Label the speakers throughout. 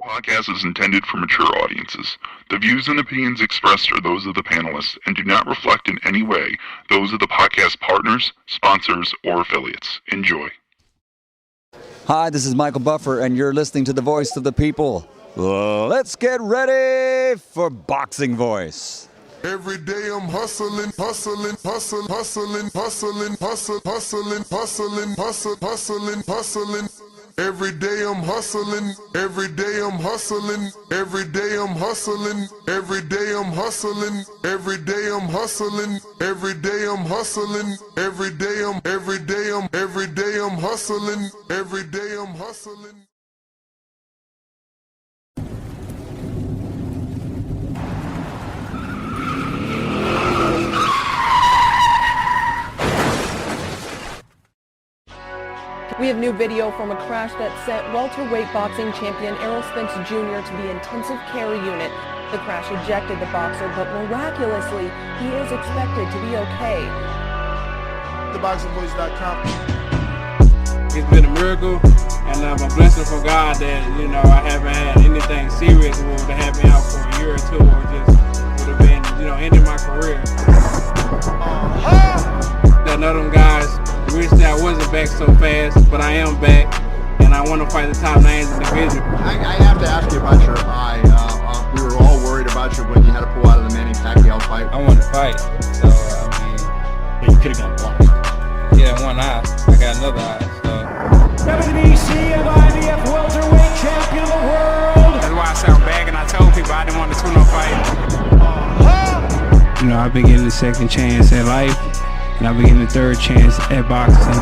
Speaker 1: Podcast is intended for mature audiences. The views and opinions expressed are those of the panelists and do not reflect in any way those of the podcast partners, sponsors, or affiliates. Enjoy.
Speaker 2: Hi, this is Michael Buffer, and you're listening to the voice of the people. Let's get ready for Boxing Voice.
Speaker 3: Every day I'm hustling, hustling, hustling, hustling, hustling, hustling, hustling, hustling, hustling, hustling, hustling. Every day I'm hustling, every day I'm hustling, every day I'm hustling, every day I'm hustling, every day I'm hustling, every day I'm hustling, every day I'm hustling, every day I'm hustling.
Speaker 4: We have new video from a crash that sent welterweight boxing champion Errol Spence Jr. to the intensive care unit. The crash ejected the boxer, but miraculously, he is expected to be okay.
Speaker 5: TheBoxingVoice.com.
Speaker 6: It's been a miracle, and a blessing from God that, I haven't had anything serious that would have had me out for a year or two, or just would have been, ending my career. That none of them guys wish that I wasn't back so fast, but I am back, and I want to fight the top 9s in the division.
Speaker 7: I have to ask you about your eye. We were all worried about you when you had to pull out of the Manny Pacquiao fight.
Speaker 6: I want to fight, so
Speaker 7: But you could have gone blind.
Speaker 6: yeah, one eye. I got another eye, so.
Speaker 8: WBC and IBF welterweight champion of the world.
Speaker 6: That's why I sat back and I told people I didn't want to tune up fight. I've been getting a second chance at life, and I've been getting a third chance at boxing.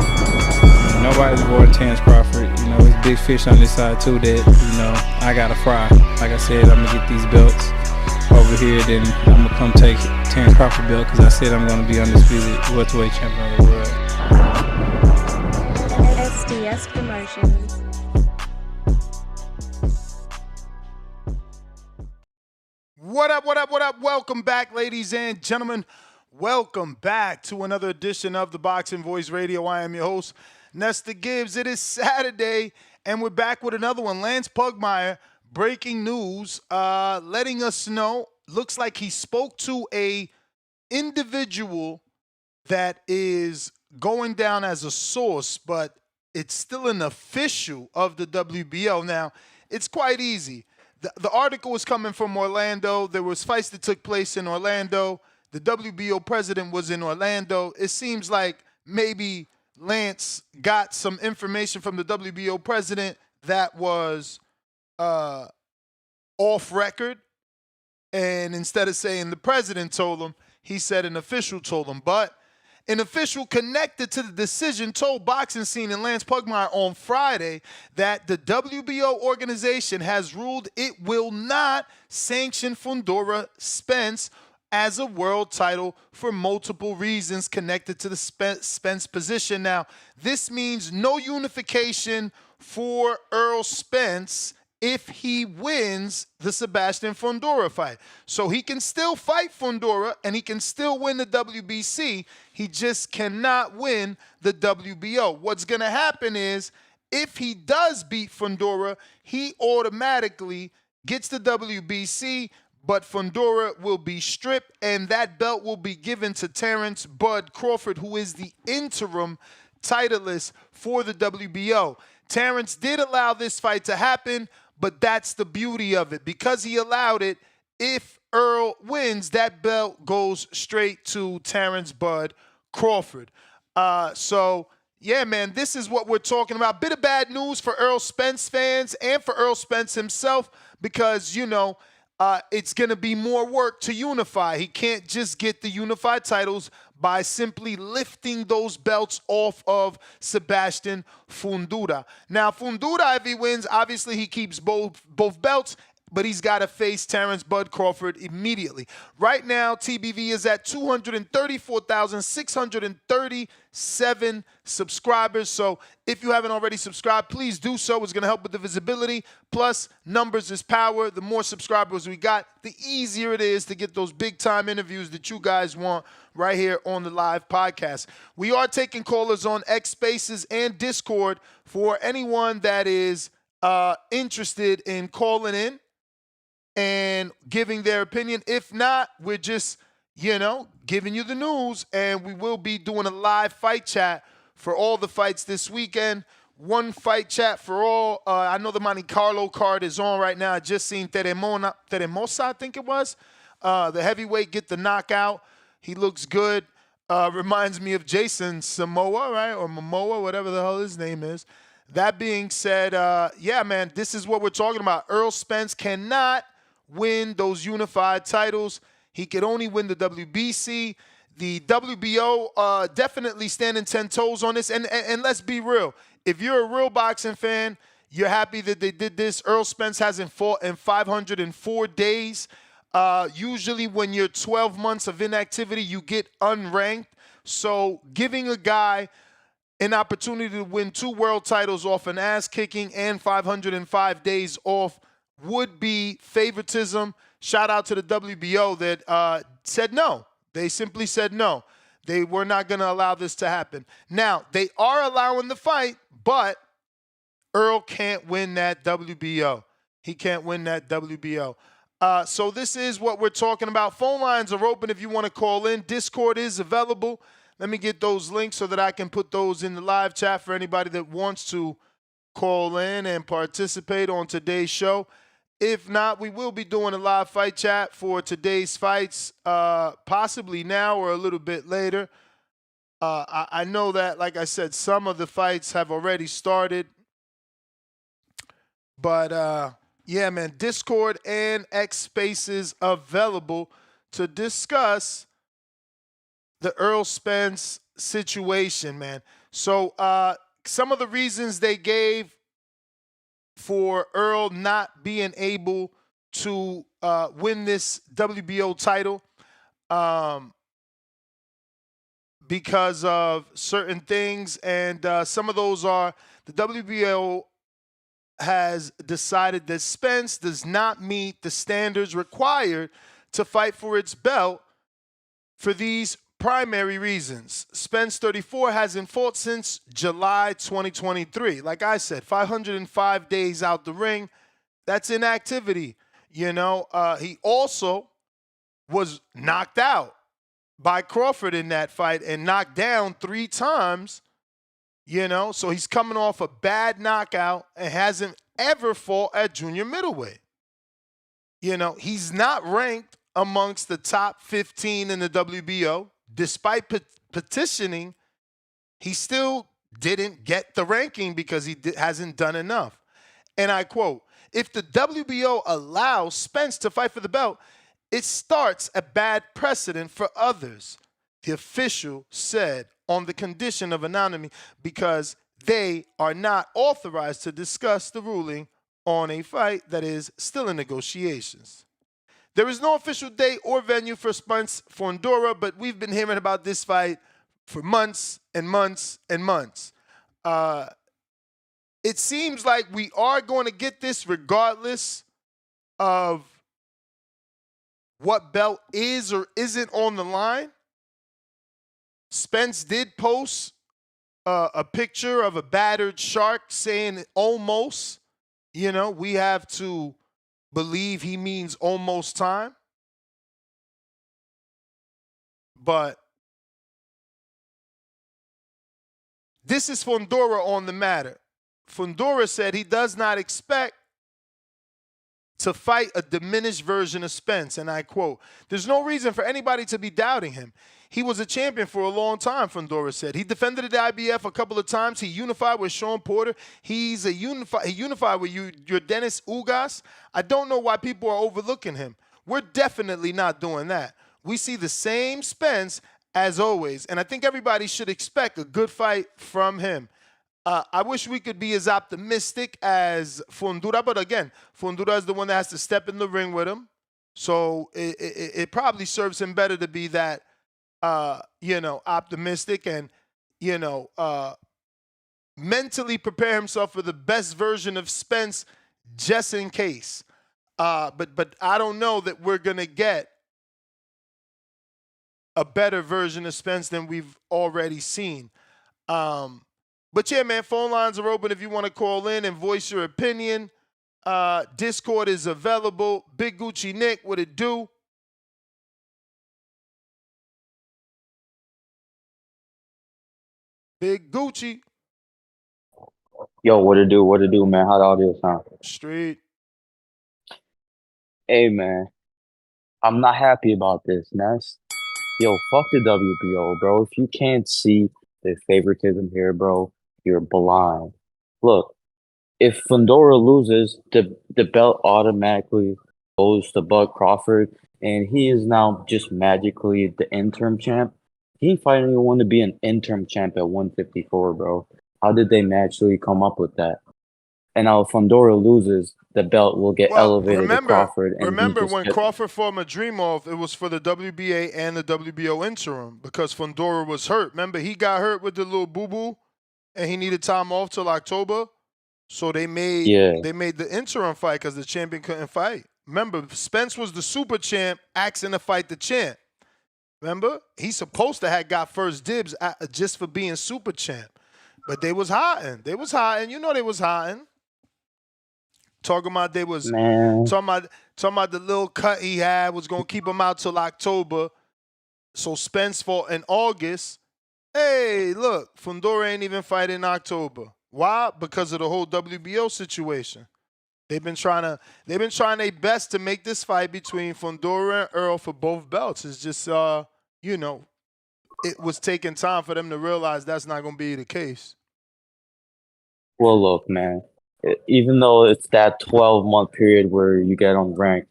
Speaker 6: Nobody's avoiding Terrence Crawford. It's big fish on this side too that, I gotta fry. Like I said, I'm gonna get these belts over here, then I'm gonna come take Terrence Crawford belt because I said I'm gonna be undisputed welterweight champion of the world.
Speaker 9: SDS Promotions.
Speaker 5: What up, what up, what up? Welcome back, ladies and gentlemen. Welcome back to another edition of the Boxing Voice Radio. I am your host, Nestor Gibbs. It is Saturday, and we're back with another one. Lance Pugmire, breaking news, letting us know, looks like he spoke to a individual that is going down as a source, but it's still an official of the WBO. Now, it's quite easy. The article was coming from Orlando. There was fights that took place in Orlando. The WBO president was in Orlando. It seems like maybe Lance got some information from the WBO president that was off record. And instead of saying the president told him, he said an official told him. But an official connected to the decision told Boxing Scene and Lance Pugmire on Friday that the WBO organization has ruled it will not sanction Fundora Spence as a world title for multiple reasons connected to the Spence position. Now, this means no unification for Errol Spence if he wins the Sebastian Fundora fight. So he can still fight Fundora and he can still win the WBC. He just cannot win the WBO. What's going to happen is if he does beat Fundora, he automatically gets the WBC, but Fundora will be stripped, and that belt will be given to Terrence Bud Crawford, who is the interim titleist for the WBO. Terrence did allow this fight to happen, but that's the beauty of it. Because he allowed it, if Earl wins, that belt goes straight to Terrence Bud Crawford. Yeah, man, this is what we're talking about. Bit of bad news for Errol Spence fans and for Errol Spence himself because, it's going to be more work to unify. He can't just get the unified titles by simply lifting those belts off of Sebastian Fundora. Now, Fundora, if he wins, obviously he keeps both belts, but he's got to face Terrence Bud Crawford immediately. Right now, TBV is at 234,637 subscribers. So if you haven't already subscribed, please do so. It's going to help with the visibility. Plus, numbers is power. The more subscribers we got, the easier it is to get those big-time interviews that you guys want right here on the live podcast. We are taking callers on X Spaces and Discord for anyone that is interested in calling in and giving their opinion. If not, we're just, giving you the news, and we will be doing a live fight chat for all the fights this weekend. One fight chat for all. I know the Monte Carlo card is on right now. I just seen Teremosa, I think it was. The heavyweight get the knockout. He looks good. Reminds me of Jason Samoa, right? Or Momoa, whatever the hell his name is. That being said, yeah, man, this is what we're talking about. Errol Spence cannot win those unified titles. He could only win the WBC. The WBO definitely standing 10 toes on this. And let's be real. If you're a real boxing fan, you're happy that they did this. Errol Spence hasn't fought in 504 days. Usually when you're 12 months of inactivity, you get unranked. So giving a guy an opportunity to win 2 world titles off an ass-kicking and 505 days off would be favoritism. Shout out to the WBO that said no. They simply said no. They were not going to allow this to happen. Now, they are allowing the fight, but Earl can't win that WBO. He can't win that WBO. So this is what we're talking about. Phone lines are open if you want to call in. Discord is available. Let me get those links so that I can put those in the live chat for anybody that wants to call in and participate on today's show. If not, we will be doing a live fight chat for today's fights, possibly now or a little bit later. I know that, like I said, some of the fights have already started. But, yeah, man, Discord and X Spaces available to discuss the Errol Spence situation, man. So some of the reasons they gave for Earl not being able to win this WBO title because of certain things, and some of those are the WBO has decided that Spence does not meet the standards required to fight for its belt for these primary reasons. Spence, 34, hasn't fought since July 2023. Like I said, 505 days out the ring. That's inactivity. He also was knocked out by Crawford in that fight and knocked down 3 times. So he's coming off a bad knockout and hasn't ever fought at junior middleweight. He's not ranked amongst the top 15 in the WBO. Despite petitioning, he still didn't get the ranking because he hasn't done enough. And I quote, "If the WBO allows Spence to fight for the belt, it starts a bad precedent for others," the official said, on the condition of anonymity because they are not authorized to discuss the ruling on a fight that is still in negotiations. There is no official date or venue for Spence Fundora, but we've been hearing about this fight for months and months and months. It seems like we are going to get this regardless of what belt is or isn't on the line. Spence did post a picture of a battered shark saying almost. We have to believe he means almost time. But this is Fundora on the matter. Fundora said he does not expect to fight a diminished version of Spence, and I quote, "There's no reason for anybody to be doubting him. He was a champion for a long time," Fundora said. "He defended the IBF a couple of times. He unified with Sean Porter. He unified with your Dennis Ugas. I don't know why people are overlooking him. We're definitely not doing that. We see the same Spence as always, and I think everybody should expect a good fight from him. I wish we could be as optimistic as Fundora, but again, Fundora is the one that has to step in the ring with him. So it probably serves him better to be that, optimistic and, mentally prepare himself for the best version of Spence just in case. But I don't know that we're going to get a better version of Spence than we've already seen. But yeah, man, phone lines are open if you want to call in and voice your opinion. Discord is available. Big Gucci Nick, what it do? Big Gucci.
Speaker 10: Yo, what it do, man? How the audio sound?
Speaker 5: Street.
Speaker 10: Hey, man, I'm not happy about this, Ness. Yo, fuck the WBO, bro. If you can't see the favoritism here, bro, you're blind. Look, if Fundora loses, the belt automatically goes to Bud Crawford, and he is now just magically the interim champ. He finally wanted to be an interim champ at 154, bro. How did they naturally come up with that? And now if Fundora loses, the belt will get elevated to Crawford. And
Speaker 5: remember when Crawford fought Madrimov, it was for the WBA and the WBO interim because Fundora was hurt. Remember, he got hurt with the little boo-boo, and he needed time off till October. So they made the interim fight because the champion couldn't fight. Remember, Spence was the super champ asking to fight the champ. Remember? He's supposed to have got first dibs just for being super champ. But they was hiding. They was hiding. You know they was hiding. Talking about they was talking about the little cut he had was gonna keep him out till October. So Spence fought in August. Hey, look, Fundora ain't even fighting in October. Why? Because of the whole WBO situation. They've been trying their best to make this fight between Fundora and Errol for both belts. It's just it was taking time for them to realize that's not gonna be the case.
Speaker 10: Well, look, man. Even though it's that 12-month period where you get unranked,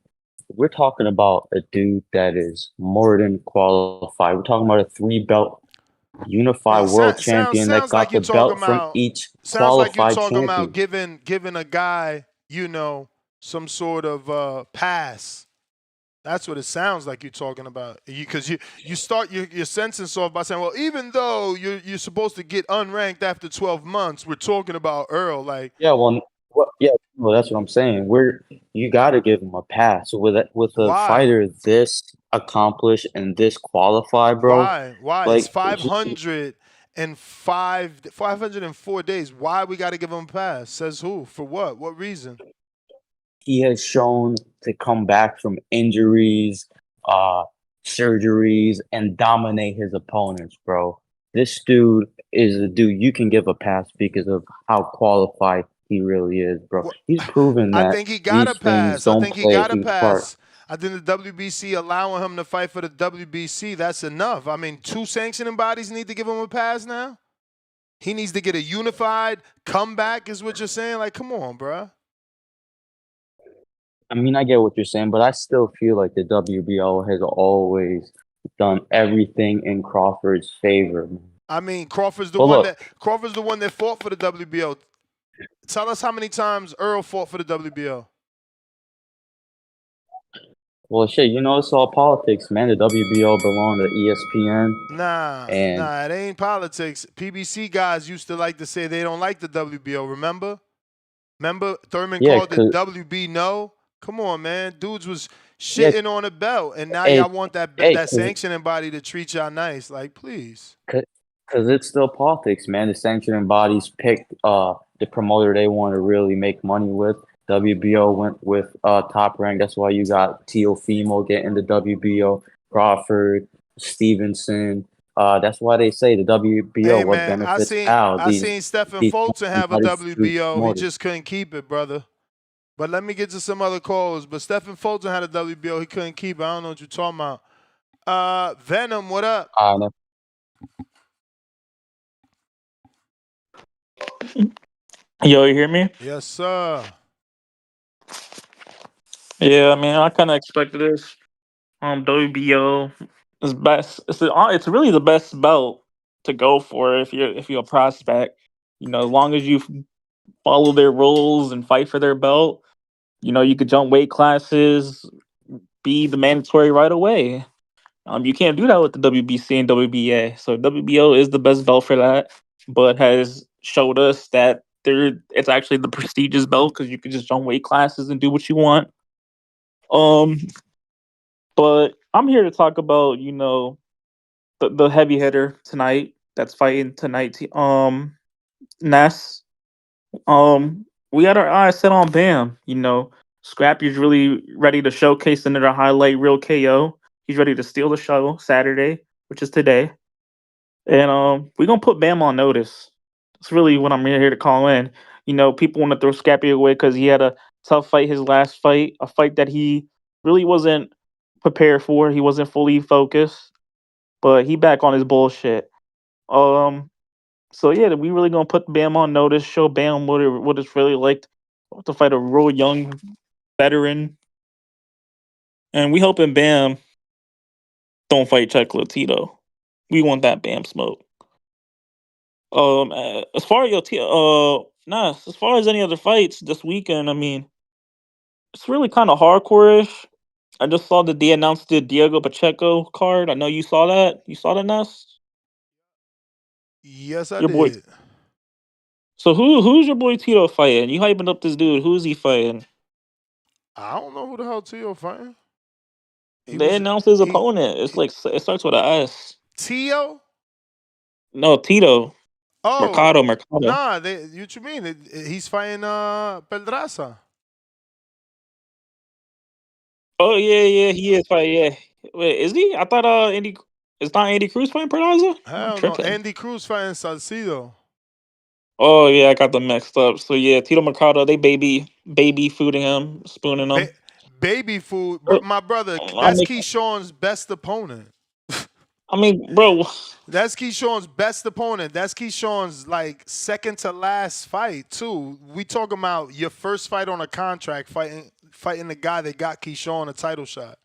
Speaker 10: we're talking about a dude that is more than qualified. We're talking about a 3-belt unified world champion that got the belt from each qualified champion.
Speaker 5: Sounds like you're talking about giving a guy, some sort of pass. That's what it sounds like you're talking about. Because you start your sentence off by saying, well, even though you're supposed to get unranked after 12 months, we're talking about Earl. Like,
Speaker 10: well, that's what I'm saying. You got to give him a pass with a fighter this accomplished and this qualified, bro.
Speaker 5: Why?
Speaker 10: Like,
Speaker 5: it's 504 days. Why we got to give him a pass? Says who? For what? What reason?
Speaker 10: He has shown to come back from injuries, surgeries, and dominate his opponents, bro. This dude is a dude you can give a pass because of how qualified he really is, bro. He's proven that
Speaker 5: I think he got a pass. I think the WBC allowing him to fight for the WBC, that's enough. I mean, 2 sanctioning bodies need to give him a pass now? He needs to get a unified comeback is what you're saying? Like, come on, bro.
Speaker 10: I mean, I get what you're saying, but I still feel like the WBO has always done everything in Crawford's favor.
Speaker 5: I mean, Crawford's the one that fought for the WBO. Tell us how many times Earl fought for the WBO.
Speaker 10: Well, shit, it's all politics, man. The WBO belonged to ESPN.
Speaker 5: Nah, it ain't politics. PBC guys used to like to say they don't like the WBO, remember? Thurman called it WB no? Come on, man. Dudes was shitting on the belt, and now y'all want that sanctioning body to treat y'all nice. Like, please.
Speaker 10: Because it's still politics, man. The sanctioning bodies picked the promoter they want to really make money with. WBO went with Top Rank. That's why you got Teofimo getting the WBO, Crawford, Stevenson. That's why they say the WBO what benefits Al.
Speaker 5: I seen Stephen Fulton have a WBO. He just couldn't keep it, brother. But let me get to some other calls. But Stephen Fulton had a WBO. He couldn't keep it. I don't know what you're talking about. Venom, what up?
Speaker 10: No.
Speaker 11: Yo, you hear me?
Speaker 5: Yes, sir.
Speaker 11: Yeah, I mean, I kind of expected this. WBO is best. It's really the best belt to go for if you're a prospect. As long as you follow their rules and fight for their belt, you could jump weight classes, be the mandatory right away. You can't do that with the WBC and WBA. So WBO is the best belt for that, but has showed us that it's actually the prestigious belt because you can just jump weight classes and do what you want. But I'm here to talk about, the heavy hitter tonight that's fighting tonight. Ness. We got our eyes set on Bam. Scrappy's really ready to showcase another highlight reel KO. He's ready to steal the show Saturday, which is today. And we're gonna put Bam on notice. That's really what I'm here to call in. People want to throw Scrappy away because he had a tough fight his last fight, a fight that he really wasn't prepared for. He wasn't fully focused, but he back on his bullshit. Um, so yeah, we really gonna put Bam on notice, show Bam what it's really like to fight a real young veteran, and we hoping Bam don't fight Chuck Tito. We want that Bam smoke. As far as as far as any other fights this weekend, I mean, it's really kind of hardcore-ish. I just saw that they announced the Diego Pacheco card. I know you saw that. You saw that, Ness?
Speaker 5: Yes, I
Speaker 11: Your boy.
Speaker 5: did.
Speaker 11: So who's your boy Tito fighting? You hyping up this dude? Who's he fighting?
Speaker 5: I don't know who the hell Tio fighting.
Speaker 11: They announced his opponent. It's like it starts with an S.
Speaker 5: Tio?
Speaker 11: No, Tito.
Speaker 5: Oh,
Speaker 11: Mercado.
Speaker 5: nah. What you mean? He's fighting Pedraza.
Speaker 11: Oh yeah, he is fighting. Yeah, wait, is he? I thought Andy. It's not Andy Cruz fighting Pedraza. I'm
Speaker 5: Hell no.
Speaker 11: tripping.
Speaker 5: Andy Cruz fighting Salcido.
Speaker 11: Oh yeah, I got them mixed up. So yeah, Tito Mercado, they baby fooding him, spooning him.
Speaker 5: Baby food, my brother.
Speaker 11: I
Speaker 5: That's
Speaker 11: mean,
Speaker 5: Keyshawn's best opponent.
Speaker 11: Bro,
Speaker 5: that's Keyshawn's best opponent. That's Keyshawn's like second to last fight too. We talking about your first fight on a contract, fighting the guy that got Keyshawn a title shot.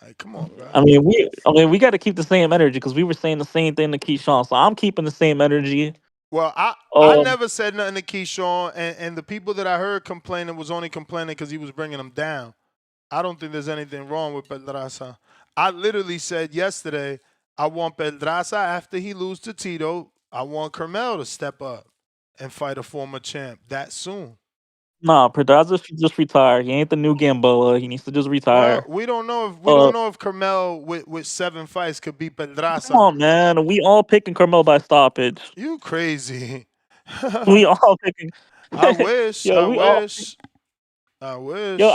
Speaker 5: Like, come on, bro.
Speaker 11: we got to keep the same energy because we were saying the same thing to Keyshawn. So I'm keeping the same energy.
Speaker 5: Well, I never said nothing to Keyshawn, and the people that I heard complaining was only complaining because he was bringing them down. I don't think there's anything wrong with Pedraza. I literally said yesterday, I want Pedraza after he loses to Tito. I want Carmel to step up and fight a former champ that soon.
Speaker 11: Nah, Pedraza should just retire. He ain't the new Gamboa. He needs to just retire.
Speaker 5: Well, we don't know if Carmel with 7 fights could beat Pedraza.
Speaker 11: Come on, man. We all picking Carmel by stoppage.
Speaker 5: You crazy.
Speaker 11: We all picking.
Speaker 5: I wish.
Speaker 11: Yo,
Speaker 5: I wish.
Speaker 11: Yo,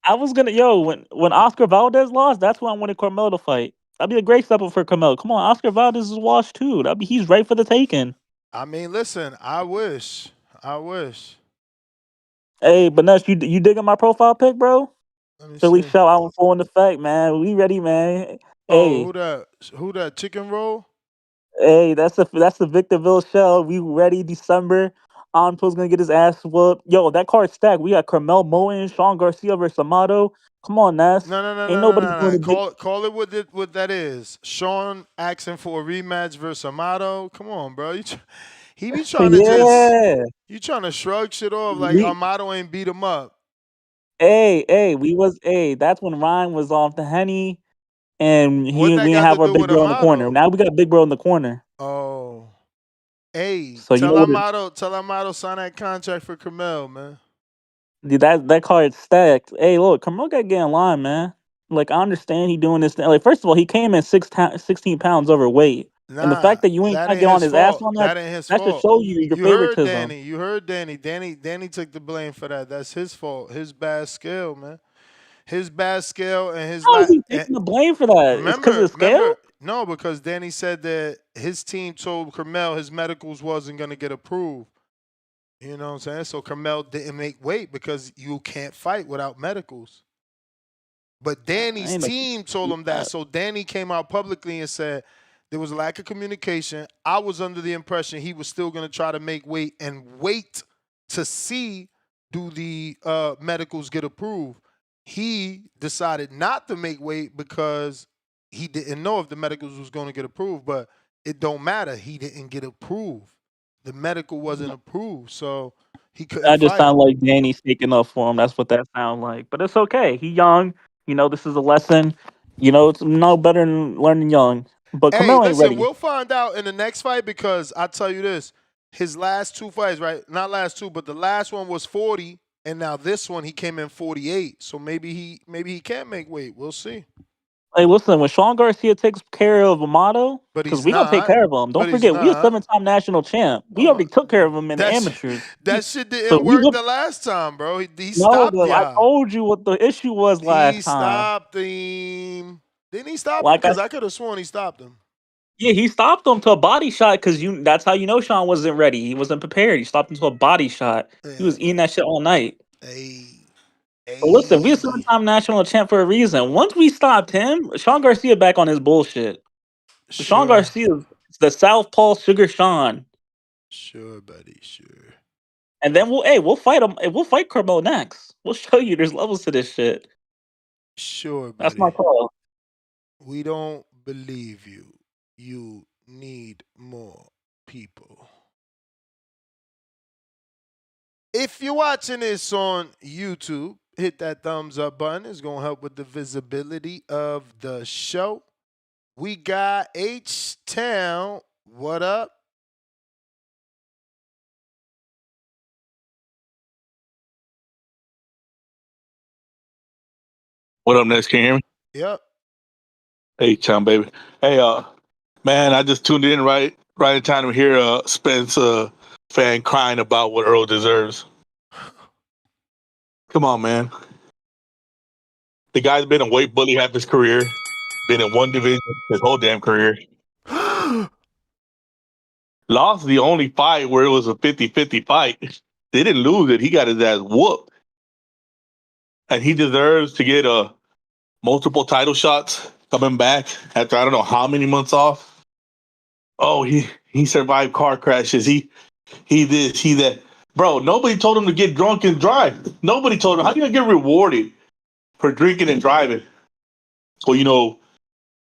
Speaker 11: I was gonna when Oscar Valdez lost, that's when I wanted Carmel to fight. That'd be a great step up for Carmel. Come on, Oscar Valdez is washed too. He's right for the taking.
Speaker 5: I mean, listen, I wish.
Speaker 11: Hey, but Ness, you digging my profile pic, bro? Philly shout out full in effect, man. We ready, man.
Speaker 5: Oh, who that chicken roll?
Speaker 11: Hey, that's the Victorville show. We ready December. Anpo's gonna get his ass whooped. Yo, that card stacked. We got Carmel Moen, Sean Garcia versus Amato. Come on, Ness.
Speaker 5: No. Call it what that is. Sean asking for a rematch versus Amato. Come on, bro. He be trying to you trying to shrug shit off like Amato ain't beat him up.
Speaker 11: That's when Ryan was off the Henny and we didn't have our big bro in the corner. Now we got big bro in the corner.
Speaker 5: Oh. Hey,
Speaker 11: so
Speaker 5: tell Amato sign that contract for Carmel, man.
Speaker 11: Dude, that card's stacked. Hey, look, Carmel got to get in line, man. Like, I understand he doing this thing. Like, first of all, he came in 16 pounds overweight. And the fact that you ain't trying to get on his ass on that should show you your favoritism.
Speaker 5: You heard Danny. Danny took the blame for that. That's his fault. His bad scale, man. His bad scale and his.
Speaker 11: How is he taking the blame for that? It's because of the scale?
Speaker 5: No, because Danny said that his team told Carmel his medicals wasn't going to get approved. You know what I'm saying? So Carmel didn't make weight because you can't fight without medicals. But Danny's team told him that. So Danny came out publicly and said there was a lack of communication. I was under the impression he was still going to try to make weight and wait to see do the medicals get approved. He decided not to make weight because he didn't know if the medicals was going to get approved. But it don't matter. He didn't get approved. The medical wasn't approved, so he couldn't
Speaker 11: That just
Speaker 5: fight.
Speaker 11: sound like Danny's sticking up for him. That's what that sound like. But it's okay. He young. This is a lesson. It's no better than learning young. But Carmel ain't ready.
Speaker 5: We'll find out in the next fight because I tell you this, his last 2 fights, right? Not last 2, but the last one was 40, and now this one he came in 48. So maybe he can't make weight. We'll see.
Speaker 11: Hey, listen, when Sean Garcia takes care of Amato,
Speaker 5: But
Speaker 11: because
Speaker 5: he's
Speaker 11: we gonna take
Speaker 5: not.
Speaker 11: care of him. Don't
Speaker 5: But he's
Speaker 11: forget, we a
Speaker 5: not.
Speaker 11: 7-time national champ. We already took care of him in the amateurs.
Speaker 5: That shit
Speaker 11: So
Speaker 5: didn't
Speaker 11: we
Speaker 5: work
Speaker 11: look.
Speaker 5: the last time, bro. He
Speaker 11: No,
Speaker 5: stopped
Speaker 11: I
Speaker 5: y'all.
Speaker 11: told you what the issue was last
Speaker 5: He
Speaker 11: time.
Speaker 5: stopped him. Didn't he stop him?
Speaker 11: Like
Speaker 5: Because I could have sworn he stopped him.
Speaker 11: Yeah, he stopped him to a body shot because that's how you know Sean wasn't ready. He wasn't prepared. He stopped him to a body shot. He was eating that shit all night. But listen, we a 7-time national champ for a reason. Once we stopped him, Sean Garcia back on his bullshit. Sean Garcia is the Southpaw Sugar Sean.
Speaker 5: Sure, buddy, sure.
Speaker 11: And then we'll fight him. We'll fight Carmel next. We'll show you there's levels to this shit.
Speaker 5: Sure, buddy.
Speaker 11: That's my call.
Speaker 5: We don't believe you. You need more people. If you're watching this on YouTube, hit that thumbs up button. It's going to help with the visibility of the show. We got H-Town. What up?
Speaker 12: What up, next? Can you hear me?
Speaker 5: Yep.
Speaker 12: Hey, Town, baby. Hey, man, I just tuned in right in time to hear Spence fan crying about what Earl deserves. Come on, man. The guy's been a weight bully half his career, been in one division his whole damn career. Lost the only fight where it was a 50-50 fight. They didn't lose it. He got his ass whooped. And he deserves to get multiple title shots coming back after I don't know how many months off. Oh, he survived car crashes. He this, he that. Bro, nobody told him to get drunk and drive. Nobody told him. How do you get rewarded for drinking and driving? Well,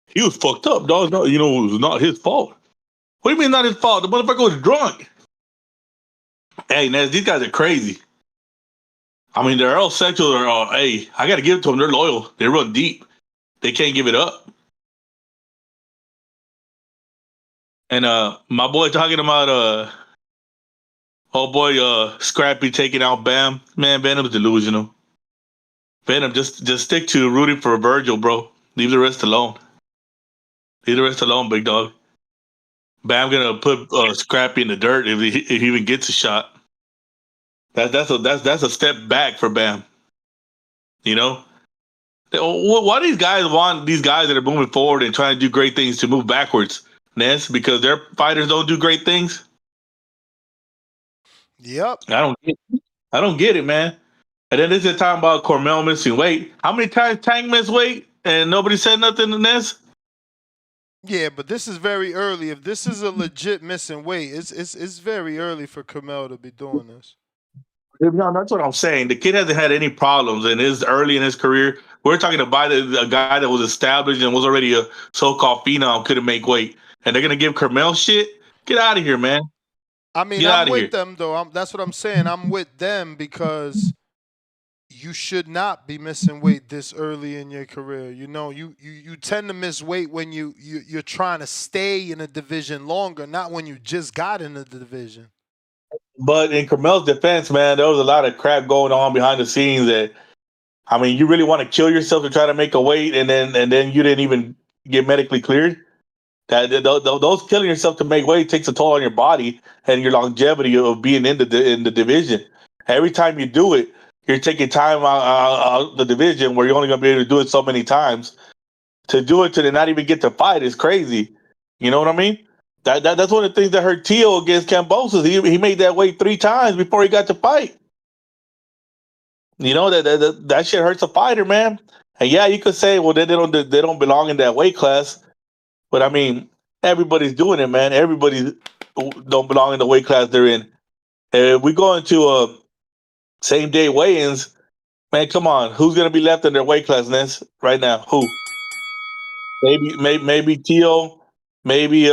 Speaker 12: he was fucked up, dog. No, it was not his fault. What do you mean not his fault? The motherfucker was drunk. Hey, Nez, these guys are crazy. I mean, they're all sexual. Hey, I got to give it to them. They're loyal. They run deep. They can't give it up. And my boy talking about Scrappy taking out Bam. Man, Venom's delusional. Venom, just stick to rooting for Virgil, bro. Leave the rest alone. Leave the rest alone, big dog. Bam gonna put Scrappy in the dirt if he even gets a shot. That's a step back for Bam. Why do these guys want these guys that are moving forward and trying to do great things to move backwards, Ness? Because their fighters don't do great things.
Speaker 5: Yep.
Speaker 12: I don't get it, man. And then this is talking about Cormel missing weight. How many times Tank missed weight and nobody said nothing to Ness?
Speaker 5: Yeah, but this is very early. If this is a legit missing weight, it's very early for Carmel to be doing this.
Speaker 12: No, that's what I'm saying. The kid hasn't had any problems and is early in his career. We're talking about a guy that was established and was already a so-called phenom, couldn't make weight. And they're going to give Carmel shit? Get out of here, man.
Speaker 5: I mean, I'm with them, though. That's what I'm saying. I'm with them because you should not be missing weight this early in your career. You tend to miss weight when you're trying to stay in a division longer, not when you just got in the division.
Speaker 12: But in Carmel's defense, man, there was a lot of crap going on behind the scenes that, I mean, you really want to kill yourself to try to make a weight and then you didn't even get medically cleared? Those killing yourself to make weight takes a toll on your body and your longevity of being in the division. Every time you do it, you're taking time out of the division where you're only going to be able to do it so many times. To do it to not even get to fight is crazy. You know what I mean? That's one of the things that hurt Teo against Kambosos. He made that weight 3 times before he got to fight. That shit hurts a fighter, man. And yeah, you could say, well, they don't belong in that weight class. But I mean, everybody's doing it, man. Everybody don't belong in the weight class they're in. If we go into same day weigh-ins, man, come on. Who's gonna be left in their weight class, Ness, right now? Who? Maybe Teo, maybe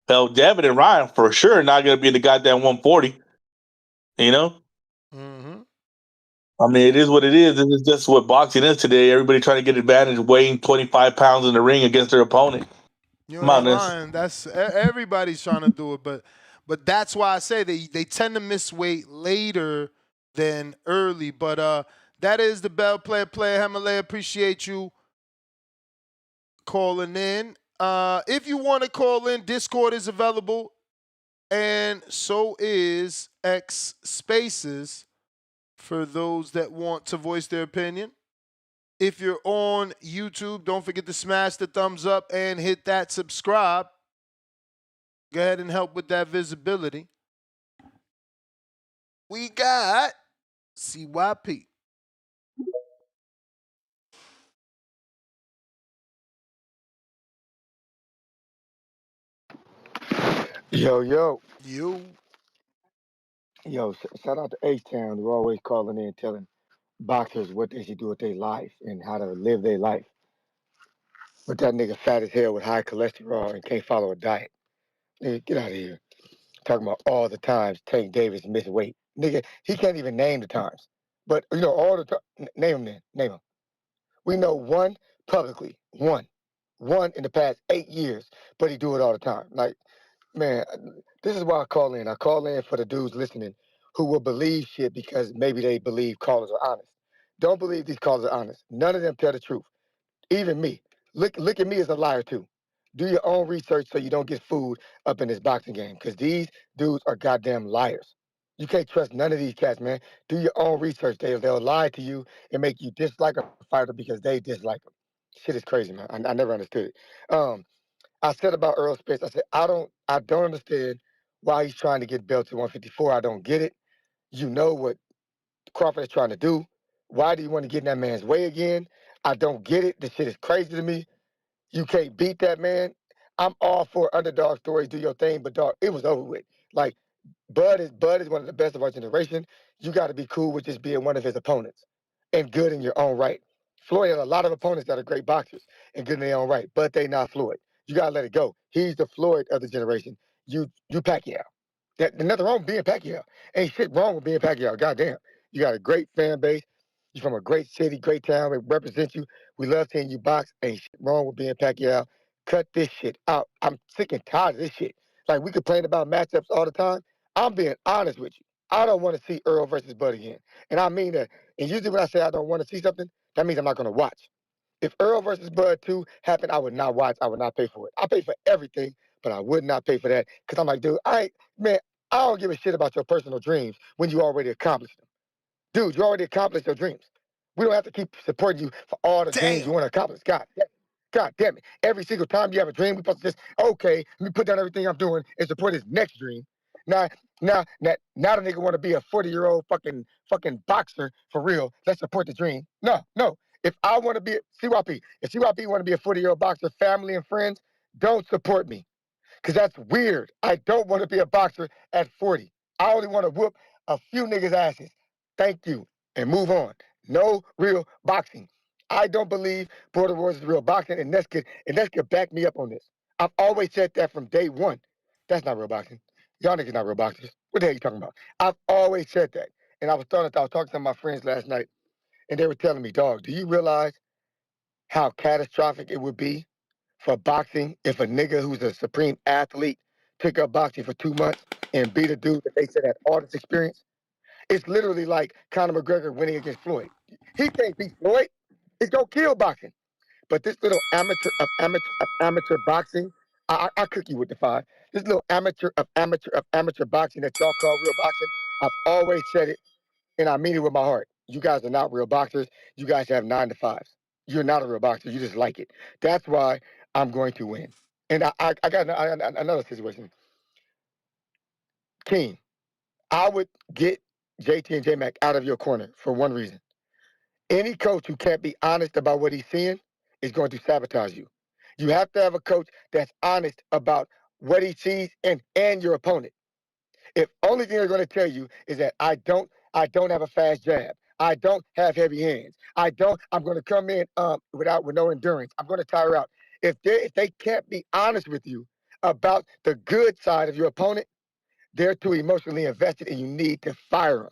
Speaker 12: Devin and Ryan for sure not gonna be in the goddamn 140.
Speaker 5: Mm-hmm.
Speaker 12: I mean, it is what it is. This is just what boxing is today. Everybody trying to get advantage, weighing 25 pounds in the ring against their opponent.
Speaker 5: You ain't lying. That's everybody's trying to do it, but that's why I say they tend to miss weight later than early. But that is the Bell Player. Himalaya, appreciate you. calling in. If you want to call in, Discord is available, and so is X Spaces for those that want to voice their opinion. If you're on YouTube, don't forget to smash the thumbs up and hit that subscribe. Go ahead and help with that visibility. We got CYP.
Speaker 13: Yo, yo.
Speaker 5: You.
Speaker 13: Yo, shout out to H-Town who always calling in telling boxers what they should do with their life and how to live their life. But that nigga fat as hell with high cholesterol and can't follow a diet. Nigga, get out of here. Talking about all the times Tank Davis missed weight. Nigga, he can't even name the times. But, you know, all the time. Name them then. Name them. We know one publicly. One. One in the past 8 years. But he do it all the time. Like, man, this is why I call in. I call in for the dudes listening who will believe shit because maybe they believe callers are honest. Don't believe these callers are honest. None of them tell the truth. Even me. Look at me as a liar too. Do your own research so you don't get fooled up in this boxing game because these dudes are goddamn liars. You can't trust none of these cats, man. Do your own research. They'll lie to you and make you dislike a fighter because they dislike them. Shit is crazy, man. I never understood it. I said about Errol Spence, I said, I don't understand why he's trying to get belts at 154. I don't get it. You know what Crawford is trying to do. Why do you want to get in that man's way again? I don't get it. This shit is crazy to me. You can't beat that man. I'm all for underdog stories, do your thing, but dog, it was over with. Like, Bud is one of the best of our generation. You got to be cool with just being one of his opponents and good in your own right. Floyd has a lot of opponents that are great boxers and good in their own right, but they not Floyd. You gotta let it go. He's the Floyd of the generation. You Pacquiao. There's nothing wrong with being Pacquiao. Ain't shit wrong with being Pacquiao. Goddamn. You got a great fan base. You're from a great city, great town. We represent you. We love seeing you box. Ain't shit wrong with being Pacquiao. Cut this shit out. I'm sick and tired of this shit. Like, we complain about matchups all the time. I'm being honest with you. I don't want to see Earl versus Bud again. And I mean that. And usually when I say I don't want to see something, that means I'm not going to watch. If Earl versus Bud 2 happened, I would not watch. I would not pay for it. I pay for everything, but I would not pay for that because I'm like, dude, I don't give a shit about your personal dreams when you already accomplished them. Dude, you already accomplished your dreams. We don't have to keep supporting you for all the dreams you want to accomplish. God damn it. Every single time you have a dream, we're supposed to just, okay, let me put down everything I'm doing and support his next dream. Now the nigga want to be a 40-year-old fucking boxer for real. Let's support the dream. No. If I want to be CYP, if CYP want to be a 40-year-old boxer, family and friends, don't support me. Because that's weird. I don't want to be a boxer at 40. I only want to whoop a few niggas' asses. Thank you. And move on. No real boxing. I don't believe Border Wars is real boxing, and Ness could back me up on this. I've always said that from day one. That's not real boxing. Y'all niggas not real boxers. What the hell are you talking about? I've always said that. And I was talking to some of my friends last night, and they were telling me, dog, do you realize how catastrophic it would be for boxing if a nigga who's a supreme athlete took up boxing for 2 months and beat a dude that they said had all this experience? It's literally like Conor McGregor winning against Floyd. He can't beat Floyd. It's gonna kill boxing. But this little amateur boxing, I cook you with the five. This little amateur boxing that y'all call real boxing, I've always said it, and I mean it with my heart. You guys are not real boxers. You guys have 9 to 5s. You're not a real boxer. You just like it. That's why I'm going to win. And I got another situation. King, I would get JT and J Mac out of your corner for one reason. Any coach who can't be honest about what he's seeing is going to sabotage you. You have to have a coach that's honest about what he sees and your opponent. If only thing they're going to tell you is that I don't have a fast jab. I don't have heavy hands. I'm going to come in with no endurance. I'm going to tire out. If they can't be honest with you about the good side of your opponent, they're too emotionally invested and you need to fire them.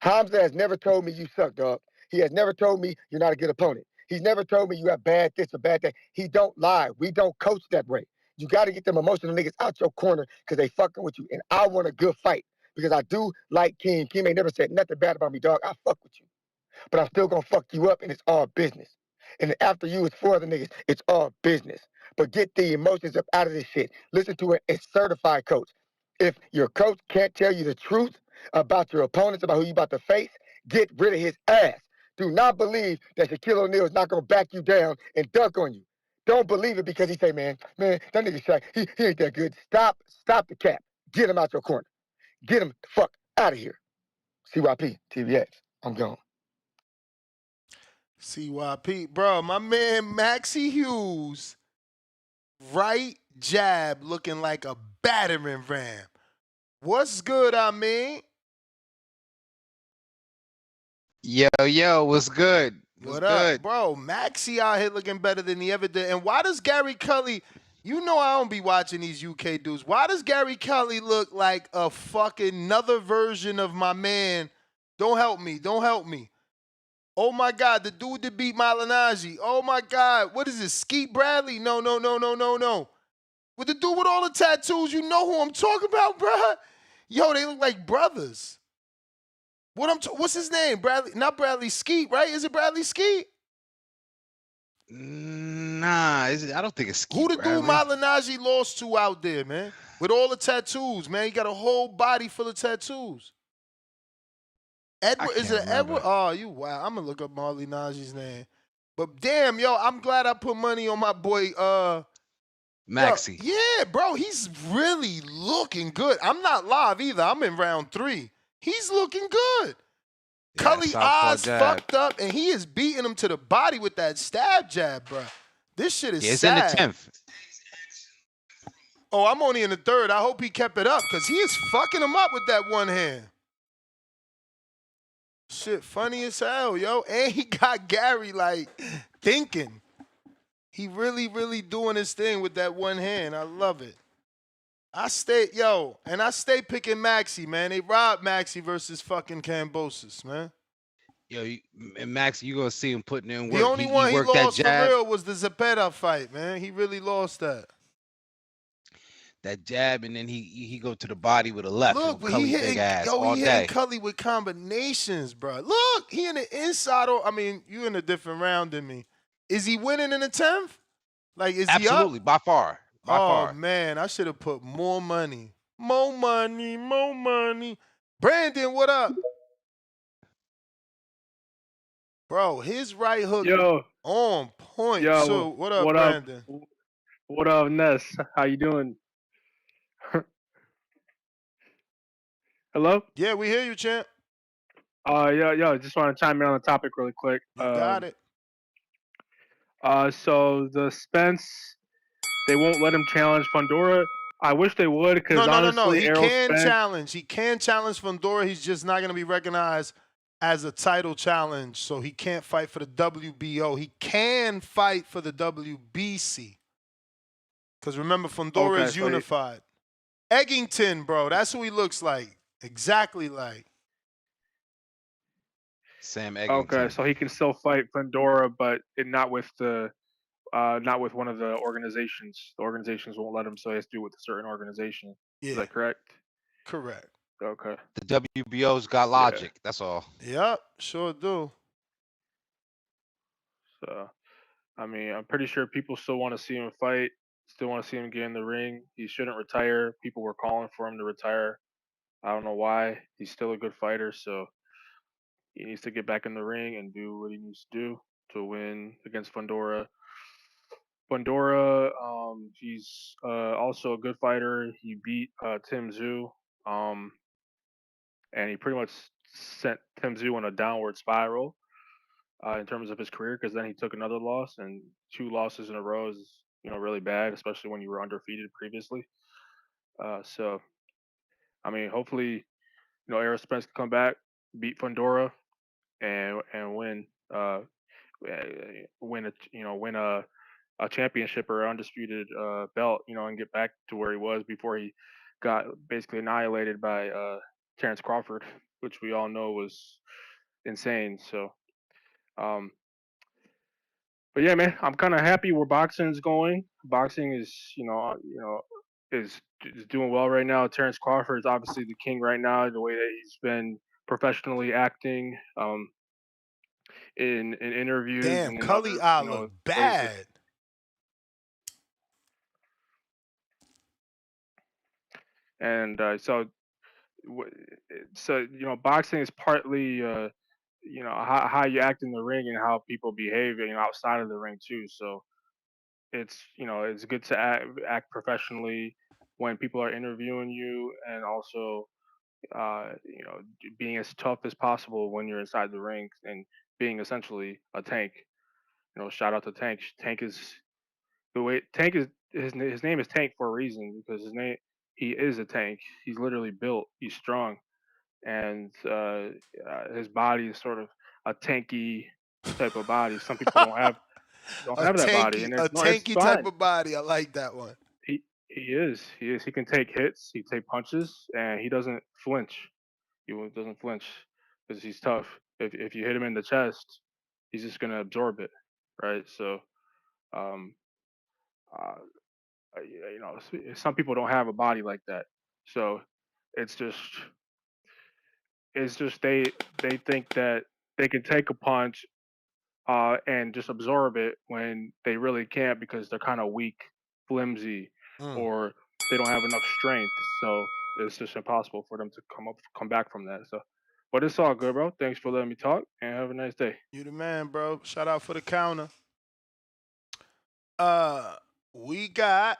Speaker 13: Hamza has never told me you suck, dog. He has never told me you're not a good opponent. He's never told me you have bad this or bad that. He don't lie. We don't coach that way. You got to get them emotional niggas out your corner because they fucking with you. And I want a good fight because I do like Kim. Kim ain't never said nothing bad about me, dog. I fuck with you. But I'm still going to fuck you up and it's all business. And after you, it's for the niggas. It's all business. But get the emotions up out of this shit. Listen to a certified coach. If your coach can't tell you the truth about your opponents, about who you about to face, get rid of his ass. Do not believe that Shaquille O'Neal is not going to back you down and dunk on you. Don't believe it because he say, man, that nigga Shaq, he ain't that good. Stop the cap. Get him out your corner. Get him the fuck out of here. CYP, TVX, I'm gone.
Speaker 5: CYP, bro, my man Maxie Hughes, right jab looking like a battering ram. What's good, I mean?
Speaker 14: Yo, what's good?
Speaker 5: What up, bro? Maxie out here looking better than he ever did. And why does Gary Kelly, you know I don't be watching these UK dudes. Why does Gary Kelly look like a fucking another version of my man? Don't help me. Oh my God, the dude that beat Malignaggi. Oh my God, what is this? Skeet Bradley? No. With the dude with all the tattoos, you know who I'm talking about, bruh? Yo, they look like brothers. What's his name? Bradley, not Bradley Skeet, right? Is it Bradley Skeet?
Speaker 14: Nah, I don't think it's Skeet.
Speaker 5: Who the dude Malignaggi lost to out there, man? With all the tattoos, man. He got a whole body full of tattoos. Edward, is it Edward? Oh, you wow. I'm gonna look up Malignaggi's name. But damn, yo, I'm glad I put money on my boy
Speaker 14: Maxie.
Speaker 5: Yo, yeah, bro, he's really looking good. I'm not live either. I'm in round 3. He's looking good. Yeah, Cully eyes fucked up, and he is beating him to the body with that stab jab, bro. This shit is
Speaker 14: it's
Speaker 5: sad.
Speaker 14: in the 10th.
Speaker 5: Oh, I'm only in the 3rd. I hope he kept it up, because he is fucking him up with that one hand. Shit, funny as hell, yo. And he got Gary, like, thinking. He really, really doing his thing with that one hand. I love it. I stay picking Maxie, man. They robbed Maxie versus fucking Kambosos, man.
Speaker 14: Yo, and Maxie, you gonna see him putting in work.
Speaker 5: The only one he lost for real was the Zepeda fight, man. He really lost that.
Speaker 14: That jab, and then he go to the body with a left.
Speaker 5: Look, he hitting Cully with combinations, bro. Look, he in the inside. I mean, you in a different round than me. Is he winning in the 10th? Like, is he up?
Speaker 14: Absolutely, by far.
Speaker 5: Oh, man, I should have put more money. More money. Brandon, what up? Bro, his right hook on point.
Speaker 15: Yo,
Speaker 5: so, what up, Brandon?
Speaker 15: What up, Ness? How you doing? Hello?
Speaker 5: Yeah, we hear you, champ.
Speaker 15: Just want to chime in on the topic really quick.
Speaker 5: You got it.
Speaker 15: So the Spence, they won't let him challenge Fundora. I wish they would, because
Speaker 5: no. He
Speaker 15: Errol
Speaker 5: can
Speaker 15: Spence,
Speaker 5: challenge. He can challenge Fundora. He's just not going to be recognized as a title challenge, so he can't fight for the WBO. He can fight for the WBC. Because remember, Fundora is unified. Eggington, bro. That's who he looks like. Exactly like.
Speaker 14: Sam Eggington.
Speaker 15: Okay, so he can still fight Fundora, but not with one of the organizations. The organizations won't let him, so he has to do it with a certain organization.
Speaker 5: Yeah.
Speaker 15: Is that correct?
Speaker 5: Correct.
Speaker 15: Okay.
Speaker 14: The WBO's got logic. Yeah. That's all.
Speaker 5: Yep, sure do.
Speaker 15: So, I mean, I'm pretty sure people still want to see him fight. Still want to see him get in the ring. He shouldn't retire. People were calling for him to retire. I don't know why. He's still a good fighter, so he needs to get back in the ring and do what he needs to do to win against Fundora. Fundora, he's also a good fighter. He beat Tim Tszyu, and he pretty much sent Tim Tszyu on a downward spiral in terms of his career, because then he took another loss, and 2 losses in a row is really bad, especially when you were undefeated previously. So, I mean, hopefully, Errol Spence can come back, beat Fundora, and win a championship or undisputed belt, and get back to where he was before he got basically annihilated by Terrence Crawford, which we all know was insane. So, but yeah, man, I'm kind of happy where boxing's going. Boxing is, is doing well right now. Terrence Crawford is obviously the king right now. The way that he's been professionally acting, in interviews
Speaker 5: Damn,
Speaker 15: and in
Speaker 5: Cully
Speaker 15: other
Speaker 5: Eye look
Speaker 15: places.
Speaker 5: bad.
Speaker 15: And so boxing is partly how you act in the ring and how people behave outside of the ring too. So it's good to act professionally when people are interviewing you, and also being as tough as possible when you're inside the ring, and being essentially a tank. Shout out to Tank. Tank is his name is Tank for a reason, because he is a tank. He's literally built. He's strong, and his body is sort of a tanky type of body. Some people don't have that body, and it's
Speaker 5: tanky type
Speaker 15: fine.
Speaker 5: of body. I like that one.
Speaker 15: He is. He can take hits. He can take punches, and he doesn't flinch. He doesn't flinch because he's tough. If you hit him in the chest, he's just gonna absorb it, right? So, um, some people don't have a body like that. So, it's just they think that they can take a punch and just absorb it, when they really can't, because they're kind of weak, flimsy, or they don't have enough strength. So it's just impossible for them to come back from that. So, but it's all good, bro. Thanks for letting me talk, and have a nice day.
Speaker 5: You the man, bro. Shout out for the counter. We got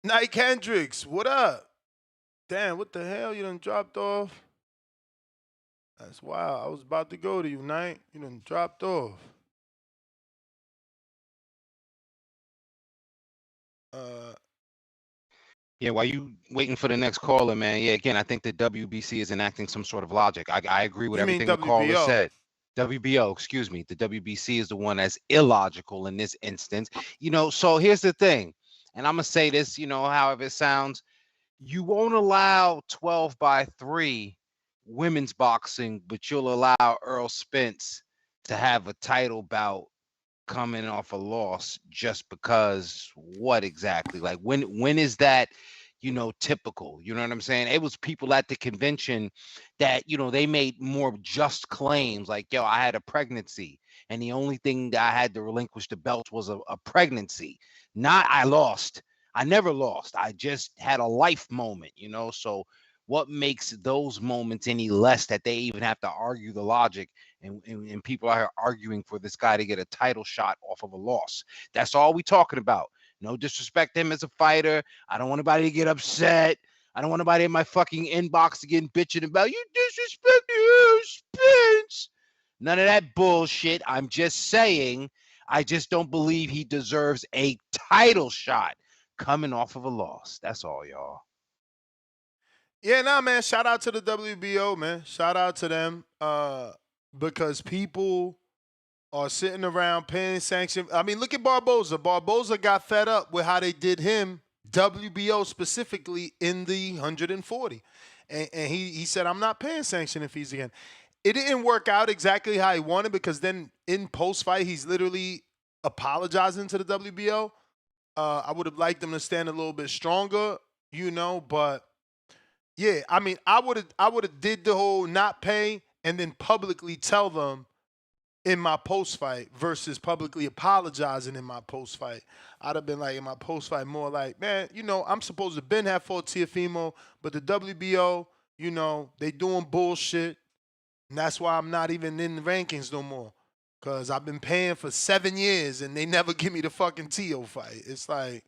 Speaker 5: Nike Hendricks. What up? Damn, what the hell? You done dropped off? That's wild. I was about to go to you, Nike. You done dropped off.
Speaker 14: Yeah, while you waiting for the next caller, man. Yeah, again, I think the WBC is enacting some sort of logic. I agree with everything the caller said. WBO, excuse me. The WBC is the one that's illogical in this instance. So here's the thing, and I'm gonna say this, however it sounds. You won't allow 12-by-3 women's boxing, but you'll allow Errol Spence to have a title bout coming off a loss just because. What exactly? Like, when is that typical? You know what I'm saying? It was people at the convention that they made more just claims, like, yo, I had a pregnancy, and the only thing that I had to relinquish the belt was a pregnancy, not I lost. I never lost. I just had a life moment, so what makes those moments any less that they even have to argue the logic, and people are arguing for this guy to get a title shot off of a loss? That's all we talking about. No disrespect to him as a fighter. I don't want anybody to get upset. I don't want anybody in my fucking inbox again bitching about you disrespecting Spence. None of that bullshit. I'm just saying, I just don't believe he deserves a title shot coming off of a loss. That's all, y'all.
Speaker 5: Yeah, nah, man. Shout out to the WBO, man. Shout out to them. Because people are sitting around paying sanction. I mean, look at Barboza. Barboza got fed up with how they did him, WBO specifically, in the 140. And he said, I'm not paying sanction fees again. It didn't work out exactly how he wanted, because then in post-fight, he's literally apologizing to the WBO. I would have liked them to stand a little bit stronger, but yeah, I mean, I would have did the whole not pay and then publicly tell them in my post-fight versus publicly apologizing in my post-fight. I'd have been like, in my post-fight, more like, man, I'm supposed to been have fought Teofimo, but the WBO, they doing bullshit, and that's why I'm not even in the rankings no more, because I've been paying for 7 years, and they never give me the fucking Teo fight. It's like,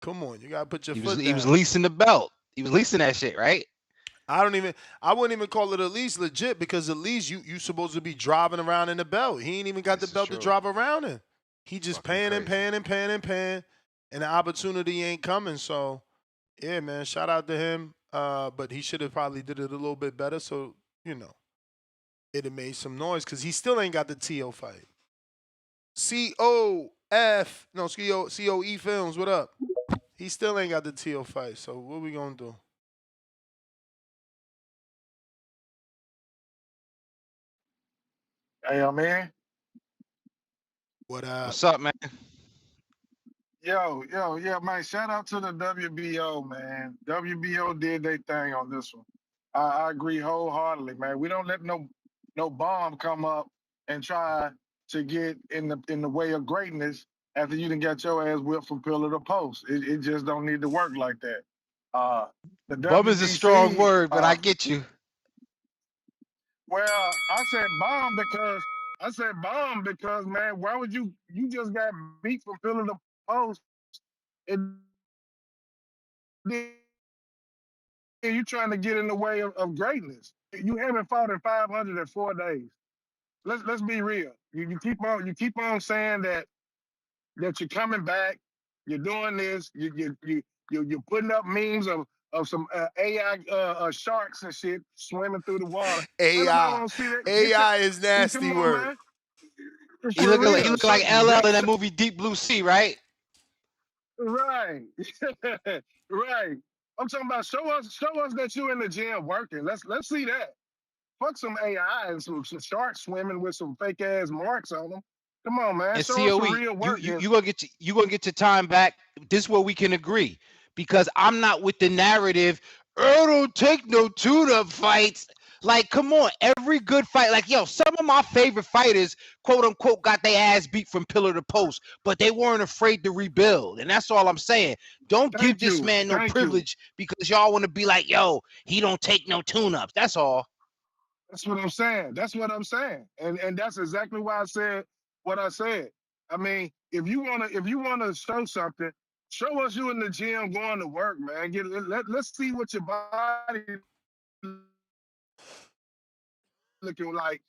Speaker 5: come on, you got to put your foot down.
Speaker 14: He was leasing the belt. He was leasing that shit, right?
Speaker 5: I wouldn't even call it a lease legit, because at least you supposed to be driving around in the belt. He ain't even got the belt to drive around in. He just paying and paying and paying and paying, and the opportunity ain't coming. So, yeah, man, shout out to him. But he should have probably did it a little bit better. So, it'd have made some noise, because he still ain't got the TO fight. COE Films, what up? He still ain't got the TO fight. So what we gonna do?
Speaker 16: Hey, I'm in.
Speaker 5: What up?
Speaker 14: What's up, man?
Speaker 16: Yo, yeah, man. Shout out to the WBO, man. WBO did their thing on this one. I agree wholeheartedly, man. We don't let no bomb come up and try to get in the way of greatness after you done got your ass whipped from pillar to post. It just don't need to work like that. The
Speaker 14: Bum is a strong
Speaker 16: WBC,
Speaker 14: word, but I get you.
Speaker 16: well, I said bomb because man, why would you just got beat from pillar to post and then you trying to get in the way of greatness. You haven't fought in 504 days. Let's be real. You keep on saying that you're coming back, you're doing this, you're putting up memes of some AI sharks and shit swimming through the water. Everybody
Speaker 5: AI.
Speaker 16: want to see that.
Speaker 5: AI is
Speaker 16: Come
Speaker 5: nasty
Speaker 16: on,
Speaker 5: word.
Speaker 16: man.
Speaker 14: He
Speaker 16: For
Speaker 14: looking
Speaker 16: real.
Speaker 14: like LL in that movie Deep Blue Sea, right?
Speaker 16: Right. Right. I'm talking about show us that you're in the gym working. Let's see that. Fuck some AI and some sharks swimming with some fake ass marks on them. Come on, man.
Speaker 14: And
Speaker 16: Show us some
Speaker 14: COE,
Speaker 16: real work.
Speaker 14: you gonna get your time back. This is where we can agree, because I'm not with the narrative. Don't take no tune-up fights. Like, come on, every good fight, like, yo, some of my favorite fighters, quote unquote, got their ass beat from pillar to post, but they weren't afraid to rebuild. And that's all I'm saying. Don't give this man no privilege because y'all want to be like, yo, he don't take no tune-ups. That's all.
Speaker 16: That's what I'm saying. That's what I'm saying. And that's exactly why I said what I said. I mean, if you wanna show something, show us you in the gym going to work, man. Let's see what your body looking like.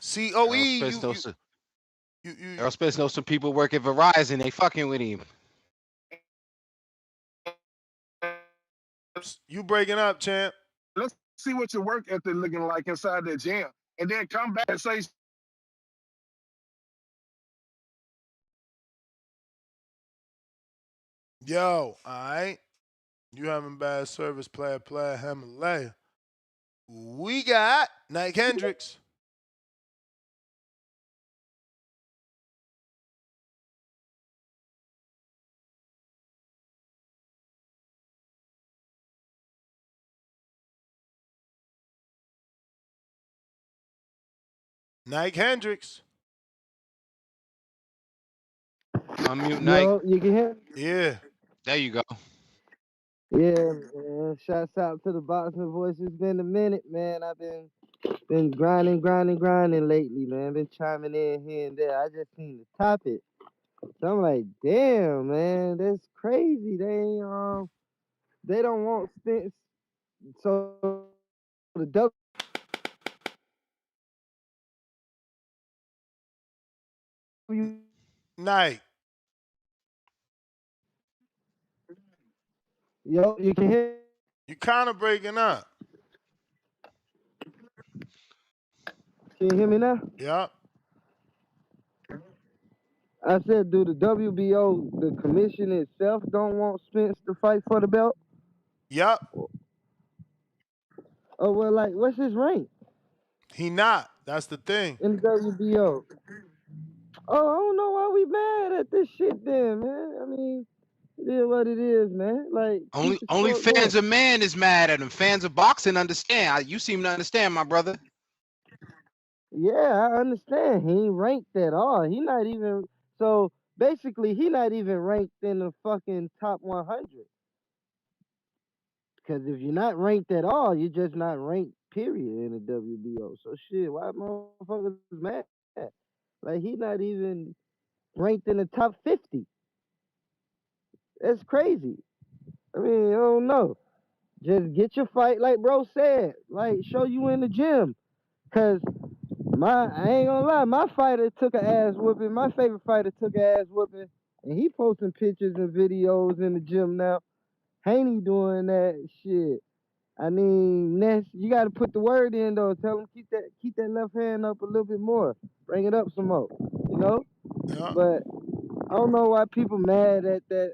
Speaker 5: COE,
Speaker 14: Errol Spence knows some people work at Verizon. They fucking with him.
Speaker 5: You breaking up, champ.
Speaker 16: Let's see what your work ethic looking like inside that gym. And then come back and say,
Speaker 5: Yo, all right. You having bad service, player, Himalaya. We got Nike Hendricks. Nike Hendricks.
Speaker 14: Unmute Nike.
Speaker 17: Yo, you can hear me?
Speaker 5: Yeah.
Speaker 14: There you go.
Speaker 17: Yeah, man. Shouts out to the Boxing Voice. It's been a minute, man. I've been grinding lately, man. Been chiming in here and there. I just seen the topic. So I'm like, damn, man, that's crazy. They don't want Spence. So the
Speaker 5: Nike.
Speaker 17: Yo, you can hear?
Speaker 5: You kind of breaking up.
Speaker 17: Can you hear me now?
Speaker 5: Yep.
Speaker 17: I said, do the WBO, the commission itself, don't want Spence to fight for the belt?
Speaker 5: Yep.
Speaker 17: Oh, well, like, what's his rank?
Speaker 5: He not. That's the thing.
Speaker 17: In the WBO. Oh, I don't know why we mad at this shit then, man. I mean, it is what it is, man. Like,
Speaker 14: Only fans of man is mad at him. Fans of boxing understand. You seem to understand, my brother.
Speaker 17: Yeah, I understand. He ain't ranked at all. He not even, so basically he not even ranked in the fucking top 100. Because if you're not ranked at all, you're just not ranked, period, in the WBO. So shit, why motherfuckers is mad? Like, he not even ranked in the top 50. That's crazy. I mean, I don't know. Just get your fight, like bro said. Like, show you in the gym. Cause I ain't gonna lie, my fighter took an ass whooping. My favorite fighter took an ass whooping, and he posting pictures and videos in the gym now. Haney doing that shit. I mean, Ness, you gotta put the word in though. Tell him keep that left hand up a little bit more. Bring it up some more. You know?
Speaker 5: Yeah.
Speaker 17: But I don't know why people mad at this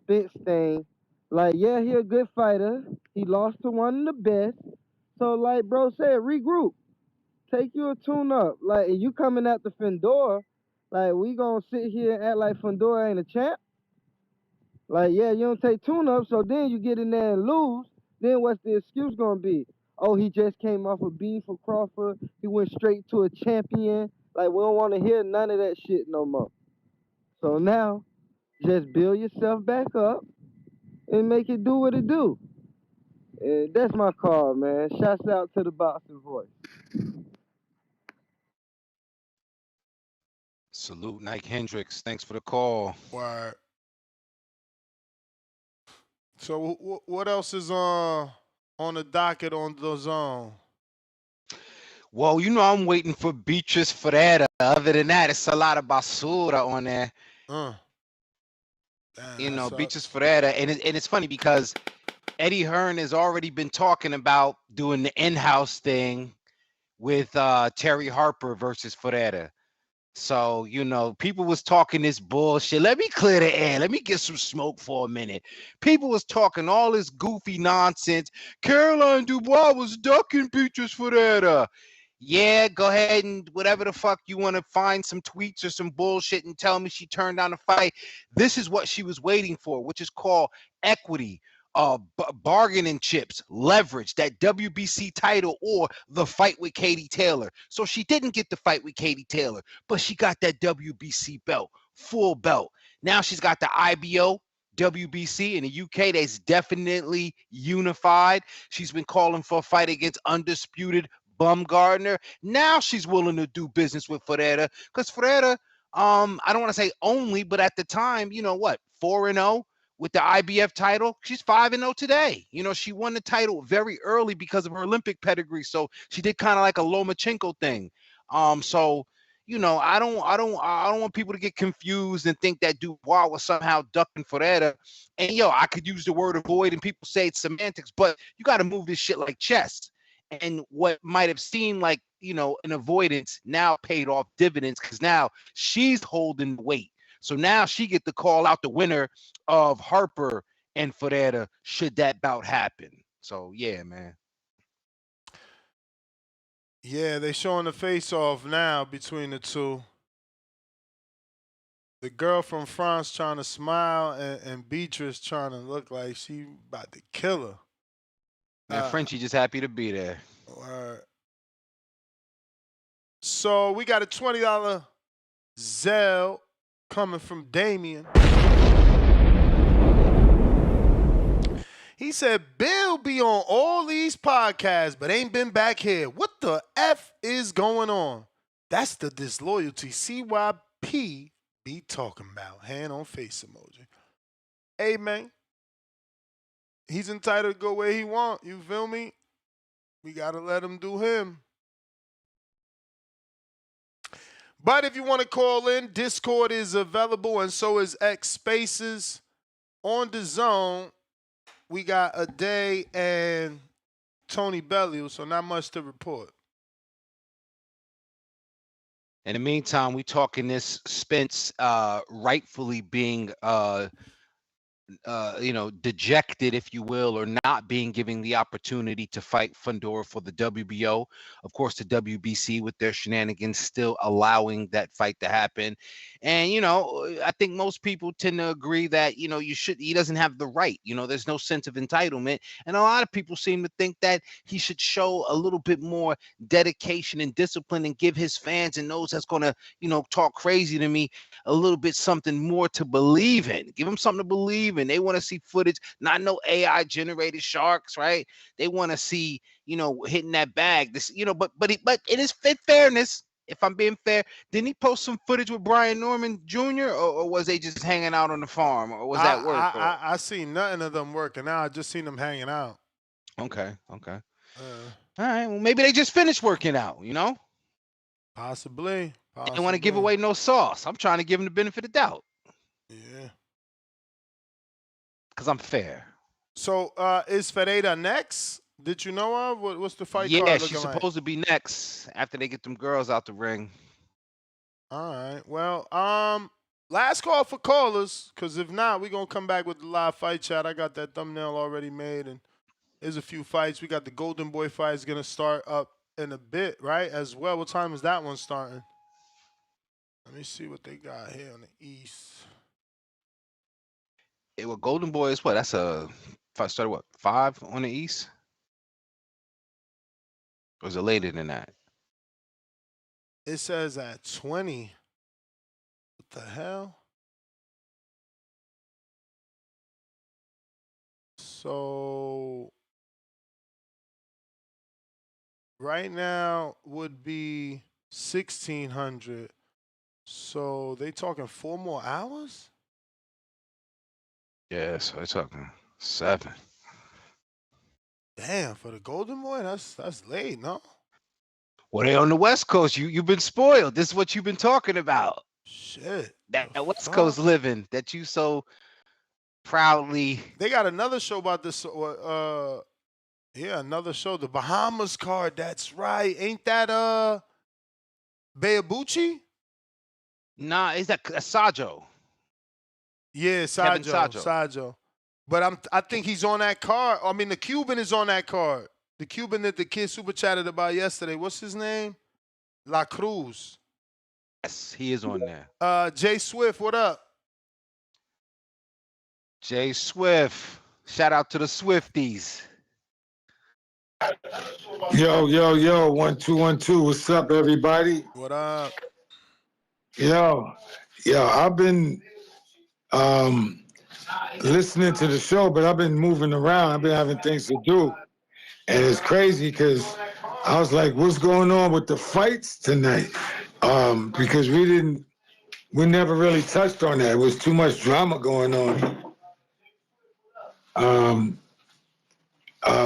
Speaker 17: Spence thing. Like, yeah, he a good fighter. He lost to one of the best. So, like bro said, regroup. Take you a tune up. Like, you coming at the Fundora, like, we gonna sit here and act like Fundora ain't a champ? Like, yeah, you don't take tune up, so then you get in there and lose. then what's the excuse gonna be? Oh, he just came off a beef for Crawford. He went straight to a champion. Like, we don't want to hear none of that shit no more. So now, just build yourself back up and make it do what it do. And that's my call, man. Shouts out to the boxing voice.
Speaker 14: Salute, Nike Hendricks. Thanks for the call.
Speaker 5: Word. So what else is on the docket on the zone?
Speaker 14: Well, you know I'm waiting for Beatrice Ferreira. Other than that, it's a lot of basura on there.
Speaker 5: Damn,
Speaker 14: you know, Beatrice Ferreira. And it's funny because Eddie Hearn has already been talking about doing the in-house thing with Terry Harper versus Ferreira. So, you know, people was talking this bullshit. Let me clear the air. Let me get some smoke for a minute. People was talking all this goofy nonsense. Caroline Dubois was ducking Beatrice Ferreira. Yeah, go ahead and whatever the fuck you want to find some tweets or some bullshit and tell me she turned down the fight. This is what she was waiting for, which is called equity, bargaining chips, leverage, that WBC title or the fight with Katie Taylor. So she didn't get the fight with Katie Taylor, but she got that WBC belt, full belt. Now she's got the IBO, WBC in the UK that's definitely unified. She's been calling for a fight against undisputed Bumgardner. Now she's willing to do business with Ferreira because Ferreira, I don't want to say only, but at the time, you know what, 4-0 with the IBF title. She's 5-0 today. You know, she won the title very early because of her Olympic pedigree. So she did kind of like a Lomachenko thing. So you know, I don't want people to get confused and think that Dubois was somehow ducking Ferreira. And yo, I could use the word avoid and people say it's semantics, but you got to move this shit like chess. And what might have seemed like, you know, an avoidance now paid off dividends because now she's holding the weight. So now she get to call out the winner of Harper and Ferreira should that bout happen. So yeah, man.
Speaker 5: Yeah, they showing the face-off now between the two. The girl from France trying to smile and Beatrice trying to look like she about to kill her.
Speaker 14: Man, Frenchie just happy to be there.
Speaker 5: So we got a $20 Zelle coming from Damien. He said, Bill be on all these podcasts, but ain't been back here. What the F is going on? That's the disloyalty CYP be talking about. Hand on face emoji. Hey, man. He's entitled to go where he want. You feel me? We got to let him do him. But if you want to call in, Discord is available and so is X Spaces. On the zone, we got Ade and Tony Bellew, so not much to report.
Speaker 14: In the meantime, we talking this Spence rightfully being you know, dejected, if you will, or not being given the opportunity to fight Fundora for the WBO. Of course, the WBC with their shenanigans still allowing that fight to happen. And, you know, I think most people tend to agree that, you know, he doesn't have the right, you know, there's no sense of entitlement. And a lot of people seem to think that he should show a little bit more dedication and discipline and give his fans and those that's going to, you know, talk crazy to me a little bit something more to believe in. Give them something to believe in. They want to see footage, not no AI generated sharks, right? They want to see, you know, hitting that bag. This, you know, but in his fairness, if I'm being fair, didn't he post some footage with Brian Norman Jr. or was they just hanging out on the farm, or was that work?
Speaker 5: I seen nothing of them working out. I just seen them hanging out.
Speaker 14: Okay. All right. Well, maybe they just finished working out. You know.
Speaker 5: Possibly.
Speaker 14: They want to give away no sauce. I'm trying to give them the benefit of doubt.
Speaker 5: Yeah.
Speaker 14: Because I'm fair.
Speaker 5: So is Ferreira next? Did you know of? What's the fight card looking
Speaker 14: like?
Speaker 5: Yeah,
Speaker 14: she's supposed to be next after they get them girls out the ring.
Speaker 5: All right. Well, last call for callers, because if not, we're going to come back with the live fight chat. I got that thumbnail already made, and there's a few fights. We got the Golden Boy fight is going to start up in a bit, right, as well. What time is that one starting? Let me see what they got here on the East.
Speaker 14: Well, Golden Boy is what? That's a Started what? 5 on the East? Or was it later than that?
Speaker 5: It says at 20. What the hell? So right now would be 1600. So they talking 4 more hours?
Speaker 14: Yeah, so they're talking 7.
Speaker 5: Damn, for the Golden Boy, that's late, no?
Speaker 14: Well, they on the West Coast. You've been spoiled. This is what you've been talking about.
Speaker 5: Shit.
Speaker 14: That West Coast living that you so proudly.
Speaker 5: They got another show about this. Yeah, another show. The Bahamas card. That's right. Ain't that Bayabuchi?
Speaker 14: Nah, is that Sajo?
Speaker 5: Yeah,
Speaker 14: Kevin
Speaker 5: Sajo. But I think he's on that card. I mean, the Cuban is on that card. The Cuban that the kid super chatted about yesterday. What's his name? La Cruz.
Speaker 14: Yes, he is on there.
Speaker 5: Jay Swift, what up?
Speaker 14: Jay Swift. Shout out to the Swifties.
Speaker 18: Yo, 1 2 1 2. What's up, everybody?
Speaker 5: What up?
Speaker 18: Yo, I've been listening to the show, but I've been moving around. I've been having things to do. And it's crazy because I was like, what's going on with the fights tonight? Because we never really touched on that. It was too much drama going on.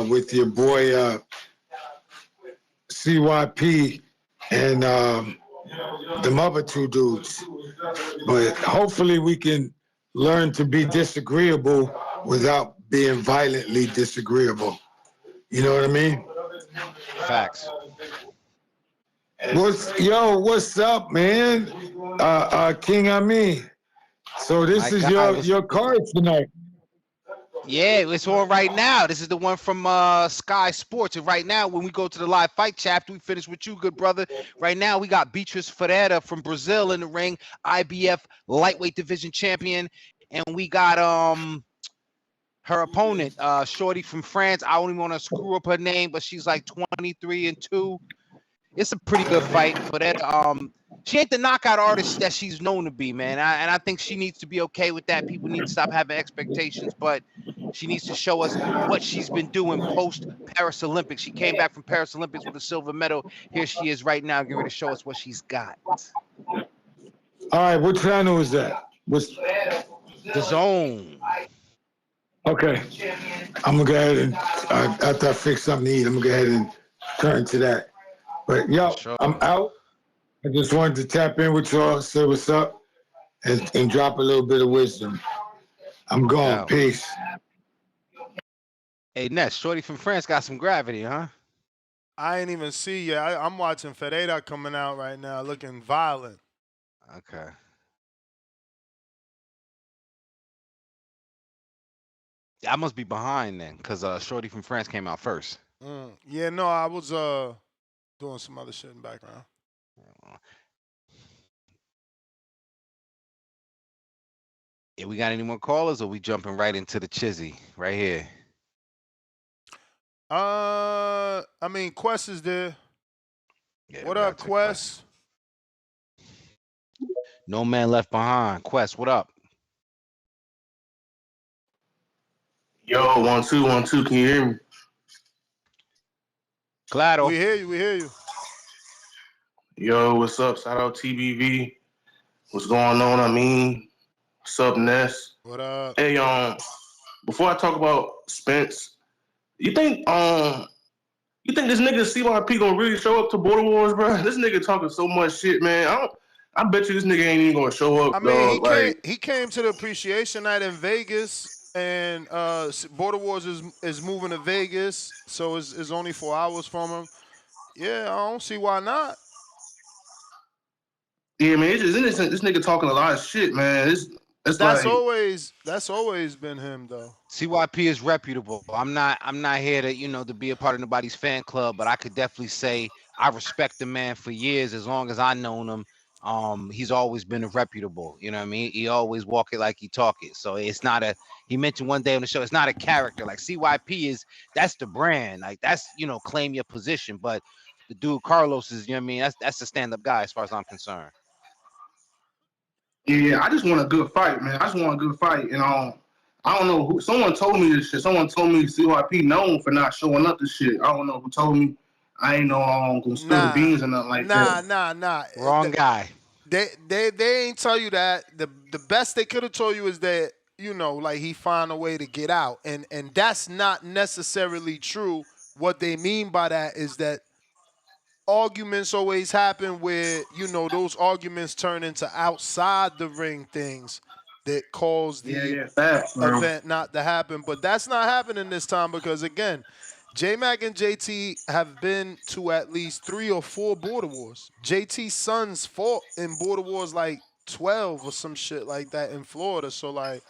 Speaker 18: With your boy CYP and them other 2 dudes. But hopefully we can learn to be disagreeable without being violently disagreeable. You know what I mean?
Speaker 14: Facts.
Speaker 18: What's up, man? King Amin. So this is your card tonight.
Speaker 14: Yeah, it's on right now. This is the one from Sky Sports. And right now, when we go to the live fight chapter, we finish with you, good brother. Right now, we got Beatriz Ferreira from Brazil in the ring, IBF lightweight division champion. And we got her opponent, Shorty from France. I don't even want to screw up her name, but she's like 23-2. It's a pretty good fight for that. She ain't the knockout artist that she's known to be, man. And I think she needs to be okay with that. People need to stop having expectations, but she needs to show us what she's been doing post Paris Olympics. She came back from Paris Olympics with a silver medal. Here she is right now, getting ready to show us what she's got.
Speaker 18: All right, what channel is that? What's
Speaker 14: The Zone?
Speaker 18: Okay, I'm gonna go ahead and after I fix something to eat, I'm gonna go ahead and turn to that. But I'm out. I just wanted to tap in with y'all, say what's up, and drop a little bit of wisdom. I'm gone. Peace.
Speaker 14: Hey, Ness, Shorty from France got some gravity, huh?
Speaker 5: I ain't even see yet. I'm watching Ferreira coming out right now, looking violent.
Speaker 14: Okay. I must be behind then, because Shorty from France came out first.
Speaker 5: Yeah, no, I was doing some other shit in the background.
Speaker 14: Yeah, we got any more callers, or we jumping right into the chizzy right here?
Speaker 5: I mean, Quest is there.
Speaker 14: Yeah,
Speaker 5: what up, Quest?
Speaker 14: No man left behind. Quest, what up?
Speaker 19: Yo, 1 2 1 2. Can you hear me?
Speaker 14: Claro.
Speaker 5: We hear you.
Speaker 19: Yo, what's up? Shout out TBV. What's going on? I mean, what's up, Ness?
Speaker 5: What up?
Speaker 19: Hey, before I talk about Spence, you think this nigga CYP gonna really show up to Border Wars, bro? This nigga talking so much shit, man. I bet you this nigga ain't even gonna show up.
Speaker 5: I mean, he came to the appreciation night in Vegas. And Border Wars is moving to Vegas, so it's only 4 hours from him. Yeah, I don't see why not.
Speaker 19: Yeah, man, it's just innocent. This nigga talking a lot of shit, man.
Speaker 5: That's always been him though.
Speaker 14: CYP is reputable. I'm not here to to be a part of nobody's fan club, but I could definitely say I respect the man for years, as long as I known him. He's always been reputable. You know what I mean? He always walk it like he talk it. So it's not a. He mentioned one day on the show, it's not a character. Like CYP is, that's the brand. Like that's, claim your position. But the dude Carlos is, you know what I mean? That's a stand up guy as far as I'm concerned.
Speaker 19: Yeah, I just want a good fight, man. I just want a good fight, and I don't know who. Someone told me this shit. Someone told me CYP known for not showing up to shit. I don't know who told me. I ain't know gonna spill the beans or nothing like that.
Speaker 5: Nah.
Speaker 14: Wrong guy.
Speaker 5: They ain't tell you that. The best they could have told you is that, like he found a way to get out, and that's not necessarily true. What they mean by that is that arguments always happen where, those arguments turn into outside the ring things that cause the event not to happen. But that's not happening this time because, again, J-Mac and JT have been to at least 3 or 4 border wars. JT's sons fought in border wars like 12 or some shit like that in Florida. So, like,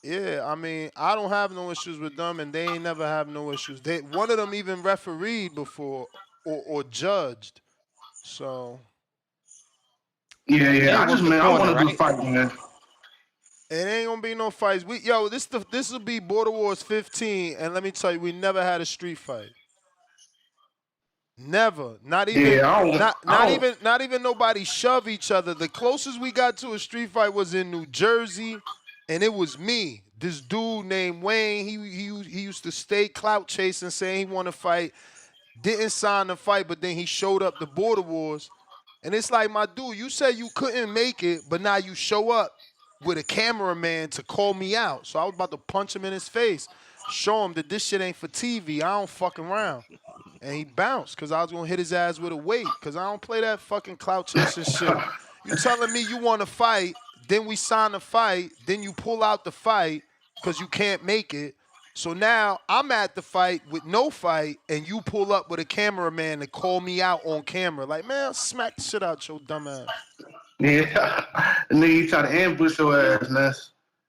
Speaker 5: yeah, I mean, I don't have no issues with them, and they ain't never have no issues. One of them even refereed before or judged. So.
Speaker 19: Yeah. I want a good fight, man.
Speaker 5: It ain't gonna be no fights. This will be Border Wars 15, and let me tell you, we never had a street fight. Never. Not even. Not even nobody shove each other. The closest we got to a street fight was in New Jersey, and it was me. This dude named Wayne. He used to stay clout chasing, saying he want to fight. Didn't sign the fight, but then he showed up to Border Wars, and it's like, my dude, you said you couldn't make it, but now you show up with a cameraman to call me out. So I was about to punch him in his face, show him that this shit ain't for TV. I don't fuck around. And he bounced because I was going to hit his ass with a weight because I don't play that fucking clout chasing shit. You telling me you want to fight, then we sign the fight, then you pull out the fight because you can't make it. So now I'm at the fight with no fight, and you pull up with a cameraman to call me out on camera. Like, man, I'll smack the shit out your dumb ass.
Speaker 19: Yeah, and then you try to ambush your ass, man.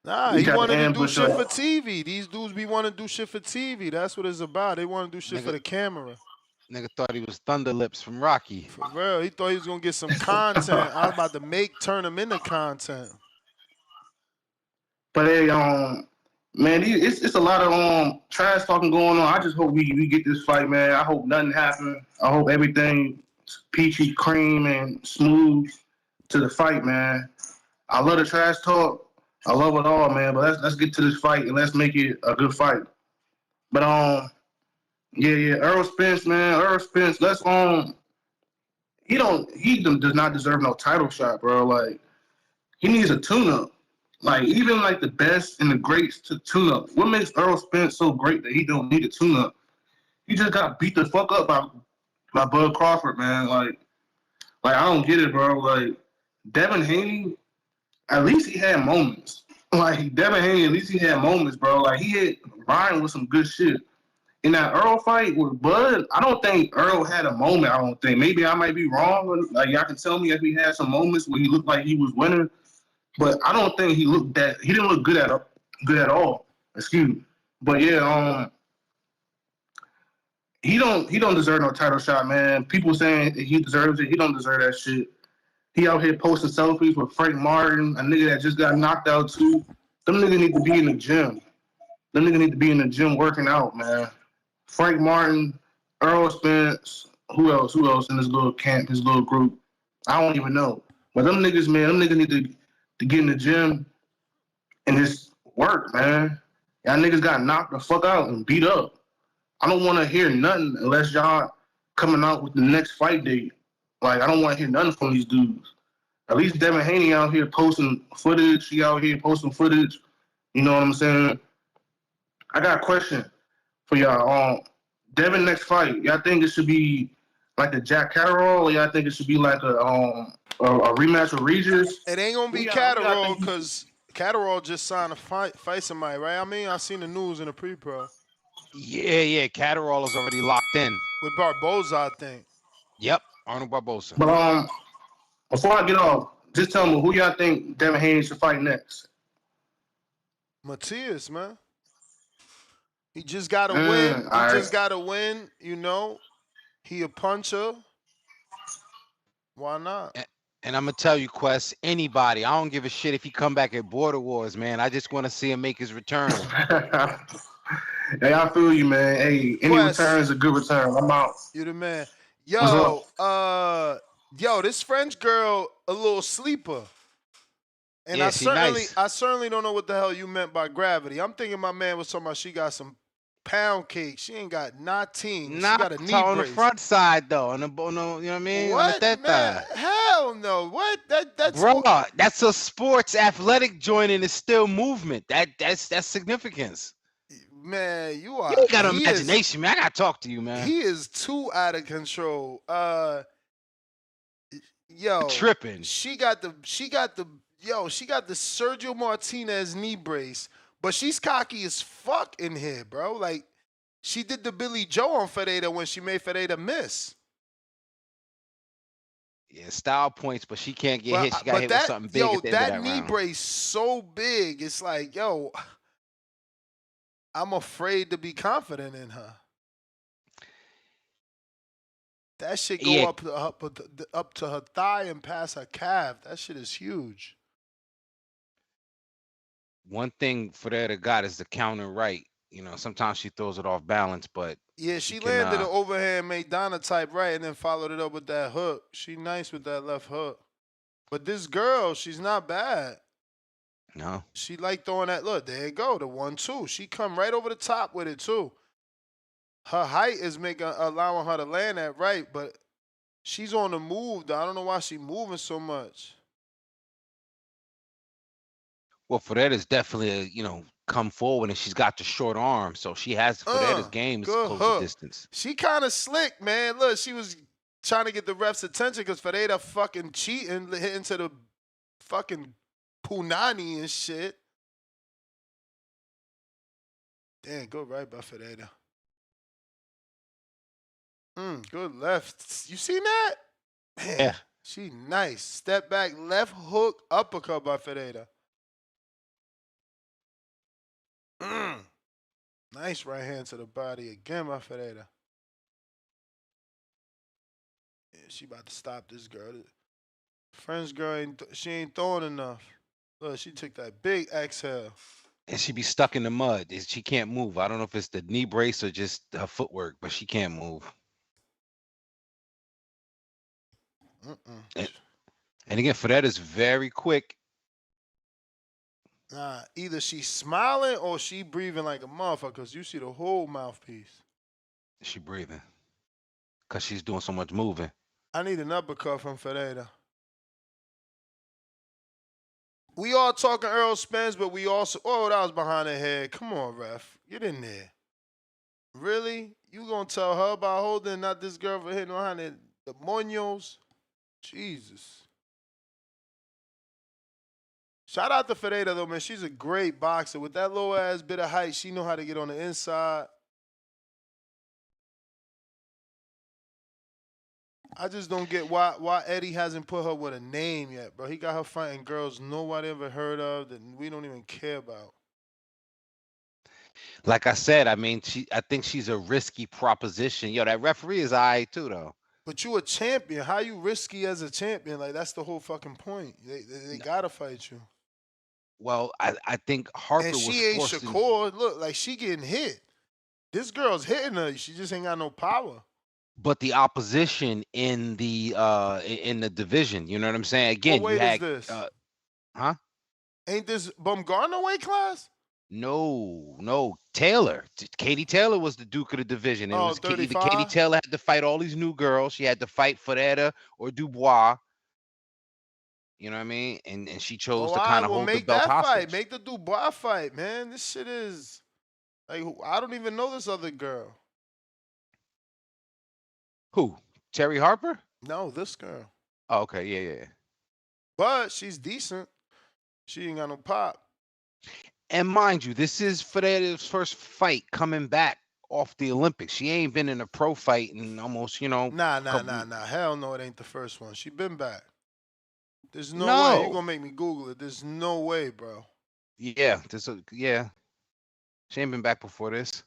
Speaker 5: Nah, he wanted to do shit for TV. These dudes be want to do shit for TV. That's what it's about. They want to do shit for the camera.
Speaker 14: Nigga thought he was Thunder Lips from Rocky.
Speaker 5: For real, he thought he was gonna get some content. I was about to turn him into content.
Speaker 19: But hey, man, it's a lot of trash talking going on. I just hope we get this fight, man. I hope nothing happens. I hope everything peachy cream and smooth to the fight, man. I love the trash talk. I love it all, man. But let's get to this fight and let's make it a good fight. But yeah, Errol Spence, man. Errol Spence, he does not deserve no title shot, bro. Like, he needs a tune-up. Like, even like the best and the greats to tune up. What makes Errol Spence so great that he don't need a tune-up? He just got beat the fuck up by Bud Crawford, man. Like I don't get it, bro. Like, Devin Haney, at least he had moments. Like, Devin Haney, at least he had moments, bro. Like, he hit Ryan with some good shit. In that Earl fight with Bud, I don't think Earl had a moment. I don't think. Maybe I might be wrong. Like, y'all can tell me if he had some moments where he looked like he was winning, but I don't think he didn't look good at all. Excuse me. But yeah, he don't deserve no title shot, man. People saying he deserves it. He don't deserve that shit. He out here posting selfies with Frank Martin, a nigga that just got knocked out too. Them niggas need to be in the gym. Them niggas need to be in the gym working out, man. Frank Martin, Errol Spence, who else in this little camp, his little group? I don't even know. But them niggas, man, them niggas need to get in the gym and just work, man. Y'all niggas got knocked the fuck out and beat up. I don't want to hear nothing unless y'all coming out with the next fight date. Like, I don't want to hear nothing from these dudes. At least Devin Haney out here posting footage. He out here posting footage. You know what I'm saying? I got a question for y'all. Devin next fight, y'all think it should be like a Jack Catterall, or y'all think it should be like a rematch with Regis?
Speaker 5: It ain't gonna be Catterall because Catterall just signed a fight somebody, right? I mean, I seen the news in the pre-pro.
Speaker 14: Yeah, Catterall is already locked in
Speaker 5: with Barboza, I think.
Speaker 14: Yep, Arnold Barboza.
Speaker 19: But before I get off, just tell me who y'all think Devin Haney should fight next.
Speaker 5: Matias, man. He just got to win. Just got to win, you know. He a puncher. Why not?
Speaker 14: And I'm gonna tell you, Quest, anybody, I don't give a shit if he come back at Border Wars, man. I just want to see him make his return.
Speaker 19: Hey, I feel you, man. Hey, any return is a good return. I'm out.
Speaker 5: You the man.
Speaker 19: What's
Speaker 5: Yo, this French girl a little sleeper. And
Speaker 14: yeah, she nice.
Speaker 5: I certainly don't know what the hell you meant by gravity. I'm thinking my man was talking about she got some pound cake. She ain't got nothing. She got a knee
Speaker 14: on
Speaker 5: brace.
Speaker 14: the front side though, on the you know what I mean?
Speaker 5: What,
Speaker 14: on the
Speaker 5: man? Hell no. What? That's
Speaker 14: bro. That's a sports athletic joint and it's still movement. That's significance.
Speaker 5: Man, you
Speaker 14: ain't got an imagination, man. I gotta talk to you, man.
Speaker 5: He is too out of control. Yo,
Speaker 14: tripping.
Speaker 5: She got the Sergio Martinez knee brace, but she's cocky as fuck in here, bro. Like, she did the Billy Joe on Ferreira when she made Ferreira miss.
Speaker 14: Yeah, style points, but she can't get hit. She got hit with something big at the end of that
Speaker 5: knee
Speaker 14: round.
Speaker 5: brace so big, it's like, yo, I'm afraid to be confident in her. That shit go up to her thigh and past her calf. That shit is huge.
Speaker 14: One thing Ferreira got is the counter right. You know, sometimes she throws it off balance, but
Speaker 5: yeah, she landed an overhand Maidana type right and then followed it up with that hook. She nice with that left hook. But this girl, she's not bad.
Speaker 14: No.
Speaker 5: She like throwing that. Look, there you go, the 1-2. She come right over the top with it too. Her height is allowing her to land that right, but she's on the move, though. I don't know why she's moving so much.
Speaker 14: Well, Ferreira's definitely, come forward, and she's got the short arm, so she has Ferreira's game is close the distance.
Speaker 5: She kind of slick, man. Look, she was trying to get the ref's attention because Ferreira fucking cheating, hit into the fucking punani and shit. Damn, good right by Ferreira. Good left. You seen that? Man,
Speaker 14: yeah.
Speaker 5: She nice. Step back, left hook, uppercut by Ferreira. Nice right hand to the body again by Ferreira. Yeah, she about to stop this girl. French girl, she ain't throwing enough. Look, she took that big exhale.
Speaker 14: And she be stuck in the mud. She can't move. I don't know if it's the knee brace or just her footwork, but she can't move. And again, Ferreira's very quick.
Speaker 5: Nah, either she's smiling or she breathing like a motherfucker because you see the whole mouthpiece.
Speaker 14: She breathing because she's doing so much moving.
Speaker 5: I need an uppercut from Ferreira. We all talking Errol Spence, but we also, that was behind the head. Come on, ref. Get in there. Really? You gonna tell her about holding, not this girl for hitting behind the moños? Jesus. Shout out to Ferreira, though, man. She's a great boxer. With that low-ass bit of height, she know how to get on the inside. I just don't get why Eddie hasn't put her with a name yet, bro. He got her fighting girls nobody ever heard of that we don't even care about.
Speaker 14: Like I said, I mean, I think she's a risky proposition. Yo, that referee is all right, too, though.
Speaker 5: But you a champion. How you risky as a champion? Like, that's the whole fucking point. They gotta fight you.
Speaker 14: Well, I think Harper was
Speaker 5: forced. And she ain't Shakur. Look, like, she getting hit. This girl's hitting her. She just ain't got no power.
Speaker 14: But the opposition in the division, you know what I'm saying? Again,
Speaker 5: what weight
Speaker 14: you had
Speaker 5: is this?
Speaker 14: Huh?
Speaker 5: Ain't this Bumgarner weight class?
Speaker 14: No. Taylor. Katie Taylor was the Duke of the division. It was
Speaker 5: 35?
Speaker 14: Katie Taylor had to fight all these new girls. She had to fight Ferreira or Dubois. You know what I mean? And she chose to kind of hold the belt hostage.
Speaker 5: Make the Dubois fight, man. This shit is like, I don't even know this other girl.
Speaker 14: Who? Terry Harper?
Speaker 5: No, this girl.
Speaker 14: Oh, okay, yeah.
Speaker 5: But she's decent. She ain't got no pop.
Speaker 14: And mind you, this is Ferreira's first fight coming back off the Olympics. She ain't been in a pro fight in almost,
Speaker 5: Nah. Hell no, it ain't the first one. She been back. There's no way. You're gonna make me Google it. There's no way, bro.
Speaker 14: Yeah, she ain't been back before this.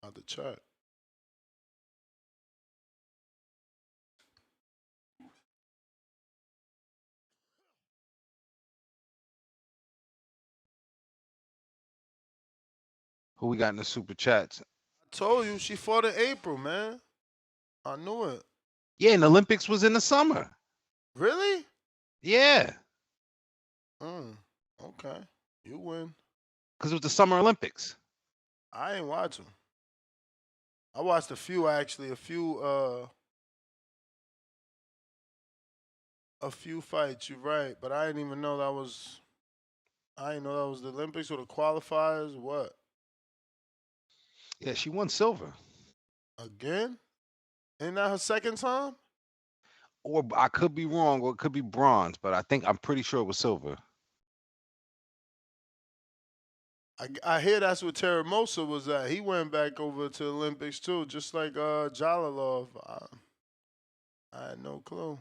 Speaker 5: On the chart.
Speaker 14: Who we got in the super chats?
Speaker 5: I told you she fought in April, man. I knew it.
Speaker 14: Yeah, and the Olympics was in the summer.
Speaker 5: Really?
Speaker 14: Yeah.
Speaker 5: Okay. You win.
Speaker 14: Because it was the Summer Olympics.
Speaker 5: I ain't watching. I watched a few actually, a few fights, you're right, but I didn't even know that was the Olympics or the qualifiers. What?
Speaker 14: Yeah, she won silver.
Speaker 5: Again? Ain't that her second time?
Speaker 14: Or I could be wrong, or it could be bronze, but I'm pretty sure it was silver.
Speaker 5: I hear that's what Teramosa was at. He went back over to the Olympics too, just like Jalalov. I had no clue.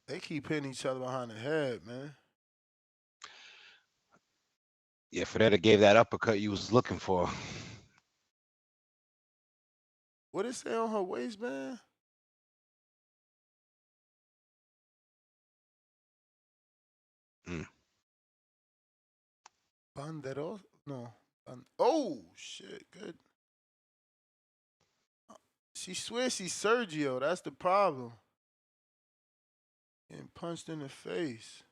Speaker 5: They keep hitting each other behind the head, man.
Speaker 14: Yeah, Fedetta gave that uppercut you was looking for.
Speaker 5: What did it say on her waistband? Banderos? No. Oh, shit. Good. She swears she's Sergio. That's the problem. Getting punched in the face.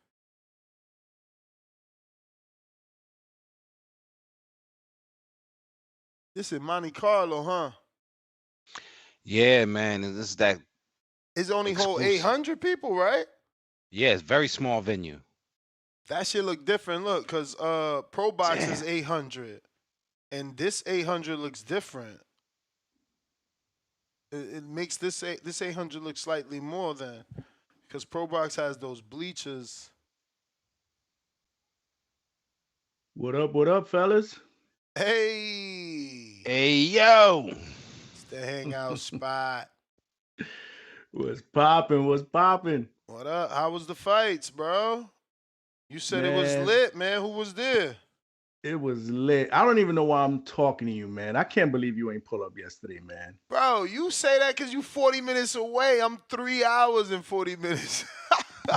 Speaker 5: This is Monte Carlo, huh?
Speaker 14: Yeah, man. This is that.
Speaker 5: It's only hold 800 people, right?
Speaker 14: Yeah, it's very small venue.
Speaker 5: That shit look different. Look, because Pro Box is 800. And this 800 looks different. It makes this 800 look slightly more than, because Pro Box has those bleachers.
Speaker 20: What up, fellas?
Speaker 5: Hey.
Speaker 14: Hey, yo.
Speaker 5: It's the hangout spot.
Speaker 20: What's popping?
Speaker 5: What up? How was the fights, bro? You said
Speaker 20: Man,
Speaker 5: it was lit, man. Who was there?
Speaker 20: It was lit. I don't even know why I'm talking to you, man. I can't believe you ain't pull up yesterday, man.
Speaker 5: Bro, you say that because you 40 minutes away. I'm 3 hours and 40 minutes.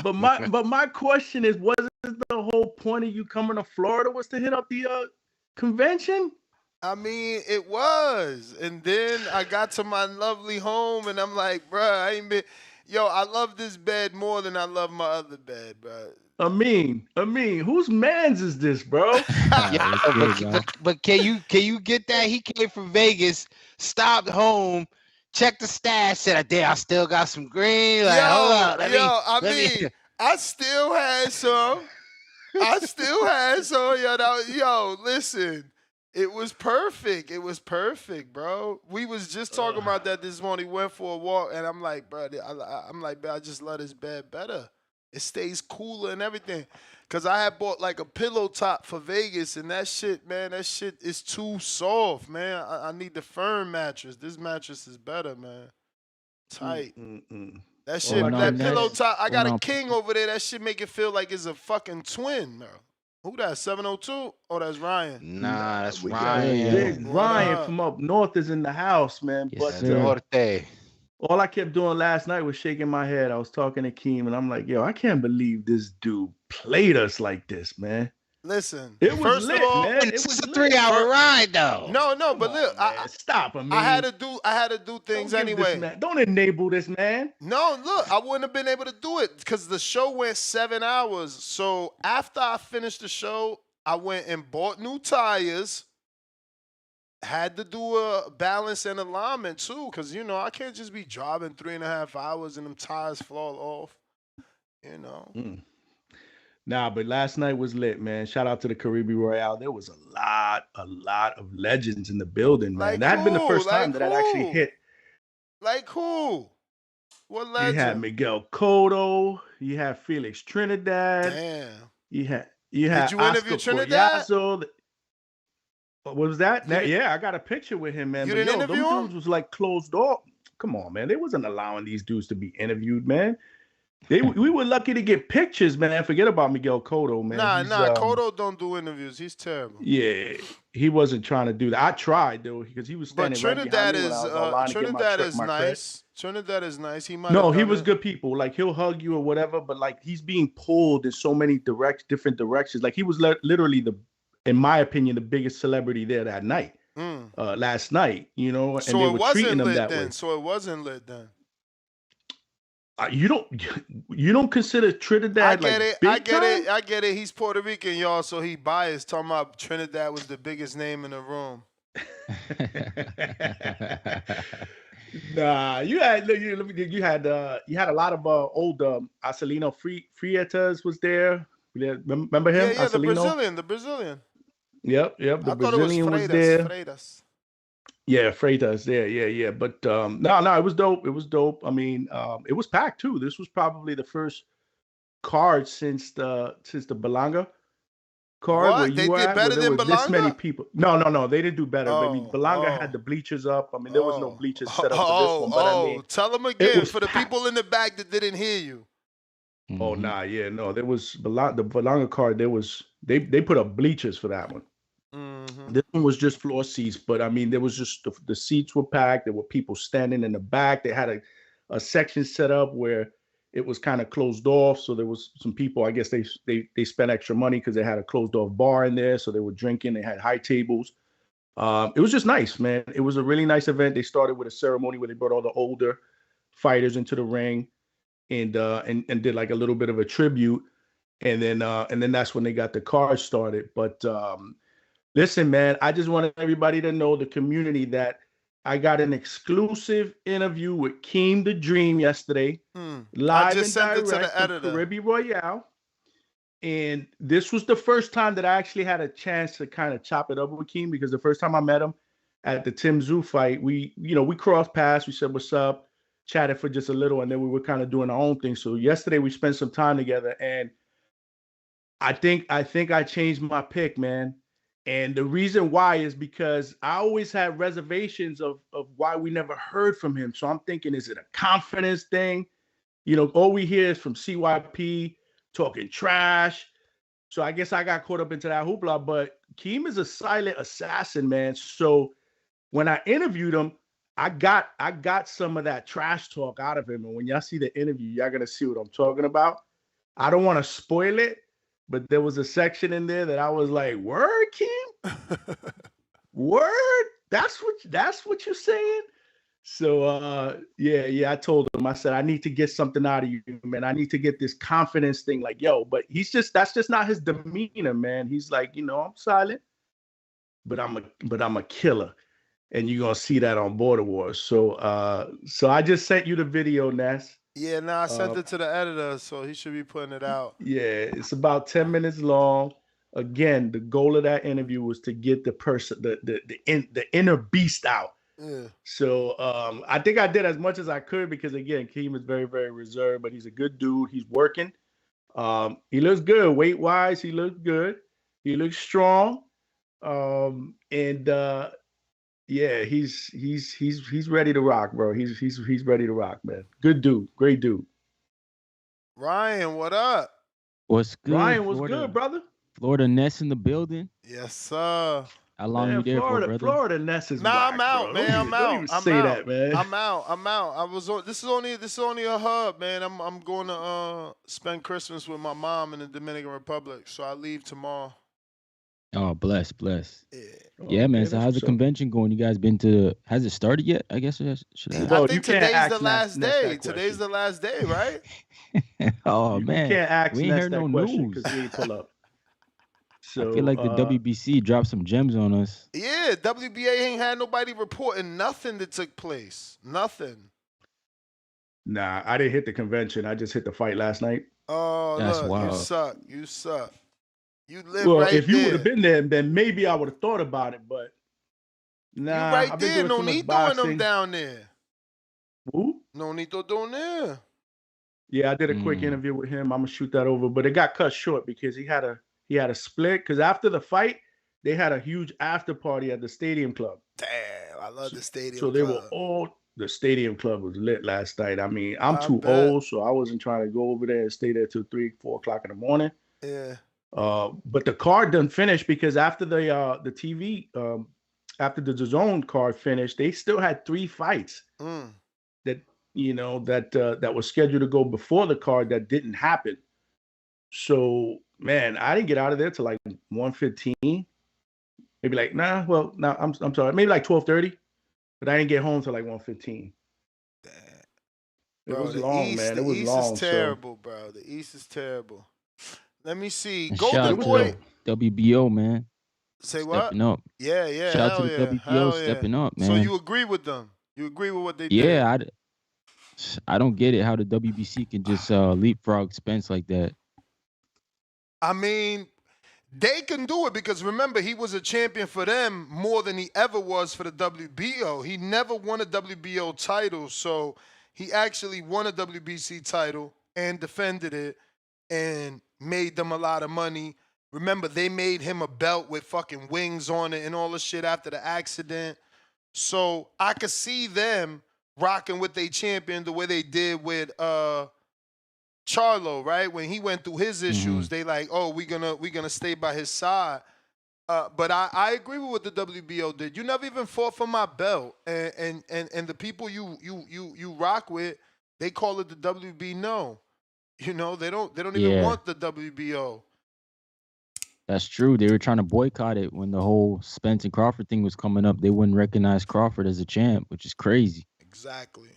Speaker 20: but my question is, wasn't the whole point of you coming to Florida was to hit up the convention?
Speaker 5: I mean, it was. And then I got to my lovely home, and I'm like, bro, I love this bed more than I love my other bed, bro.
Speaker 20: Amin, whose man's is this, bro?
Speaker 14: but can you get that? He came from Vegas, stopped home, checked the stash, said, "Damn, I still got some green." Like, hold up,
Speaker 5: I still had some. Yo, listen. It was perfect. Bro. We was just talking about that this morning. Went for a walk, and I'm like, bro, I just love this bed better. It stays cooler and everything. Because I had bought like a pillow top for Vegas, and that shit is too soft, man. I need the firm mattress. This mattress is better, man. Tight. That shit, pillow top, I got a king over there. That shit make it feel like it's a fucking twin, bro. Who that, 702? Oh, that's Ryan.
Speaker 14: Nah, that's Ryan.
Speaker 20: Big Ryan from up north is in the house, man.
Speaker 14: Yes,
Speaker 20: all I kept doing last night was shaking my head. I was talking to Keem, and I'm like, yo, I can't believe this dude played us like this, man.
Speaker 5: Listen,
Speaker 20: it was lit, man.
Speaker 14: It was a 3-hour ride, though.
Speaker 5: No, but look,
Speaker 20: stop him, man.
Speaker 5: I had to do things anyway.
Speaker 20: Don't enable this man.
Speaker 5: No, look, I wouldn't have been able to do it because the show went 7 hours. So after I finished the show, I went and bought new tires. Had to do a balance and alignment too, because I can't just be driving 3.5 hours and them tires fall off.
Speaker 20: Nah, but last night was lit, man. Shout out to the Caribbean Royale. There was a lot of legends in the building, man. That had been the first time that actually hit.
Speaker 5: Like who? What legend?
Speaker 20: You had Miguel Cotto. You had Felix Trinidad.
Speaker 5: Damn.
Speaker 20: You had
Speaker 5: Did you interview Trinidad?
Speaker 20: What was that? Yeah, I got a picture with him, man.
Speaker 5: You didn't interview him?
Speaker 20: Dudes was like closed off. Come on, man. They wasn't allowing these dudes to be interviewed, man. We were lucky to get pictures, man. Forget about Miguel Cotto, man.
Speaker 5: Nah, Cotto don't do interviews. He's terrible.
Speaker 20: Yeah, he wasn't trying to do that. I tried though because he was standing right behind me when I was online to get my
Speaker 5: nice. Trinidad is nice. He might.
Speaker 20: No, he was good people. Like he'll hug you or whatever, but like he's being pulled in so many different directions. Like he was literally in my opinion, the biggest celebrity there that night. Last night, you know, and they were treating him that way.
Speaker 5: So it wasn't lit then.
Speaker 20: You don't consider Trinidad
Speaker 5: I get it. He's Puerto Rican, y'all, so he biased. Talking about Trinidad was the biggest name in the room.
Speaker 20: Nah, you had a lot of old Arcelino Freitas was there. Remember him?
Speaker 5: Yeah, the Brazilian.
Speaker 20: Yep. The Brazilian was there. Freitas. Yeah, Freitas. Yeah. But no, it was dope. It was dope. I mean, it was packed too. This was probably the first card since the Belanga card.
Speaker 5: What?
Speaker 20: Where you
Speaker 5: they
Speaker 20: were
Speaker 5: did
Speaker 20: at,
Speaker 5: better
Speaker 20: where
Speaker 5: than
Speaker 20: there was
Speaker 5: Belanga?
Speaker 20: this many people. No, they didn't do better. I mean, Belanga had the bleachers up. I mean, there was no bleachers set up for this one. But I mean,
Speaker 5: tell them again for the people in the back that didn't hear you.
Speaker 20: Oh nah, yeah, no. There was the Belanga card. They put up bleachers for that one. This one was just floor seats, but I mean, there was just the seats were packed. There were people standing in the back. They had a section set up where it was kind of closed off. So there was some people. I guess they spent extra money because they had a closed off bar in there. So they were drinking. They had high tables. It was just nice, man. It was a really nice event. They started with a ceremony where they brought all the older fighters into the ring and did like a little bit of a tribute, and then that's when they got the card started. But listen, man, I just wanted everybody to know, the community, that I got an exclusive interview with Keem the Dream yesterday, live and direct from Caribbean Royale. And this was the first time that I actually had a chance to kind of chop it up with Keem, because the first time I met him at the Tim Tszyu fight, we crossed paths, we said what's up, chatted for just a little, and then we were kind of doing our own thing. So yesterday we spent some time together, and I think I changed my pick, man. And the reason why is because I always had reservations of why we never heard from him. So I'm thinking, is it a confidence thing? You know, all we hear is from CYP talking trash. So I guess I got caught up into that hoopla. But Keem is a silent assassin, man. So when I interviewed him, I got some of that trash talk out of him. And when y'all see the interview, y'all gonna see what I'm talking about. I don't want to spoil it, but there was a section in there that I was like, word, Keem? Word? That's what you're saying? So yeah, I told him, I said, I need to get something out of you, man. I need to get this confidence thing, like, yo, but that's just not his demeanor, man. He's like, I'm silent, but I'm a killer. And you're gonna see that on Border Wars. So I just sent you the video, Ness.
Speaker 5: Yeah, I sent it to the editor, so he should be putting it out.
Speaker 20: Yeah, it's about 10 minutes long. Again, the goal of that interview was to get the person, the inner beast out.
Speaker 5: Yeah.
Speaker 20: So I think I did as much as I could, because again, Keem is very, very reserved, but he's a good dude. He's working. He looks good weight wise. He looks good. He looks strong. Yeah, he's ready to rock, bro. He's ready to rock, man. Good dude, great dude.
Speaker 5: Ryan, what up?
Speaker 21: What's good?
Speaker 20: Ryan, what's good, brother?
Speaker 21: Florida Ness in the building.
Speaker 5: Yes, sir.
Speaker 21: How long you there for, brother?
Speaker 20: Florida Ness is
Speaker 5: I'm out,
Speaker 20: bro.
Speaker 5: man. I'm out.
Speaker 20: Don't even say that, man.
Speaker 5: I'm out. This is only a hub, man. I'm going to spend Christmas with my mom in the Dominican Republic, so I leave tomorrow.
Speaker 21: Oh, bless. Yeah, man. So how's the convention going? You guys been to? Has it started yet? I guess
Speaker 5: I think today's the last day. Today's the last day, right?
Speaker 21: Oh man,
Speaker 20: you can't ask
Speaker 21: we ain't heard no news
Speaker 20: because we ain't pull up. So
Speaker 21: I feel like the WBC dropped some gems on us.
Speaker 5: Yeah, WBA ain't had nobody reporting nothing that took place. Nothing.
Speaker 20: Nah, I didn't hit the convention. I just hit the fight last night.
Speaker 5: Oh,
Speaker 21: that's
Speaker 5: look,
Speaker 21: wild.
Speaker 5: You suck. You live
Speaker 20: well,
Speaker 5: right
Speaker 20: if you
Speaker 5: there.
Speaker 20: would have been there, then maybe I would have thought about it. But nah,
Speaker 5: you right
Speaker 20: I've been
Speaker 5: there.
Speaker 20: doing
Speaker 5: No
Speaker 20: too much
Speaker 5: need
Speaker 20: boxing.
Speaker 5: doing them down there.
Speaker 20: Who?
Speaker 5: No need to doing there.
Speaker 20: Yeah, I did a quick interview with him. I'm gonna shoot that over, but it got cut short because he had a split. Because after the fight, they had a huge after party at the Stadium Club.
Speaker 5: Damn, I love the Stadium
Speaker 20: So
Speaker 5: Club.
Speaker 20: they were all. The Stadium Club was lit last night. I mean, I'm too
Speaker 5: bet.
Speaker 20: old, so I wasn't trying to go over there and stay there till 3, 4 o'clock in the morning.
Speaker 5: Yeah.
Speaker 20: But the card done finished because after the TV, after the DAZN card finished, they still had 3 fights that that was scheduled to go before the card that didn't happen. So man, I didn't get out of there till like 1:15. Maybe like I'm sorry, maybe like 12:30. But I didn't get home till like 1:15. It was long, man. It was long.
Speaker 5: The East is terrible, bro. The East is terrible. Let me see.
Speaker 21: And
Speaker 5: Golden
Speaker 21: shout out
Speaker 5: Boy.
Speaker 21: to WBO, man.
Speaker 5: Say what?
Speaker 21: Stepping up.
Speaker 5: Yeah.
Speaker 21: Shout out to the WBO stepping up, man.
Speaker 5: So you agree with them? You agree with what they did?
Speaker 21: Yeah, I don't get it how the WBC can just leapfrog Spence like that.
Speaker 5: I mean, they can do it because remember, he was a champion for them more than he ever was for the WBO. He never won a WBO title, so he actually won a WBC title and defended it and made them a lot of money. Remember, they made him a belt with fucking wings on it and all the shit after the accident. So I could see them rocking with their champion the way they did with Charlo, right? When he went through his issues, they like, oh, we're gonna stay by his side. But I agree with what the WBO did. You never even fought for my belt, and the people you rock with, they call it the WB. No, they don't even want the WBO.
Speaker 21: That's true. They were trying to boycott it when the whole Spence and Crawford thing was coming up. They wouldn't recognize Crawford as a champ, which is crazy.
Speaker 5: Exactly.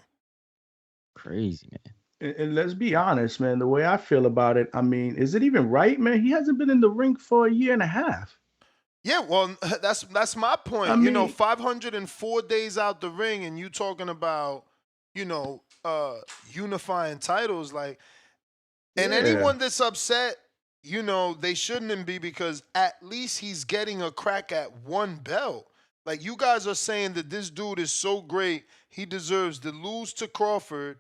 Speaker 21: Crazy, man.
Speaker 20: And let's be honest, man, the way I feel about it, I mean, is it even right, man? He hasn't been in the ring for a year and a half.
Speaker 5: Yeah, well, that's my point.
Speaker 20: I mean,
Speaker 5: 504 days out the ring, and you talking about, unifying titles, like, and anyone that's upset, they shouldn't be because at least he's getting a crack at one belt. Like, you guys are saying that this dude is so great, he deserves to lose to Crawford,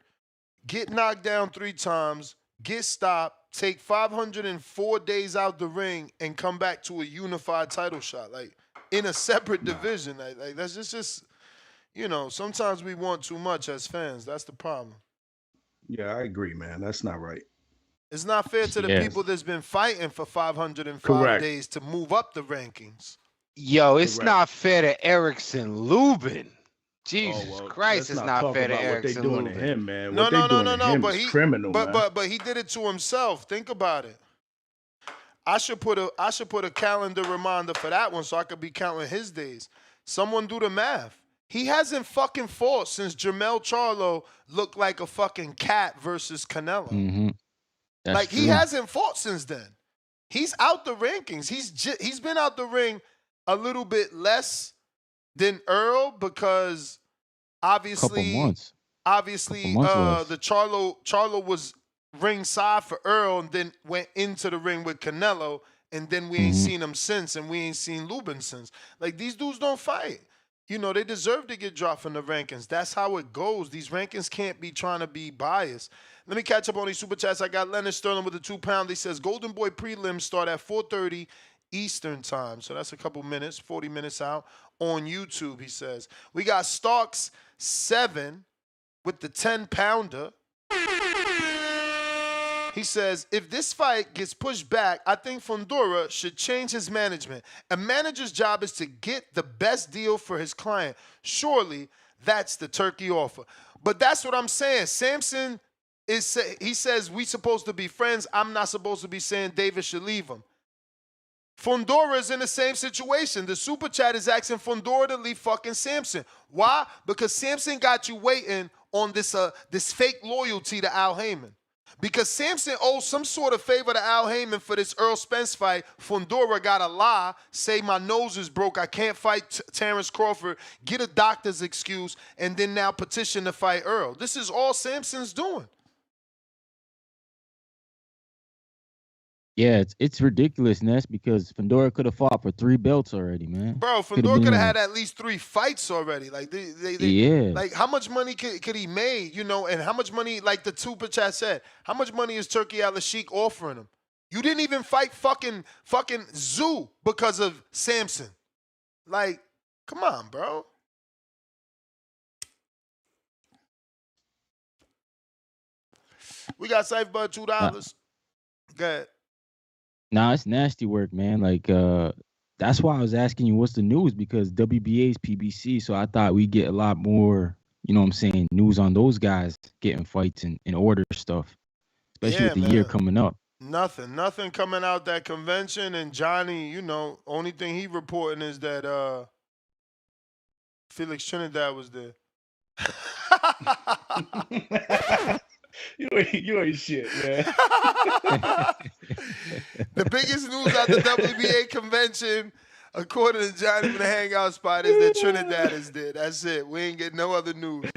Speaker 5: get knocked down 3 times, get stopped, take 504 days out the ring, and come back to a unified title shot, like in a separate division. Like that's just sometimes we want too much as fans. That's the problem.
Speaker 20: Yeah, I agree, man. That's not right.
Speaker 5: It's not fair to the people that's been fighting for 505
Speaker 20: Correct.
Speaker 5: days to move up the rankings.
Speaker 14: Yo, it's not fair to Erickson Lubin. Jesus Christ, it's not fair to Erickson Lubin.
Speaker 20: What they doing to him, man.
Speaker 5: No,
Speaker 20: What they doing to him
Speaker 5: but
Speaker 20: is criminal, man.
Speaker 5: But he did it to himself. Think about it. I should put a calendar reminder for that one so I could be counting his days. Someone do the math. He hasn't fucking fought since Jermell Charlo looked like a fucking cat versus Canelo.
Speaker 21: Mm-hmm.
Speaker 5: Like, he hasn't fought since then. He's out the rankings. He's been out the ring a little bit less than Earl because obviously the Charlo was ringside for Earl and then went into the ring with Canelo, and then we ain't seen him since, and we ain't seen Lubin since. Like, these dudes don't fight. They deserve to get dropped from the rankings. That's how it goes. These rankings can't be trying to be biased. Let me catch up on these super chats. I got Leonard Sterling with the 2 pound. He says Golden Boy prelims start at 4:30 Eastern time. So that's a couple minutes, 40 minutes out on YouTube, he says. We got Starks 7 with the 10 pounder. He says, if this fight gets pushed back, I think Fundora should change his management. A manager's job is to get the best deal for his client. Surely that's the turkey offer. But that's what I'm saying. Sampson he says we supposed to be friends. I'm not supposed to be saying David should leave him. Fundora is in the same situation. The super chat is asking Fundora to leave fucking Sampson. Why? Because Sampson got you waiting on this fake loyalty to Al Heyman. Because Sampson owes some sort of favor to Al Heyman for this Errol Spence fight. Fundora got to lie, say my nose is broke, I can't fight Terrence Crawford, get a doctor's excuse, and then now petition to fight Earl. This is all Sampson's doing.
Speaker 21: Yeah, it's ridiculous, Ness, because Fundora could have fought for 3 belts already, man.
Speaker 5: Bro, Fundora could have had at least 3 fights already. Like
Speaker 21: yeah.
Speaker 5: Like, how much money could he made, and how much money, like the super chat said, how much money is Turkey Al-Sheikh offering him? You didn't even fight fucking Zoo because of Sampson. Like, come on, bro. We got Cypher $2. Go ahead.
Speaker 21: Nah, it's nasty work, man. Like, that's why I was asking you what's the news, because WBA is PBC, so I thought we'd get a lot more, you know what I'm saying, news on those guys getting fights and order stuff, especially
Speaker 5: Yeah,
Speaker 21: with the year
Speaker 5: man.
Speaker 21: coming up.
Speaker 5: Nothing coming out that convention. And Johnny, only thing he reporting is that Felix Trinidad was there.
Speaker 20: You ain't shit, man.
Speaker 5: The biggest news at the WBA convention, according to Johnny from the Hangout Spot, is that Trinidad is there. That's it. We ain't getting no other news.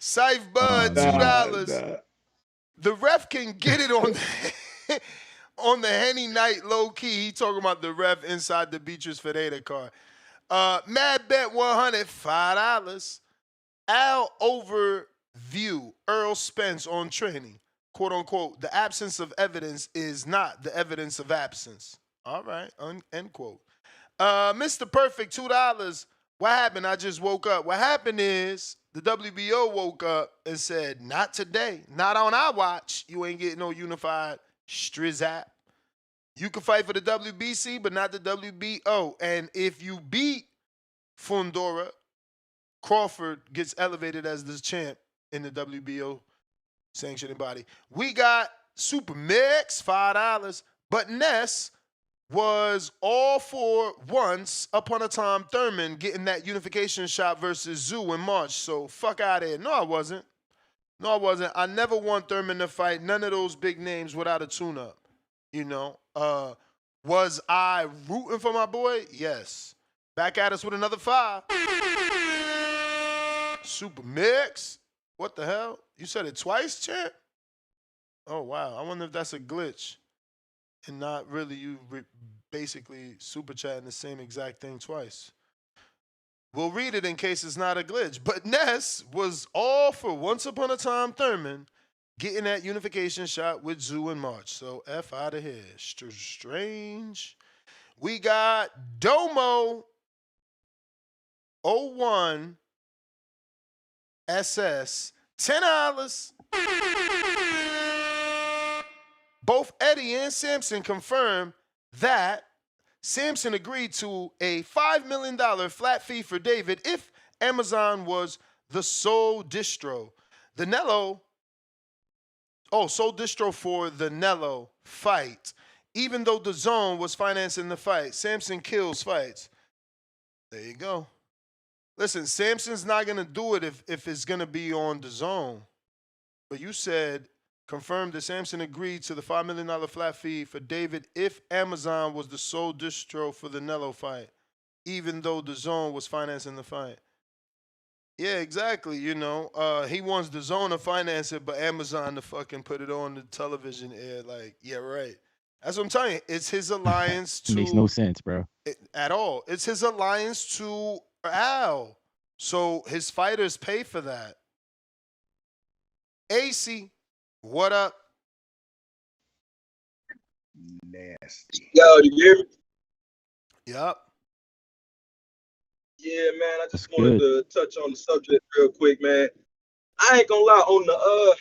Speaker 5: Saif Bud, $2.
Speaker 20: Nah.
Speaker 5: The ref can get it on on the Henny night low key. He talking about the ref inside the Beatrice Ferreira car. Mad Bet 100, $5. Al overview Errol Spence on training. Quote unquote, the absence of evidence is not the evidence of absence. All right, end quote. Mr. Perfect, $2. What happened? I just woke up. What happened is the WBO woke up and said, not today, not on our watch. You ain't getting no unified Strizap. You can fight for the WBC, but not the WBO. And if you beat Fundora, Crawford gets elevated as the champ in the WBO sanctioning body. We got Super Mix, $5. But Ness was all for once upon a time Thurman getting that unification shot versus Zoo in March. So fuck out of here. No, I wasn't. I never want Thurman to fight none of those big names without a tune-up. Was I rooting for my boy? Yes. Back at us with another 5. Super Mix? What the hell? You said it twice, champ? Oh, wow. I wonder if that's a glitch. And not really you basically super chatting the same exact thing twice. We'll read it in case it's not a glitch. But Ness was all for once upon a time Thurman getting that unification shot with Zoo in March. So F out of here. Strange. We got Domo 01 SS, $10. Both Eddie and Sampson confirmed that Sampson agreed to a $5 million flat fee for David if Amazon was the sole distro. Sole distro for the Nello fight. Even though the Zone was financing the fight, Sampson kills fights. There you go. Listen, Sampson's not going to do it if it's going to be on the Zone. But you said, confirmed that Sampson agreed to the $5 million flat fee for David if Amazon was the sole distro for the Nello fight, even though the Zone was financing the fight. Yeah, exactly. He wants the Zone to finance it, but Amazon to fucking put it on the television air. Like, yeah, right. That's what I'm telling you. It's his alliance to...
Speaker 21: Makes no sense, bro.
Speaker 5: At all. It's his alliance to Al. So his fighters pay for that. AC, what up?
Speaker 20: Nasty.
Speaker 1: Yo, you hear me?
Speaker 5: Yup.
Speaker 1: Yeah, man. I just wanted to touch on the subject real quick, man. I ain't gonna lie on the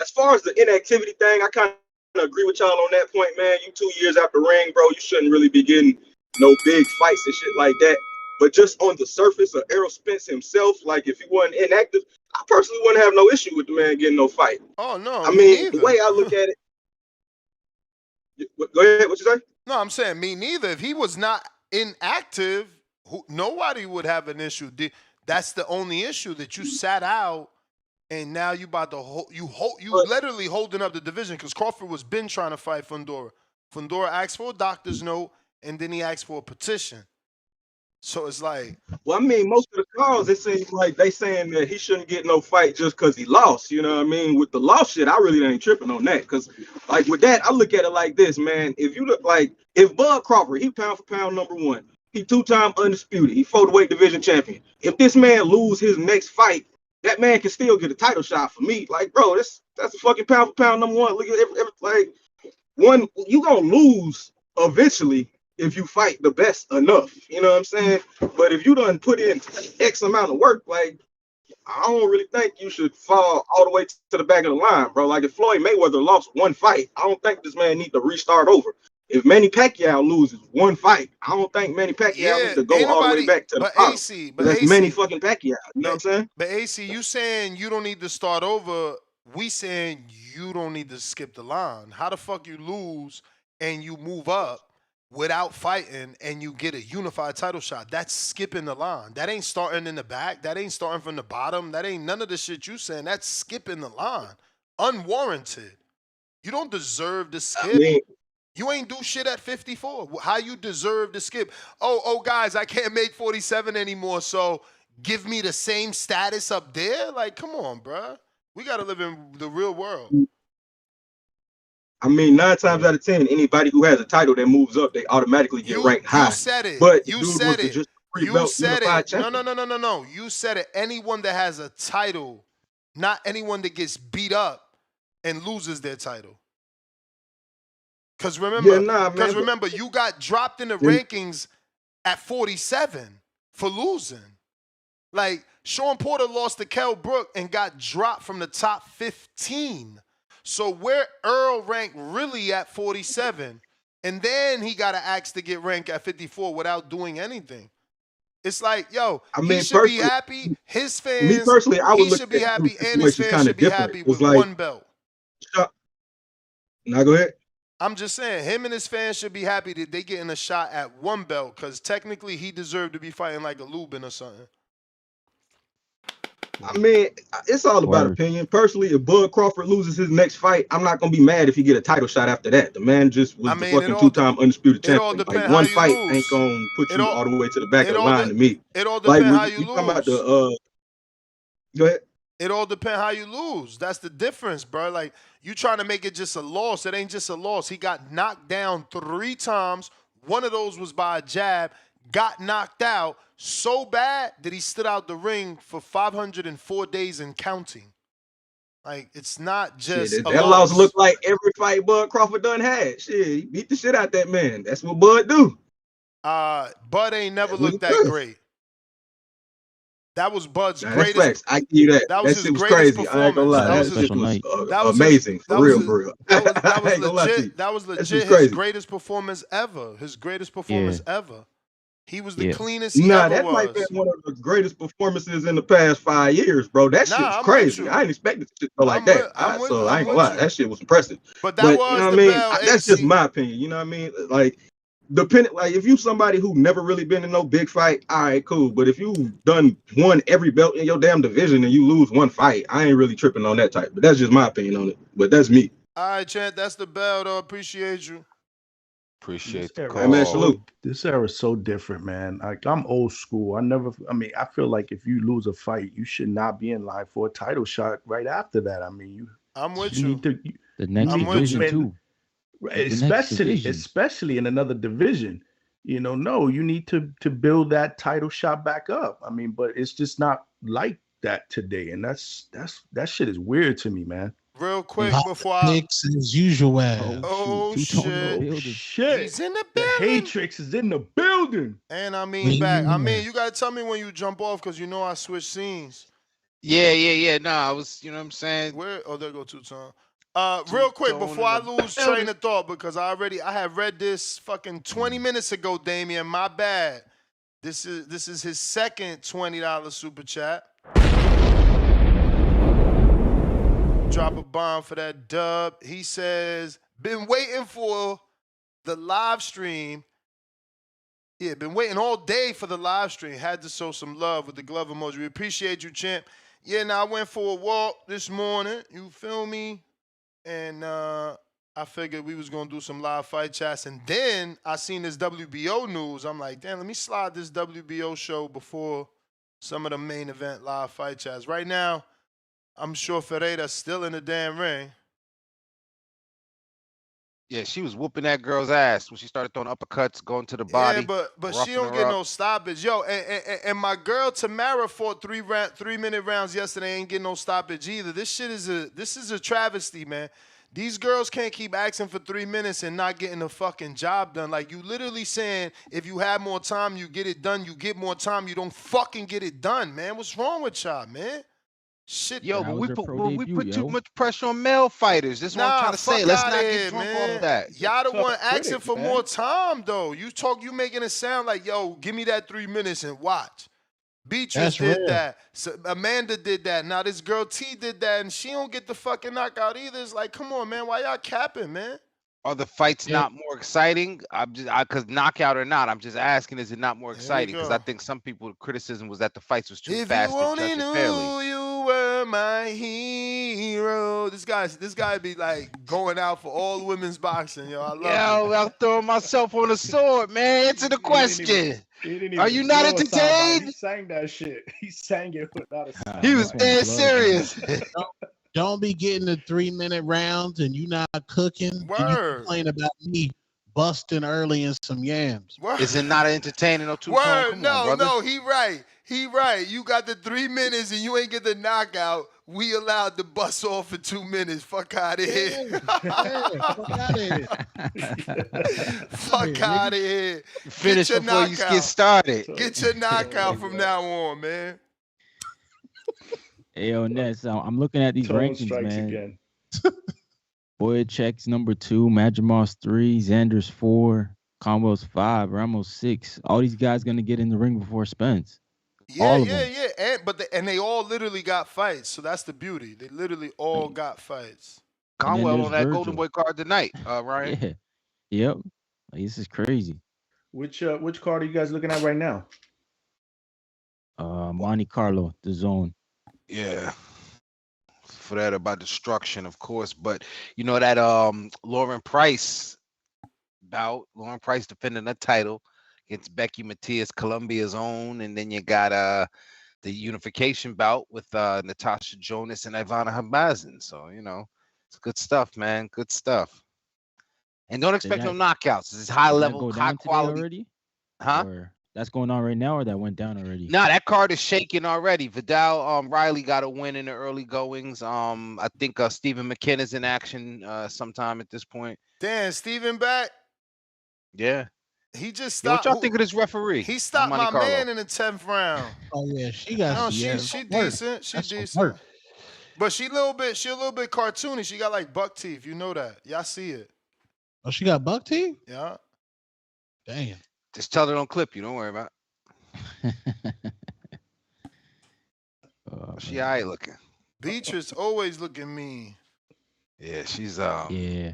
Speaker 1: as far as the inactivity thing, I kind of agree with y'all on that point, man. You 2 years after ring, bro, you shouldn't really be getting no big fights and shit like that. But just on the surface of Errol Spence himself, like if he wasn't inactive, I personally wouldn't have no issue with the man getting no fight.
Speaker 5: Oh no,
Speaker 1: I mean, the way I look at it. Go ahead. What you say?
Speaker 5: No, I'm saying me neither. If he was not inactive, nobody would have an issue. That's the only issue, that you sat out and now you about to you literally holding up the division, because Crawford was been trying to fight Fundora. Fundora asked for a doctor's note and then he asked for a petition. So it's like,
Speaker 1: well, I mean, most of the calls, it seems like they saying that he shouldn't get no fight just because he lost. You know what I mean? With the loss shit, I really ain't tripping on that. Because, like, with that, I look at it like this, man. If you look like, if Bud Crawford, he pound for pound #1, he 2-time undisputed, he featherweight division champion. If this man lose his next fight, that man can still get a title shot for me. Like, bro, that's a fucking pound for pound #1. Look at you gonna lose eventually if you fight the best enough, you know what I'm saying? But if you done put in X amount of work, like, I don't really think you should fall all the way to the back of the line, bro. Like, if Floyd Mayweather lost one fight, I don't think this man need to restart over. if Manny Pacquiao loses one fight, I don't think Manny Pacquiao needs to go all the way back to the bottom. But that's Manny fucking Pacquiao. You know what I'm saying?
Speaker 5: But AC, you saying you don't need to start over. We saying you don't need to skip the line. How the fuck you lose and you move up without fighting and you get a unified title shot? That's skipping the line. That ain't starting in the back. That ain't starting from the bottom. That ain't none of the shit you saying. That's skipping the line. Unwarranted. You don't deserve to skip.
Speaker 1: I mean,
Speaker 5: you ain't do shit at 54. How you deserve to skip? Oh, guys, I can't make 47 anymore, so give me the same status up there? Like, come on, bruh. We got to live in the real world.
Speaker 1: I mean, 9 times out of 10, anybody who has a title that moves up, they automatically get ranked high.
Speaker 5: You said it.
Speaker 1: But
Speaker 5: you
Speaker 1: dude
Speaker 5: said
Speaker 1: was
Speaker 5: it.
Speaker 1: just
Speaker 5: You said it.
Speaker 1: champion.
Speaker 5: No. You said it. Anyone that has a title, not anyone that gets beat up and loses their title. Because remember, you got dropped in the rankings at 47 for losing. Like, Sean Porter lost to Kell Brook and got dropped from the top 15. So where Earl ranked really at 47, and then he got to ask to get ranked at 54 without doing anything. It's like, yo, he should be happy. His fans,
Speaker 1: me personally, I would
Speaker 5: he
Speaker 1: look
Speaker 5: should be
Speaker 1: at
Speaker 5: happy, and his fans should be happy with one belt.
Speaker 1: Now go ahead.
Speaker 5: I'm just saying, him and his fans should be happy that they getting a shot at one belt, because technically he deserved to be fighting like a Lubin or something.
Speaker 1: I mean, it's all about opinion. Personally, if Bud Crawford loses his next fight, I'm not gonna be mad if he get a title shot after that. The man just was the fucking 2-time undisputed champion. Like, one fight ain't gonna put you all the way to the back of the line to me.
Speaker 5: It all depends how you lose.
Speaker 1: Talking about the go ahead.
Speaker 5: It all depends how you lose. That's the difference, bro. Like, you trying to make it just a loss. It ain't just a loss. He got knocked down 3 times. One of those was by a jab. Got knocked out so bad that he stood out the ring for 504 days and counting. Like, it's not just
Speaker 1: that loss looked like every fight Bud Crawford done had. Shit, he beat the shit out that man. That's what Bud do.
Speaker 5: Bud ain't never looked that great. That was Bud's greatest.
Speaker 1: Facts. I give you that.
Speaker 5: That was
Speaker 1: shit
Speaker 5: his
Speaker 1: was
Speaker 5: greatest
Speaker 1: crazy.
Speaker 5: performance.
Speaker 1: I ain't gonna lie. That shit was amazing. For real.
Speaker 5: That was legit. That was legit his greatest performance ever. His greatest performance ever. He was the cleanest he ever
Speaker 1: that
Speaker 5: was.
Speaker 1: might be one of the greatest performances in the past 5 years, bro. That shit was crazy. I ain't expected shit to go like that. I ain't gonna lie. That shit was impressive.
Speaker 5: But that was,
Speaker 1: you know what I mean? That's just my opinion. You know what I mean? Like, depending, like, if you somebody who never really been in no big fight, all right, cool. But if you won every belt in your damn division and you lose one fight, I ain't really tripping on that type. But that's just my opinion on it. But that's me.
Speaker 5: All right, Chant, that's the bell, though. Appreciate you.
Speaker 14: Appreciate the call.
Speaker 1: Hey, man, salute.
Speaker 20: This era is so different, man. Like, I'm old school. I feel like if you lose a fight, you should not be in line for a title shot right after that. I mean,
Speaker 5: I'm with you.
Speaker 21: The next division too.
Speaker 20: Especially in another division. You know, no, you need to build that title shot back up. I mean, but it's just not like that today. And that shit is weird to me, man.
Speaker 5: Real quick before I...
Speaker 2: Knicks as usual.
Speaker 5: Oh, shit. He's in the building.
Speaker 20: The Hatrix is in the building.
Speaker 5: And I mean back. I mean, you got to tell me when you jump off, because you know I switch scenes.
Speaker 14: Yeah. No, I was, you know what I'm saying?
Speaker 5: Where? Oh, there go two-time. Real quick, before I lose train of thought, because I have read this fucking 20 minutes ago, Damian. My bad. This is his second $20 super chat. Drop a bomb for that dub. He says, been waiting for the live stream. Yeah, been waiting all day for the live stream. Had to show some love with the glove emoji. We appreciate you, champ. Yeah, now I went for a walk this morning. You feel me? And I figured we was going to do some live fight chats. And then I seen this WBO news. I'm like, damn, let me slide this WBO show before some of the main event live fight chats. Right now, I'm sure Ferreira's still in the damn ring.
Speaker 14: Yeah, she was whooping that girl's ass when she started throwing uppercuts, going to the body.
Speaker 5: Yeah, but she don't get no stoppage. Yo, and my girl Tamara fought 3-minute rounds yesterday. Ain't getting no stoppage either. This is a travesty, man. These girls can't keep asking for 3 minutes and not getting the fucking job done. Like, you literally saying if you have more time, you get it done. You get more time, you don't fucking get it done, man. What's wrong with y'all, man? Shit,
Speaker 14: Yo,
Speaker 21: That
Speaker 14: but
Speaker 21: was
Speaker 14: we
Speaker 21: her
Speaker 14: put
Speaker 21: pro
Speaker 14: well, we
Speaker 21: debut,
Speaker 14: put too
Speaker 21: yo.
Speaker 14: much pressure on male fighters. That's what I'm trying to say.
Speaker 5: Fuck
Speaker 14: Let's
Speaker 5: out
Speaker 14: not
Speaker 5: of
Speaker 14: get
Speaker 5: here,
Speaker 14: drunk
Speaker 5: man.
Speaker 14: off that.
Speaker 5: Y'all the one
Speaker 20: quit
Speaker 5: asking
Speaker 20: it,
Speaker 5: for
Speaker 20: man.
Speaker 5: more time, though. You making it sound like, yo, give me that 3 minutes and watch. Beatrice
Speaker 2: That's
Speaker 5: did
Speaker 2: rare.
Speaker 5: that. So Amanda did that. Now this girl T did that, and she don't get the fucking knockout either. It's like, come on, man. Why y'all capping, man?
Speaker 14: Are the fights
Speaker 2: Yeah.
Speaker 14: not more exciting? Cause knockout or not, I'm just asking, is it not more
Speaker 5: Here we
Speaker 14: exciting? Because I
Speaker 5: go.
Speaker 14: think some people criticism was that the fights was too
Speaker 5: If
Speaker 14: fast
Speaker 5: you
Speaker 14: to
Speaker 5: only
Speaker 14: judge it
Speaker 5: knew
Speaker 14: fairly.
Speaker 5: you were my hero. This guy be like going out for all women's boxing, yo. I love
Speaker 14: Yo,
Speaker 5: it.
Speaker 14: I'm throwing myself on the sword, man. Answer the question.
Speaker 20: He didn't even
Speaker 14: Are you not
Speaker 20: throw a soundbite. He
Speaker 14: entertained?
Speaker 20: sang that shit. He sang it without a soundbite.
Speaker 14: He was dead serious.
Speaker 2: Don't be getting the 3-minute rounds and you not cooking. And you
Speaker 5: Word.
Speaker 2: complain about me busting early in some yams.
Speaker 5: Word.
Speaker 14: Is it not entertaining or too
Speaker 5: Word.
Speaker 14: Come on, brother.
Speaker 5: No, he right. He right. You got the 3 minutes and you ain't get the knockout. We allowed to bust off for 2 minutes. Fuck out of here.
Speaker 2: Fuck out of here.
Speaker 5: Fuck out of here.
Speaker 14: Finish
Speaker 5: your
Speaker 14: before you
Speaker 5: knockout.
Speaker 14: get started.
Speaker 5: Get your knockout from now on, man.
Speaker 21: Hey, yo, Ness, I'm looking at these
Speaker 20: Tone
Speaker 21: rankings,
Speaker 20: strikes
Speaker 21: man.
Speaker 20: again.
Speaker 21: Boyachek's number 2, Madrimos 3, Xander's 4, Conwell's 5, Ramos 6. All these guys gonna get in the ring before Spence. All of them.
Speaker 5: And they all literally got fights, so that's the beauty. They literally all got fights.
Speaker 14: Conwell on that
Speaker 21: Virgil.
Speaker 14: Golden Boy card tonight, Ryan.
Speaker 21: Yeah. Yep. Like, this is crazy.
Speaker 20: Which card are you guys looking at right now?
Speaker 21: Monte Carlo, the zone.
Speaker 14: Yeah. For that about destruction, of course. But you know that Lauren Price bout, Lauren Price defending the title against Becky Matias, Colombia's own, and then you got the unification bout with Natasha Jonas and Ivana Hamazin. So, you know, it's good stuff, man. Good stuff. And don't expect no knockouts. This is high level, high quality.
Speaker 21: Already?
Speaker 14: Huh?
Speaker 21: Or that's going on right now, or that went down already?
Speaker 14: Nah, that card is shaking already. Vidal Riley got a win in the early goings. I think Stephen McKenna's in action sometime at this point.
Speaker 5: Damn, Steven back.
Speaker 14: Yeah.
Speaker 5: He just
Speaker 14: Yo,
Speaker 5: stopped.
Speaker 14: what y'all think of this referee?
Speaker 5: He stopped
Speaker 14: Monte
Speaker 5: my
Speaker 14: Carlo?
Speaker 5: man in the 10th round.
Speaker 2: Oh yeah, she got.
Speaker 5: No,
Speaker 2: yeah,
Speaker 5: she
Speaker 2: work.
Speaker 5: decent. She
Speaker 2: That's some
Speaker 5: decent.
Speaker 2: work.
Speaker 5: But she a little bit cartoony. She got like buck teeth. You know that. Y'all see it.
Speaker 2: Oh, she got buck teeth?
Speaker 5: Yeah.
Speaker 2: Damn.
Speaker 14: Just tell her don't clip you. Don't worry about it. She all right looking.
Speaker 5: Beatrice always looking mean.
Speaker 14: Yeah, she's
Speaker 21: Yeah.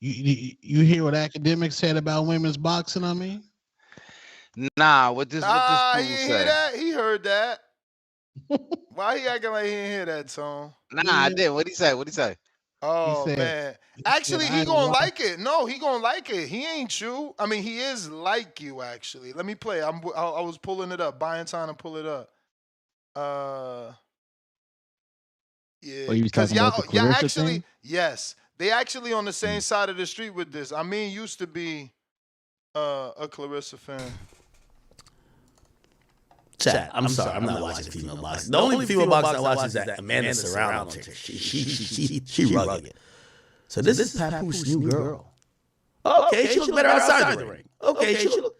Speaker 2: You hear what academics said about women's boxing? I mean,
Speaker 14: Nah, what this
Speaker 5: He
Speaker 14: fool
Speaker 5: didn't hear
Speaker 14: say?
Speaker 5: that. He heard that. Why he acting like he didn't hear that, Tone?
Speaker 14: Nah, I did. What'd he say? What'd he say?
Speaker 5: Oh
Speaker 2: said-
Speaker 5: man. Actually,
Speaker 2: said,
Speaker 5: he
Speaker 2: "I
Speaker 5: gonna
Speaker 2: ain't
Speaker 5: like it. No, he gonna like it. He ain't you. I mean, he is like you. Actually, let me play. I was pulling it up, buying time to pull it up. Yeah.
Speaker 21: Oh, you was
Speaker 5: 'Cause
Speaker 21: talking about the Clarissa
Speaker 5: actually,
Speaker 21: thing?
Speaker 5: yes, they actually on the same side of the street with this. I mean, used to be a Clarissa fan.
Speaker 22: Chat, I'm sorry, I'm not watching female boxing. The only female boxing I watch is that Amanda Serrano chick. She rugged. So this is Papoose' new girl. Okay, she look better outside the ring. Okay, she look.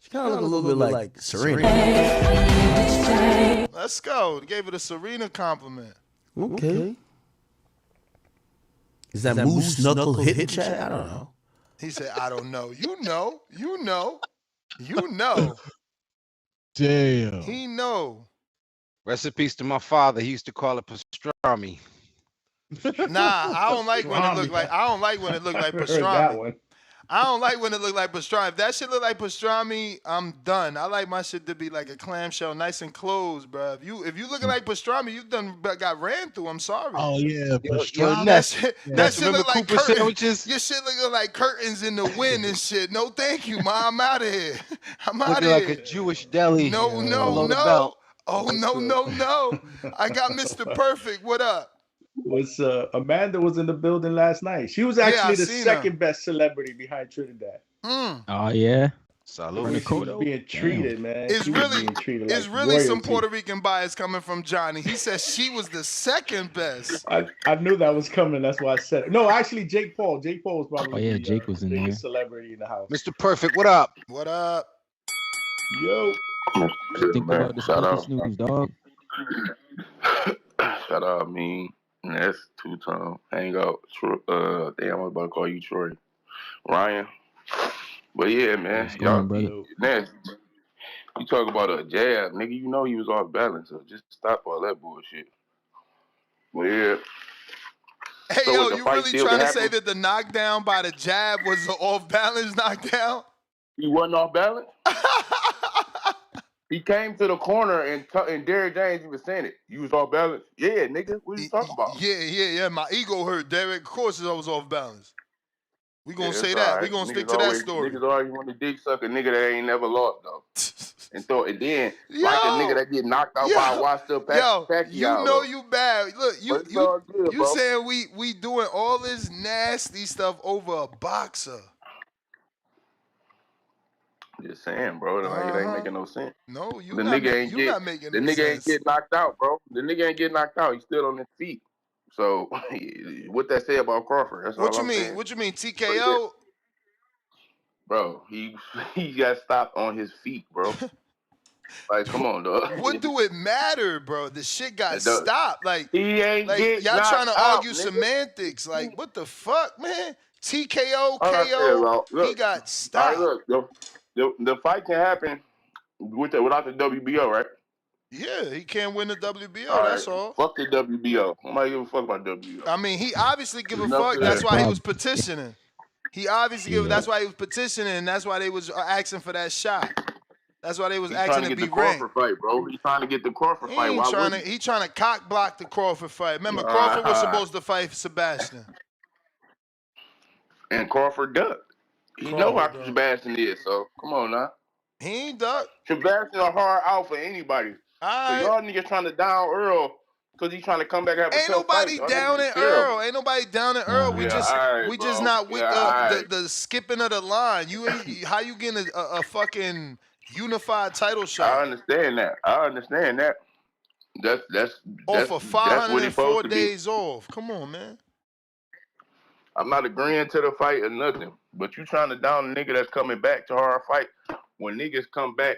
Speaker 22: She kind of look a little bit like Serena.
Speaker 5: Let's go. Gave it a Serena compliment.
Speaker 22: Okay. Is that Moose Knuckle hitting chat? I don't know.
Speaker 5: He said, "I don't know." You know. You know. You know.
Speaker 2: damn.
Speaker 5: He know.
Speaker 14: Rest in peace to my father. He used to call it pastrami.
Speaker 5: Nah, I don't like when it look like. I don't like when it look like
Speaker 20: Heard that
Speaker 5: pastrami.
Speaker 20: one.
Speaker 5: I don't like when it look like pastrami. If that shit look like pastrami, I'm done. I like my shit to be like a clamshell, nice and closed, bro. If you looking like pastrami, you done got ran through. I'm sorry.
Speaker 2: Oh yeah,
Speaker 14: Yo,
Speaker 2: pastrami.
Speaker 14: Ness,
Speaker 5: That shit
Speaker 14: remember
Speaker 5: look like
Speaker 14: Cooper
Speaker 5: curtains.
Speaker 14: sandwiches?
Speaker 5: Your shit looking like curtains in the wind and shit. No, thank you, ma. I'm out of here. I'm out of
Speaker 14: Looking
Speaker 5: here.
Speaker 14: like a Jewish deli.
Speaker 5: No,
Speaker 14: below the
Speaker 5: no.
Speaker 14: belt.
Speaker 5: Oh, no. I got Mr. Perfect. What up?
Speaker 20: Was Amanda was in the building last night. She was
Speaker 5: Yeah, I
Speaker 20: actually the
Speaker 5: seen
Speaker 20: second best celebrity behind Trinidad.
Speaker 21: Oh yeah.
Speaker 14: Salud.
Speaker 20: She was being treated, man.
Speaker 5: It's
Speaker 20: She was
Speaker 5: really,
Speaker 20: being treated
Speaker 5: it's
Speaker 20: like
Speaker 5: really some
Speaker 20: royalty.
Speaker 5: Puerto Rican bias coming from Johnny. He says she was the second best.
Speaker 20: I knew that was coming. That's why I said it. No, actually, Jake Paul. Jake Paul was probably
Speaker 21: Oh yeah,
Speaker 20: the
Speaker 21: Jake was in there.
Speaker 20: biggest celebrity in the house.
Speaker 14: Mr. Perfect, what up?
Speaker 5: What up?
Speaker 20: Yo.
Speaker 21: What you think
Speaker 3: man.
Speaker 21: about the
Speaker 3: Shout
Speaker 21: Spencer
Speaker 3: out.
Speaker 21: news, dog?
Speaker 3: Shout out me. Ness, two-time. Hang out. Damn, I was about to call you Troy. Ryan. But yeah, man.
Speaker 21: What's going on, brother?
Speaker 3: Ness, you talk about a jab. Nigga, you know he was off balance. So just stop all that bullshit. But yeah.
Speaker 5: Hey,
Speaker 3: So
Speaker 5: yo,
Speaker 3: the
Speaker 5: you
Speaker 3: fight
Speaker 5: really
Speaker 3: still
Speaker 5: trying to
Speaker 3: happen?
Speaker 5: say that the knockdown by the jab was an off-balance knockdown?
Speaker 3: He wasn't off balance? He came to the corner and Derrick James even saying it. You was off balance? Yeah, nigga. What are you talking about?
Speaker 5: Yeah. My ego hurt, Derek. Of course I was off balance. We gonna say
Speaker 3: it's
Speaker 5: that.
Speaker 3: all
Speaker 5: We
Speaker 3: right.
Speaker 5: gonna stick
Speaker 3: Niggas
Speaker 5: to that
Speaker 3: always,
Speaker 5: story.
Speaker 3: Niggas always want to dick suck a nigga that ain't never lost, though. And then, like a nigga that get knocked out by a washed up Pacquiao.
Speaker 5: You know
Speaker 3: though.
Speaker 5: you bad. Look,
Speaker 3: But it's all good,
Speaker 5: you
Speaker 3: bro.
Speaker 5: saying we doing all this nasty stuff over a boxer.
Speaker 3: Just saying, bro. Like, it ain't making no sense.
Speaker 5: No,
Speaker 3: the nigga ain't get knocked out, bro. The nigga ain't get knocked out. He's still on his feet. So, what that say about Crawford? That's
Speaker 5: What
Speaker 3: all
Speaker 5: you
Speaker 3: I'm
Speaker 5: mean?
Speaker 3: saying.
Speaker 5: What you mean? TKO?
Speaker 3: Bro, he got stopped on his feet, bro. Like, come on, dog.
Speaker 5: What do it matter, bro? The shit got stopped. Like,
Speaker 3: he ain't get
Speaker 5: y'all
Speaker 3: knocked
Speaker 5: trying to
Speaker 3: out,
Speaker 5: argue
Speaker 3: nigga.
Speaker 5: semantics. Like, what the fuck, man? TKO,
Speaker 3: All I said,
Speaker 5: KO,
Speaker 3: bro, look,
Speaker 5: he got
Speaker 3: all
Speaker 5: stopped.
Speaker 3: right, look, the fight can happen without the WBO, right?
Speaker 5: Yeah, he can't win the WBO.
Speaker 3: All
Speaker 5: That's
Speaker 3: right,
Speaker 5: all.
Speaker 3: fuck the WBO. Nobody give a fuck about WBO.
Speaker 5: I mean, he obviously give a
Speaker 3: Enough
Speaker 5: fuck.
Speaker 3: of
Speaker 5: That's
Speaker 3: that.
Speaker 5: why he was petitioning. He obviously give.
Speaker 21: Yeah.
Speaker 5: That's why he was petitioning, and that's why they was asking for that shot. That's why they was
Speaker 3: He's
Speaker 5: asking
Speaker 3: trying to
Speaker 5: to
Speaker 3: get
Speaker 5: be
Speaker 3: the
Speaker 5: ranked.
Speaker 3: Crawford fight, bro. He's trying to get the Crawford
Speaker 5: He
Speaker 3: fight.
Speaker 5: ain't
Speaker 3: Why
Speaker 5: trying
Speaker 3: would
Speaker 5: to. He trying to cock block the Crawford fight. Remember, Crawford was supposed to fight Sebastian.
Speaker 3: And Crawford ducked. He know how Sebastian is, so come on now.
Speaker 5: He ain't ducked.
Speaker 3: Sebastian a hard out for anybody. So y'all niggas trying to down Earl because he's trying to come back and have a
Speaker 5: Ain't
Speaker 3: tough
Speaker 5: nobody
Speaker 3: fight.
Speaker 5: down in Earl. Ain't nobody down in Earl. We just not with the skipping of the line. How you getting a fucking unified title shot?
Speaker 3: I understand that. That's
Speaker 5: off of
Speaker 3: that's what he's
Speaker 5: 504
Speaker 3: supposed to be.
Speaker 5: days off. Come on, man.
Speaker 3: I'm not agreeing to the fight or nothing, but you trying to down a nigga that's coming back to hard fight when niggas come back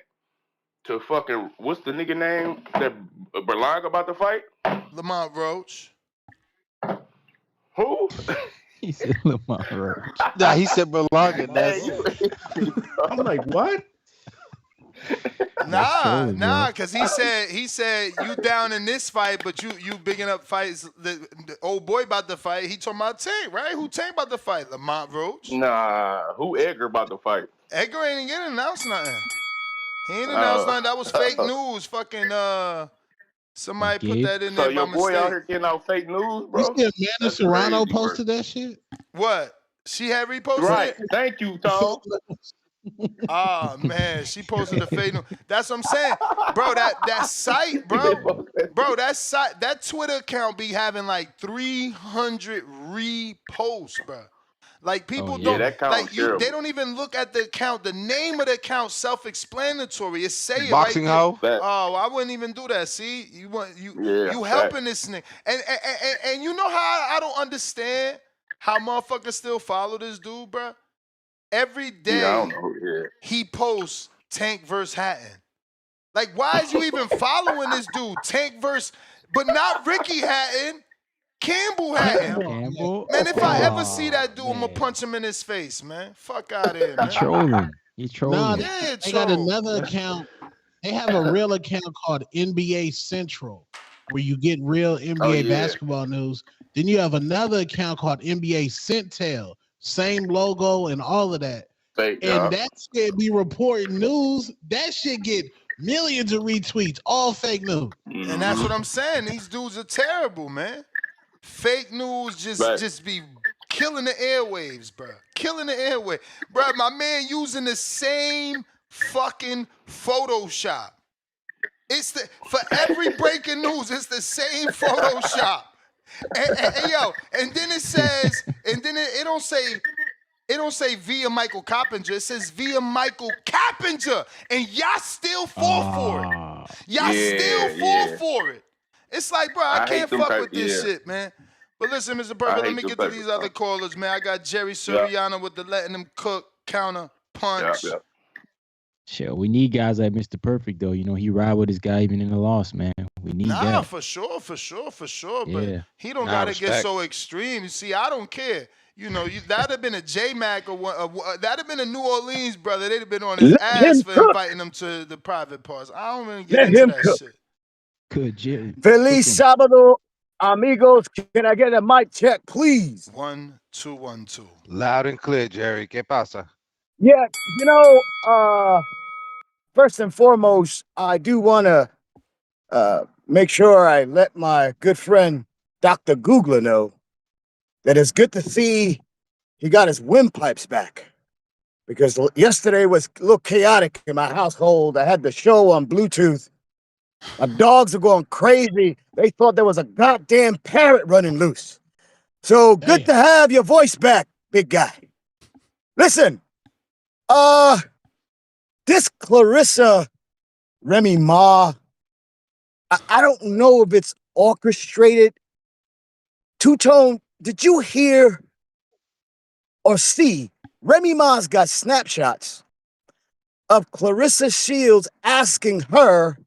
Speaker 3: to fucking what's the nigga name that Berlanga about to fight?
Speaker 5: Lamont Roach.
Speaker 3: Who?
Speaker 21: He said Lamont Roach.
Speaker 17: Nah, he said Berlanga.
Speaker 20: I'm like, what?
Speaker 5: Nah, because he said you down in this fight, but you bigging up fights. The old boy about to fight. He talking about Tank, right? Who Tank about to fight? Lamont Roach.
Speaker 3: Nah, who Edgar about to fight?
Speaker 5: Edgar ain't getting announced nothing. He ain't announced nothing. That was fake news. Fucking somebody put that in there
Speaker 3: So
Speaker 5: by
Speaker 3: your boy
Speaker 5: mistake.
Speaker 3: out here getting out fake news, bro?
Speaker 2: You see Amanda Serrano posted that shit?
Speaker 5: What? She had reposted
Speaker 3: right.
Speaker 5: it?
Speaker 3: Thank you, Tom.
Speaker 5: Oh man, she posted a fake news. That's what I'm saying, bro. That site, bro, that Twitter account be having like 300 reposts, bro. Like people don't
Speaker 3: that
Speaker 5: like you.
Speaker 3: terrible.
Speaker 5: They don't even look at the account. The name of the account self-explanatory. It say it
Speaker 14: Boxing
Speaker 5: right
Speaker 14: hoe?
Speaker 5: there. Oh, I wouldn't even do that. See, you helping this nigga, and you know how I don't understand how motherfuckers still follow this dude, bro. Every day
Speaker 3: I don't know.
Speaker 5: he posts Tank versus Hatton. Like, why is you even following this dude? Tank versus, but not Ricky Hatton, Campbell Hatton.
Speaker 21: Campbell?
Speaker 5: Man, if I ever see that dude, I'm gonna punch him in his face, man. Fuck out of here, man.
Speaker 21: He's trolling.
Speaker 2: Nah,
Speaker 5: Yeah,
Speaker 2: they got another account. They have a real account called NBA Central, where you get real NBA basketball news. Then you have another account called NBA Centel, same logo and all of that. And that shit be reporting news. That shit get millions of retweets, all fake news.
Speaker 5: And that's what I'm saying. These dudes are terrible, man. Fake news just be killing the airwaves, bro. Killing the airwaves. Bro, my man using the same fucking Photoshop. For every breaking news, it's the same Photoshop. And then it says, and then it don't say via Michael Coppinger. It says via Michael Coppinger. And y'all still fall for it. Y'all still fall for it. It's like, bro, I can't fuck with this shit, man. But listen, Mr. Perfect, let me get to these other callers, man. I got Jerry Suriano with the letting them cook counter punch.
Speaker 21: Shit, we need guys like Mr. Perfect though. You know, he ride with his guy even in the loss, man. We need that.
Speaker 5: For sure. But
Speaker 21: Yeah.
Speaker 5: he don't gotta get so extreme. You see, I don't care. You know, that'd have been a J-Mac or that'd have been a New Orleans brother. They'd have been on his
Speaker 4: Let
Speaker 5: ass
Speaker 4: him
Speaker 5: for
Speaker 4: cook.
Speaker 5: inviting him to the private parts. I don't even get
Speaker 4: Let
Speaker 5: into
Speaker 4: him
Speaker 5: that
Speaker 4: cook.
Speaker 5: shit.
Speaker 21: Good, Jerry.
Speaker 4: Feliz Sábado, amigos. Can I get a mic check, please?
Speaker 5: 1 2 1 2.
Speaker 14: Loud and clear, Jerry. ¿Qué pasa?
Speaker 4: Yeah, you know, first and foremost, I do want to make sure I let my good friend Dr. Googler know that it's good to see he got his windpipes back. Because yesterday was a little chaotic in my household. I had the show on Bluetooth. My dogs are going crazy. They thought there was a goddamn parrot running loose. So good to have your voice back, big guy. Listen, this Clarissa Remy Ma, I don't know if it's orchestrated. Two-Tone, did you hear or see Remy Ma's got snapshots of Clarissa Shields asking her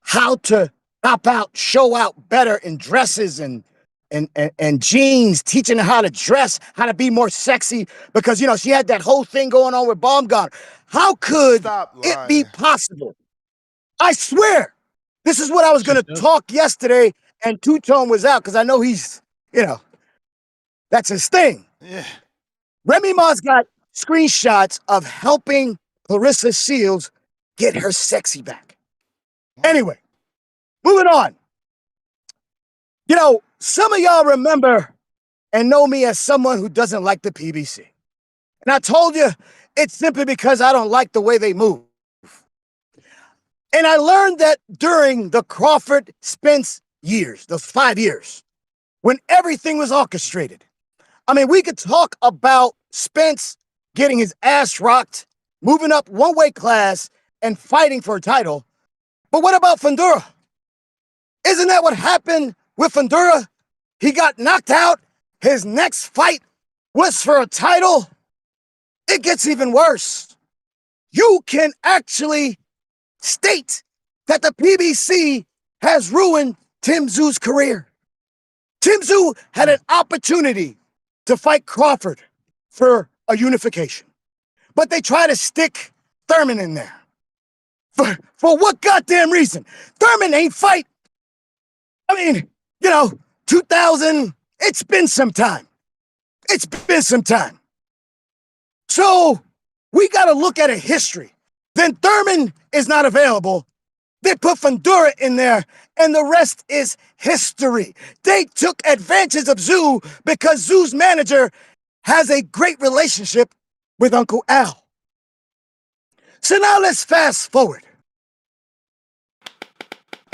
Speaker 4: how to pop out, show out better in dresses and jeans, teaching her how to dress, how to be more sexy, because, you know, she had that whole thing going on with Baumgartner. How could it be possible? I swear, this is what I was going to talk yesterday, and Two-Tone was out, because I know he's, you know, that's his thing.
Speaker 5: Yeah.
Speaker 4: Remy Ma's got screenshots of helping Clarissa Shields get her sexy back. Anyway, moving on. You know, some of y'all remember and know me as someone who doesn't like the PBC. And I told you, it's simply because I don't like the way they move. And I learned that during the Crawford Spence years, those 5 years, when everything was orchestrated. I mean, we could talk about Spence getting his ass rocked, moving up one weight class, and fighting for a title. But what about Fundora? Isn't that what happened with Fundora? He got knocked out. His next fight was for a title. It gets even worse. You can actually state that the PBC has ruined Tim Tszú's career. Tim Tszú had an opportunity to fight Crawford for a unification, but they try to stick Thurman in there. For what goddamn reason? Thurman ain't fight. I mean, you know, 2000, it's been some time. It's been some time. So we got to look at a history. Then Thurman is not available. They put Fundora in there, and the rest is history. They took advantage of Tszú because Tszú's manager has a great relationship with Uncle Al. So now let's fast forward.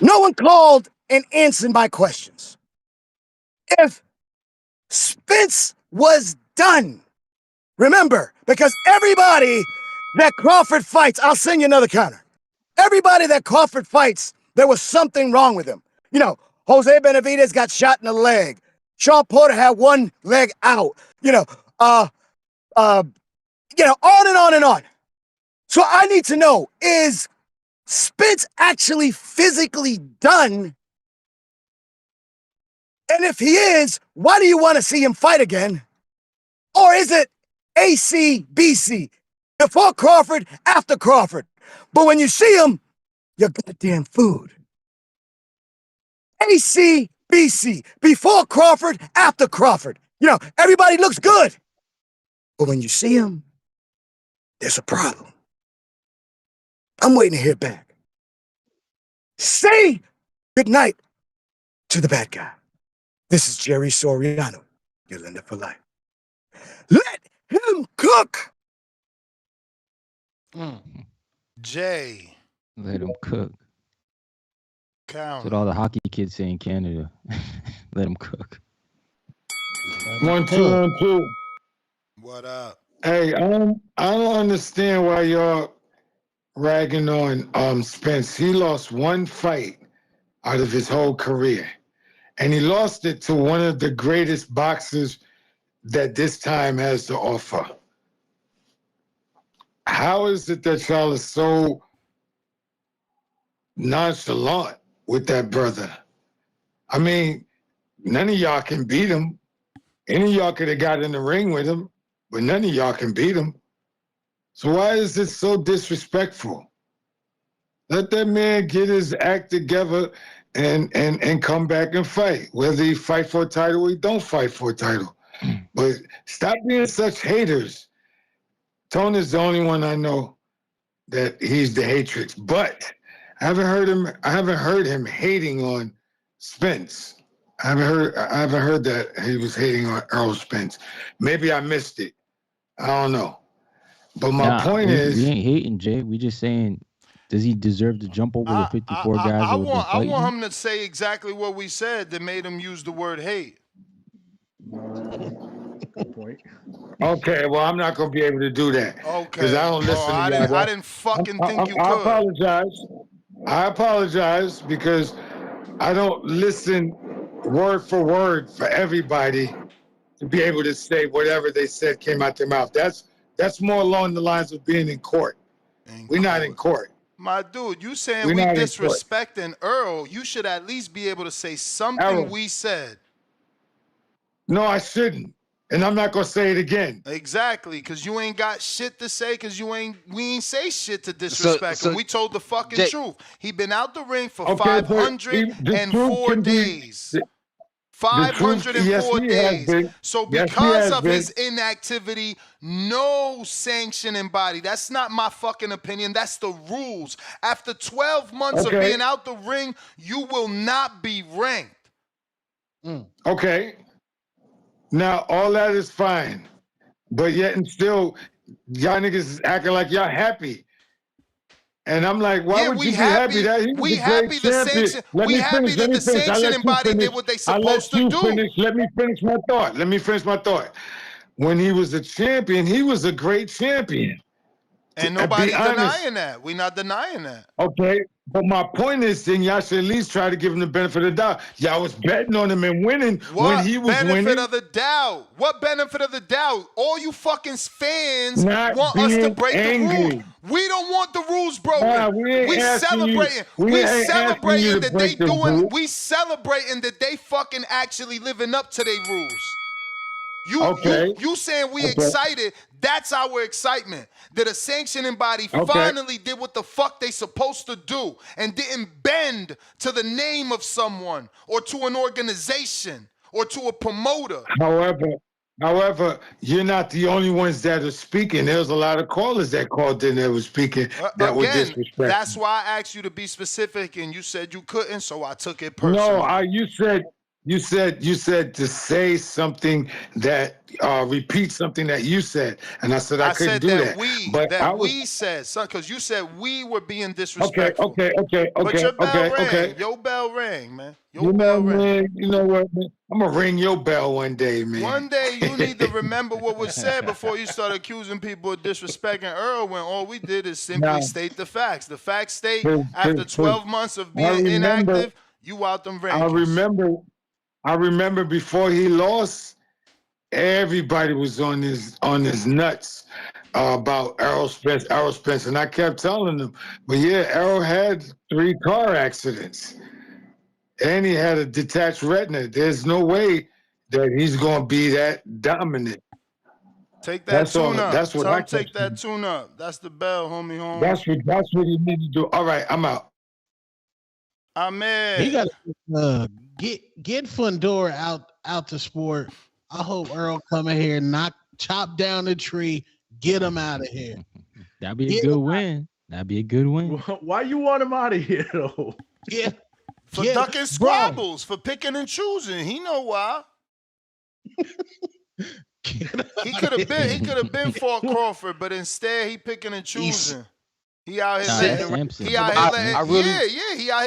Speaker 4: No one called and answered my questions. If Spence was done, remember, because everybody that Crawford fights, I'll send you another counter. Everybody that Crawford fights, there was something wrong with him. You know, Jose Benavidez got shot in the leg. Sean Porter had one leg out. You know, on and on and on. So I need to know, is Spence actually physically done? And if he is, why do you want to see him fight again? Or is it AC, BC? Before Crawford, after Crawford. But when you see him, you're goddamn food. AC, BC. Before Crawford, after Crawford. You know, everybody looks good. But when you see him, there's a problem. I'm waiting to hear back. Say goodnight to the bad guy. This is Jerry Soriano, your lender for life. Let him cook.
Speaker 5: Jay.
Speaker 21: Let him cook.
Speaker 5: Count.
Speaker 21: That's what all the hockey kids say in Canada. Let him cook.
Speaker 18: 1 2 1 2.
Speaker 5: What up?
Speaker 18: Hey, I don't understand why y'all ragging on Spence. He lost one fight out of his whole career, and he lost it to one of the greatest boxers that this time has to offer. how is it that y'all are so nonchalant with that brother? I mean, none of y'all can beat him. Any of y'all could have got in the ring with him, but none of y'all can beat him. So why is this so disrespectful? Let that man get his act together and come back and fight. Whether he fight for a title or he don't fight for a title. But stop being such haters. Tony's the only one I know that he's the hatrix. But I haven't heard him hating on Spence. I haven't heard that he was hating on Errol Spence. Maybe I missed it. I don't know. But my point is,
Speaker 21: we ain't hating, Jay. We just saying, does he deserve to jump over the 54 guys that have been fighting?
Speaker 5: I want him to say exactly what we said that made him use the word hate.
Speaker 20: Good point.
Speaker 18: Okay, well, I'm not going to be able to do that.
Speaker 5: Okay.
Speaker 18: Because I don't listen to you.
Speaker 5: I didn't fucking think you could.
Speaker 18: I apologize because I don't listen word for word for everybody to be able to say whatever they said came out their mouth. That's more along the lines of being in court. We're not in court.
Speaker 5: My dude, you saying we disrespecting Earl, you should at least be able to say something we said.
Speaker 18: No, I shouldn't. And I'm not going to say it again.
Speaker 5: Exactly, because you ain't got shit to say, because we ain't say shit to disrespect him. We told the fucking truth. He been out the ring for 504 days. 504 days. So because of his inactivity, no sanctioning body. That's not my fucking opinion. That's the rules. After 12 months of being out the ring, you will not be ranked.
Speaker 18: Okay. Now, all that is fine. But yet and still, y'all niggas is acting like y'all happy. And I'm like, why would you be happy that he was a great champion? Let me finish.
Speaker 5: Sanctioning body did what they supposed to do.
Speaker 18: Let me finish my thought. When he was a champion, he was a great champion.
Speaker 5: And nobody's denying that. We're not denying that.
Speaker 18: Okay. But my point is, then y'all should at least try to give him the benefit of the doubt. Y'all was betting on him and winning when he was winning.
Speaker 5: What benefit of the doubt? What benefit of the doubt? All you fucking fans want us to break the rules. We don't want the rules broken. We celebrating. We celebrating that they doing. We celebrating that they fucking actually living up to their rules. You saying we excited? That's our excitement. That a sanctioning body finally did what the fuck they supposed to do and didn't bend to the name of someone or to an organization or to a promoter.
Speaker 18: However, you're not the only ones that are speaking. There's a lot of callers that called in that were speaking that were disrespectful.
Speaker 5: That's why I asked you to be specific, and you said you couldn't, so I took it personally.
Speaker 18: No, you said to say something that repeat something that you said, and I said I couldn't do that.
Speaker 5: We said, son, because you said we were being disrespectful.
Speaker 18: Okay.
Speaker 5: But your bell rang. Your bell rang, man. Your bell rang.
Speaker 18: Man, you know what, man? I'm gonna ring your bell one day, man.
Speaker 5: One day you need to remember what was said before you start accusing people of disrespecting Earl when all we did is simply state the facts. The facts state after 12 months of being inactive, you out them rankings.
Speaker 18: I remember before he lost, everybody was on his nuts about Errol Spence, and I kept telling them, but yeah, Errol had 3 car accidents, and he had a detached retina. There's no way that he's gonna be that dominant.
Speaker 5: Take that tune up. That's what I take that tune up. That's the bell, homie.
Speaker 18: That's what you need to do. All right, I'm out.
Speaker 5: Amen.
Speaker 2: He got to get Fundora out to sport. I hope Earl come in here, chop down the tree, get him out of here.
Speaker 21: That'd be a good win. That'd be a good win.
Speaker 20: Why you want him out of here though?
Speaker 5: For ducking squabbles, for picking and choosing. He know why. He could have been fought Crawford, but instead he picking and choosing. He out here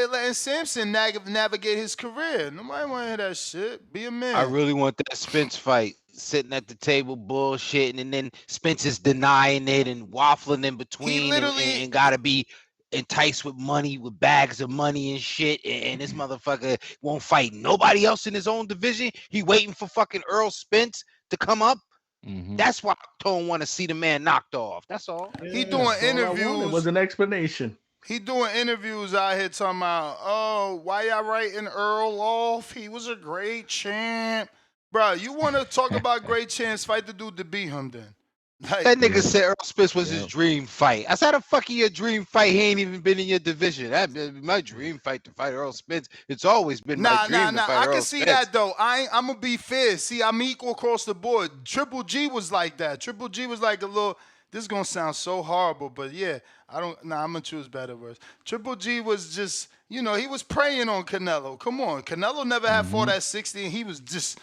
Speaker 5: letting Samson navigate his career. Nobody want to hear that shit. Be a man.
Speaker 14: I really want that Spence fight. Sitting at the table bullshitting, and then Spence is denying it and waffling in between and gotta be enticed with money, with bags of money and shit, and this motherfucker won't fight nobody else in his own division. He waiting for fucking Errol Spence to come up. That's why I don't want to see the man knocked off. That's all.
Speaker 5: He doing interviews.
Speaker 20: It was an explanation.
Speaker 5: He doing interviews out here talking about, oh, why y'all writing Earl off? He was a great champ. Bro, you want to talk about great champs, fight the dude to beat him then. Like,
Speaker 14: That nigga said Errol Spence was his dream fight. I said, how the fuck your dream fight? He ain't even been in your division. That my dream fight to fight Errol Spence. It's always been my dream to fight
Speaker 5: I
Speaker 14: Errol
Speaker 5: can see
Speaker 14: Spence.
Speaker 5: that though. I'm gonna be fair. See, I'm equal across the board. Triple G was like that. Triple G was like a little. This is gonna sound so horrible, but yeah, I'm gonna choose better words. Triple G was just, he was preying on Canelo. Come on, Canelo never had fought at 60, and he was just.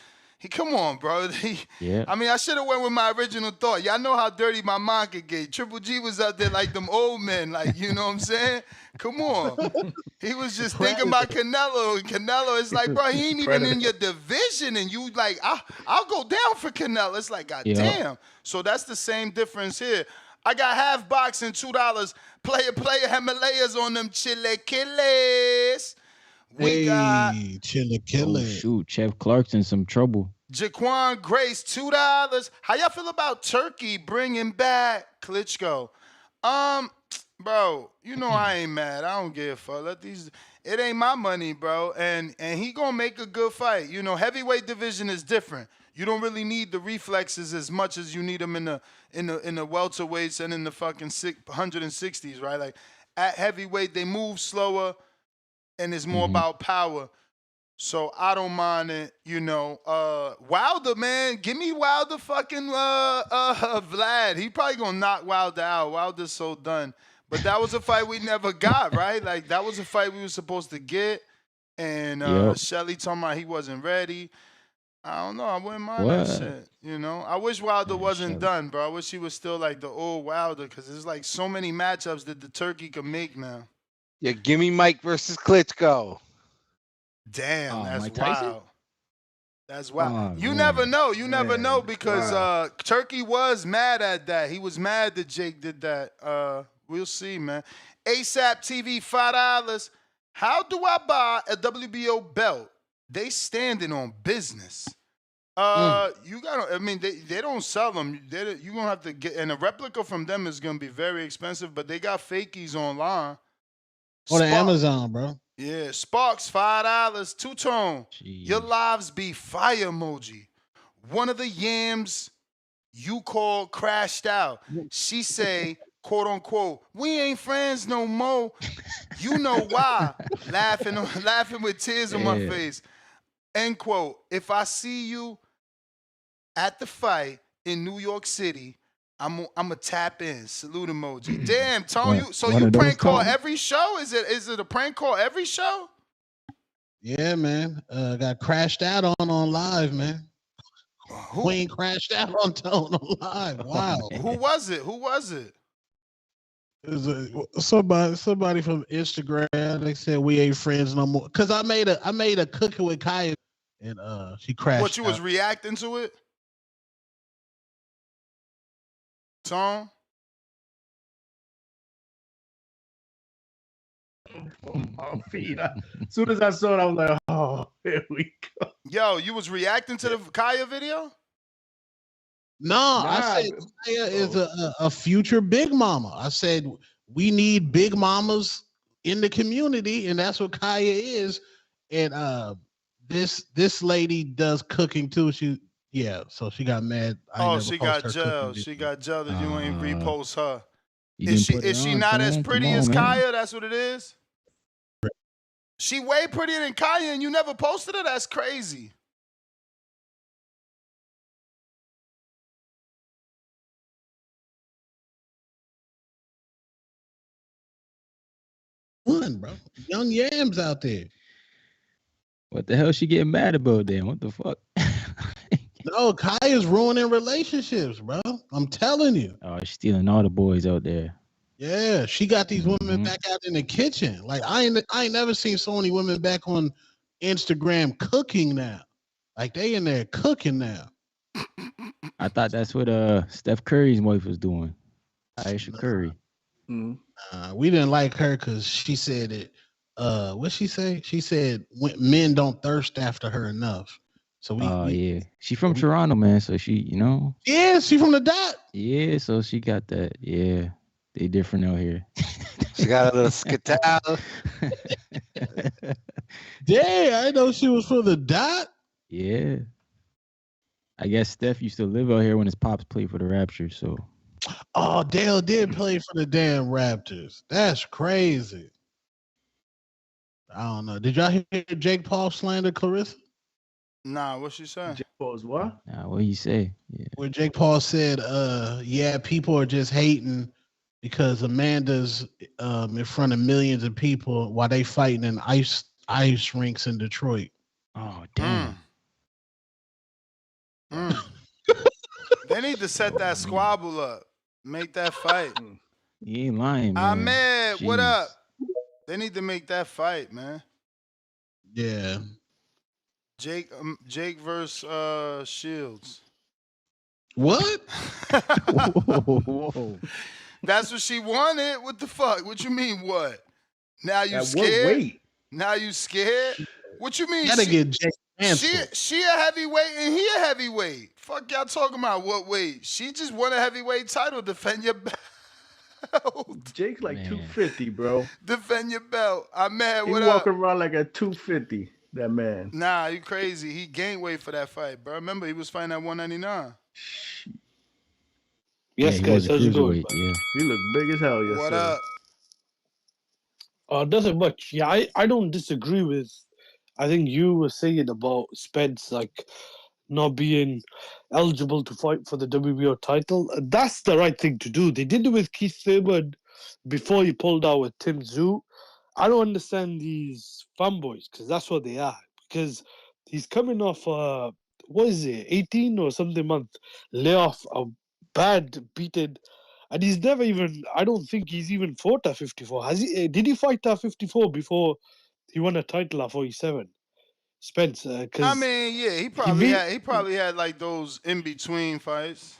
Speaker 5: Come on, bro. I mean, I should have went with my original thought. Y'all know how dirty my mind could get. Triple G was out there like them old men, like, you know what I'm saying? Come on. He was just thinking about Canelo, and Canelo is like, bro, he ain't even in your division, and you like, I'll go down for Canelo. It's like, God damn. So that's the same difference here. I got half boxing, $2. Player, Himalayas on them chilaquiles. We got
Speaker 2: Chilaquile.
Speaker 21: Oh, shoot, Chef Clark's in some trouble.
Speaker 5: Jaquan Grace, $2. How y'all feel about Turkey bringing back Klitschko? Bro, I ain't mad. I don't give a fuck. It ain't my money, bro. And he gonna make a good fight. Heavyweight division is different. You don't really need the reflexes as much as you need them in the welterweights and in the fucking 160s, right? Like at heavyweight, they move slower. And it's more about power. So I don't mind it, Wilder, man. Give me Wilder fucking Vlad. He probably gonna knock Wilder out. Wilder's so done. But that was a fight we never got, right? Like that was a fight we were supposed to get. And Shelly talking about he wasn't ready. I don't know. I wouldn't mind that shit. I wish Wilder wasn't done, bro. I wish he was still like the old Wilder, because there's like so many matchups that the Turkey can make now.
Speaker 14: Yeah, give me Mike versus Klitschko.
Speaker 5: Damn, that's
Speaker 21: Mike Tyson?
Speaker 5: wild. That's wild.
Speaker 21: Oh,
Speaker 5: you
Speaker 21: man.
Speaker 5: never know. You never know, because Turkey was mad at that. He was mad that Jake did that. We'll see, man. ASAP TV, $5. How do I buy a WBO belt? They standing on business. You gotta. I mean, they don't sell them. You gonna have to get, and a replica from them is gonna be very expensive. But they got fakies online.
Speaker 2: On Amazon, bro.
Speaker 5: Yeah, Sparks, $5. Two-tone. Your lives be fire emoji. One of the yams you call crashed out. She say, quote unquote, we ain't friends no more. You know why? laughing with tears on my face. End quote. If I see you at the fight in New York City, I'm a tap in. Salute emoji. Damn, Tone, you prank call every show? Is it a prank call every show?
Speaker 2: Yeah, man. Got crashed out on live, man. Queen crashed out on Tone on live. Wow.
Speaker 5: Who was it?
Speaker 2: It was somebody from Instagram. They said we ain't friends no more. Cause I made a cooking with Kaya, and she crashed.
Speaker 5: What, you was reacting to it? Song?
Speaker 20: My feet. As soon as I saw it, I was like, oh, here we go.
Speaker 5: Yo, you was reacting to the Kaya video?
Speaker 2: No, I said Kaya is a future big mama. I said we need big mamas in the community, and that's what Kaya is. And this lady does cooking too. So she got mad.
Speaker 5: She got jailed. She got jailed that you ain't repost her. Is she not as pretty as Kaya? That's what it is? She way prettier than Kaya and you never posted her? That's crazy.
Speaker 2: One, bro. Young yams out there.
Speaker 21: What the hell she getting mad about then? What the fuck?
Speaker 2: No, Kaya's ruining relationships, bro. I'm telling you.
Speaker 21: Oh, she's stealing all the boys out there.
Speaker 2: Yeah, she got these women back out in the kitchen. Like I ain't never seen so many women back on Instagram cooking now. Like they in there cooking now.
Speaker 21: I thought that's what Steph Curry's wife was doing. Aisha Curry.
Speaker 2: We didn't like her because she said it. What she say? She said men don't thirst after her enough. So
Speaker 21: yeah. She from Toronto, man. So she,
Speaker 2: Yeah, she from the dot.
Speaker 21: Yeah, so she got that. Yeah. They different out here.
Speaker 14: She got a little skedaddle.
Speaker 2: Yeah, I know she was from the dot.
Speaker 21: Yeah. I guess Steph used to live out here when his pops played for the Raptors, so.
Speaker 2: Oh, Dale did play for the damn Raptors. That's crazy. I don't know. Did y'all hear Jake Paul slander Clarissa?
Speaker 5: Nah, what she said?
Speaker 20: Jake Paul's what?
Speaker 21: Nah, what he say? Yeah.
Speaker 2: Where Jake Paul said, yeah, people are just hating because Amanda's in front of millions of people while they fighting in ice rinks in Detroit.
Speaker 21: Oh, damn.
Speaker 5: They need to set that squabble up. Make that fight.
Speaker 21: He ain't lying, man.
Speaker 5: Ahmed, what
Speaker 21: Jeez.
Speaker 5: up? They need to make that fight, man.
Speaker 2: Yeah.
Speaker 5: Jake versus Shields.
Speaker 2: What?
Speaker 21: Whoa.
Speaker 5: That's what she wanted. What the fuck? What you mean what? Now you
Speaker 20: At
Speaker 5: scared?
Speaker 20: what weight?
Speaker 5: Now you scared? What you mean?
Speaker 2: Gotta get Jake
Speaker 5: She a heavyweight and he a heavyweight. Fuck y'all talking about what weight? She just won a heavyweight title. Defend your belt.
Speaker 20: Jake's like 250, bro.
Speaker 5: Defend your belt. I'm mad.
Speaker 20: He
Speaker 5: What
Speaker 20: walk
Speaker 5: up?
Speaker 20: around like a 250. That man.
Speaker 5: Nah, you crazy. He gained weight for that fight, bro. Remember, he was fighting at 199.
Speaker 7: Yes,
Speaker 21: he
Speaker 7: guys.
Speaker 21: was a
Speaker 7: How's it going?
Speaker 21: cruiserweight, yeah.
Speaker 20: He look big as hell. Yes,
Speaker 5: What
Speaker 20: sir.
Speaker 5: up?
Speaker 7: Nothing much. Yeah, I don't disagree with. I think you were saying about Spence like not being eligible to fight for the WBO title. That's the right thing to do. They did it with Keith Thurman before he pulled out with Tim Tszyu. I don't understand these fanboys because that's what they are. Because he's coming off what is it, 18 or something month layoff, a bad beaten. And he's never even, I don't think he's even fought at 54. Has he? Did he fight at 54 before he won a title at 47? Spence, because
Speaker 5: I mean, yeah, he probably had like those in between fights.